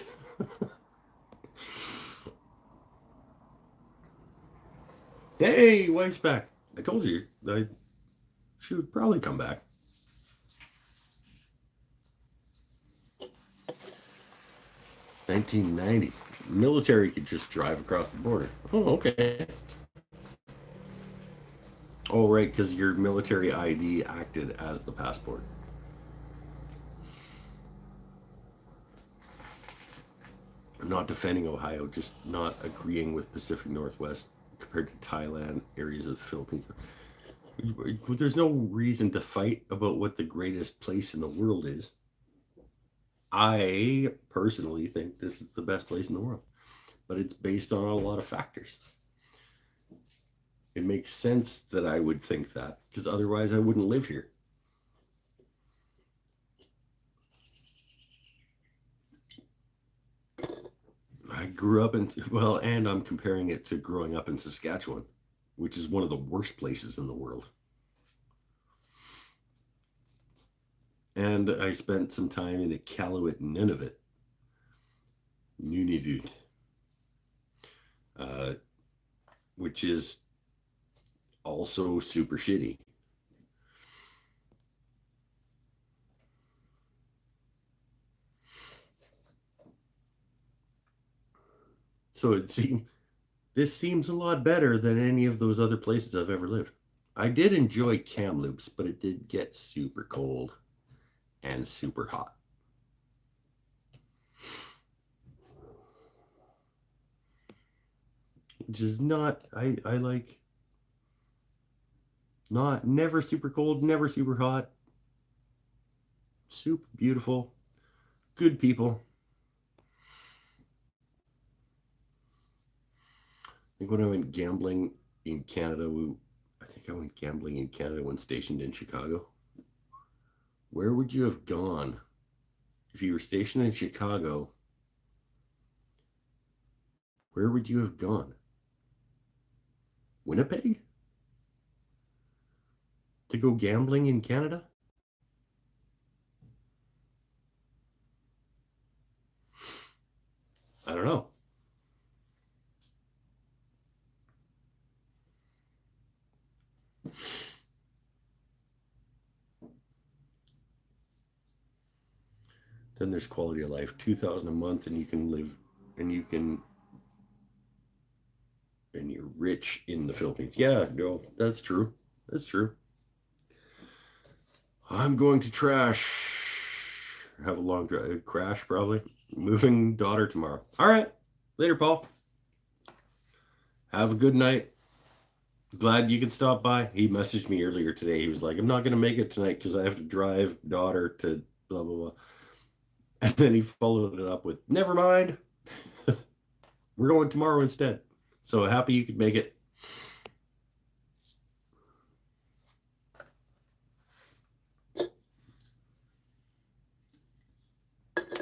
Hey, wife's back. I told you she would probably come back. 1990. Military could just drive across the border. Oh, okay. Oh, right, because your military ID acted as the passport. I'm not defending Ohio, just not agreeing with Pacific Northwest compared to Thailand, areas of the Philippines. There's no reason to fight about what the greatest place in the world is. I personally think this is the best place in the world, but it's based on a lot of factors. It makes sense that I would think that because otherwise I wouldn't live here. I grew up in, well, and I'm comparing it to growing up in Saskatchewan, which is one of the worst places in the world. And I spent some time in Iqaluit, Nunavut, which is also super shitty. So this seems a lot better than any of those other places I've ever lived. I did enjoy Kamloops, but it did get super cold and super hot. Just not I like not never super cold, never super hot. Super beautiful, good people. I think when I went gambling in Canada, I think I went gambling in Canada when stationed in Chicago. Where would you have gone if you were stationed in Chicago? Where would you have gone? Winnipeg? To go gambling in Canada? I don't know. Then there's quality of life, 2,000 a month, and you can live, and you're rich in the Philippines. Yeah, no, that's true. That's true. I'm going to have a long drive, crash probably. Moving daughter tomorrow. All right, later, Paul. Have a good night. Glad you could stop by. He messaged me earlier today. He was like, I'm not going to make it tonight because I have to drive daughter to blah, blah, blah. And then he followed it up with, never mind. We're going tomorrow instead. So happy you could make it.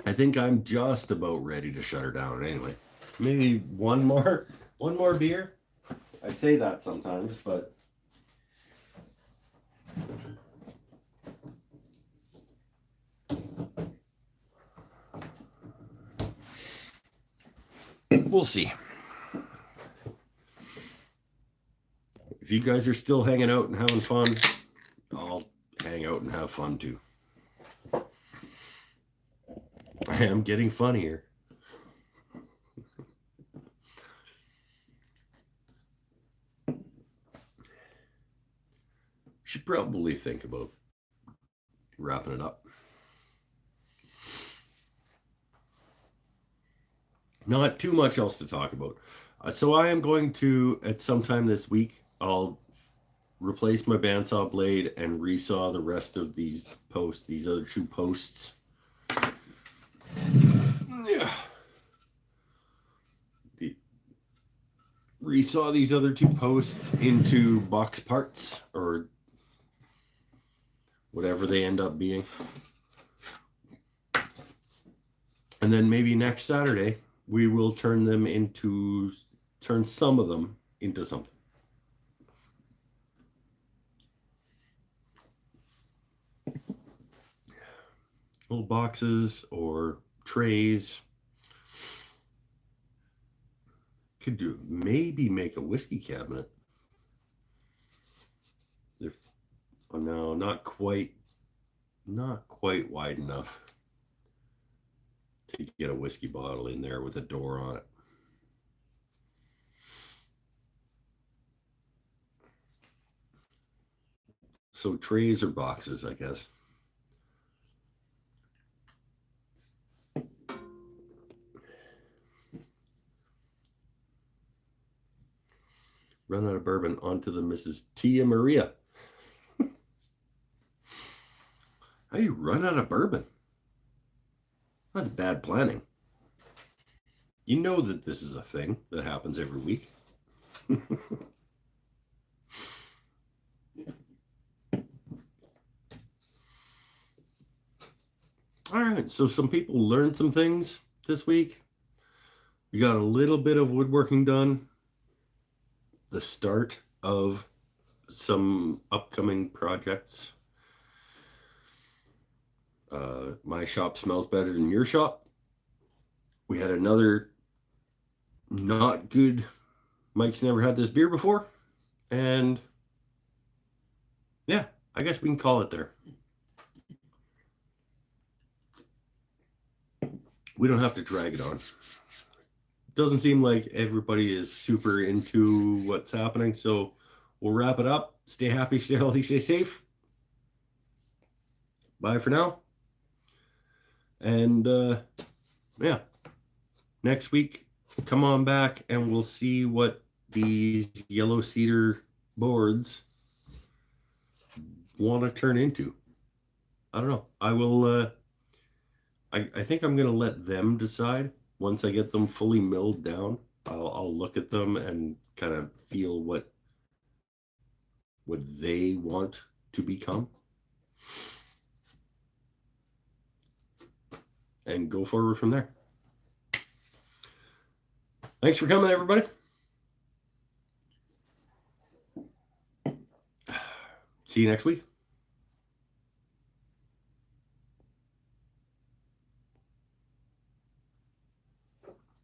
I think I'm just about ready to shut her down anyway. Maybe one more beer. I say that sometimes, but we'll see. If you guys are still hanging out and having fun, I'll hang out and have fun too. I am getting funnier. Should probably think about wrapping it up. Not too much else to talk about. So I am going to, at some time this week, I'll replace my bandsaw blade and resaw the rest of these posts, these other two posts. Yeah. Resaw these other two posts into box parts or whatever they end up being. And then maybe next Saturday, we will turn some of them into something. Little boxes or trays. Could do maybe make a whiskey cabinet. Oh no, not quite wide enough to get a whiskey bottle in there with a door on it. So trays or boxes, I guess. Run out of bourbon onto the Mrs. Tia Maria. How do you run out of bourbon? That's bad planning. You know that this is a thing that happens every week. All right, so some people learned some things this week. We got a little bit of woodworking done. The start of some upcoming projects. My shop smells better than your shop. We had another not good Mike's never had this beer before. And yeah, I guess we can call it there. We don't have to drag it on. Doesn't seem like everybody is super into what's happening, so we'll wrap it up. Stay happy, stay healthy, stay safe. Bye for now. And yeah, next week, come on back and we'll see what these yellow cedar boards want to turn into. I don't know. I will, I think I'm going to let them decide. Once I get them fully milled down, I'll look at them and kind of feel what they want to become and go forward from there. Thanks for coming, everybody. See you next week.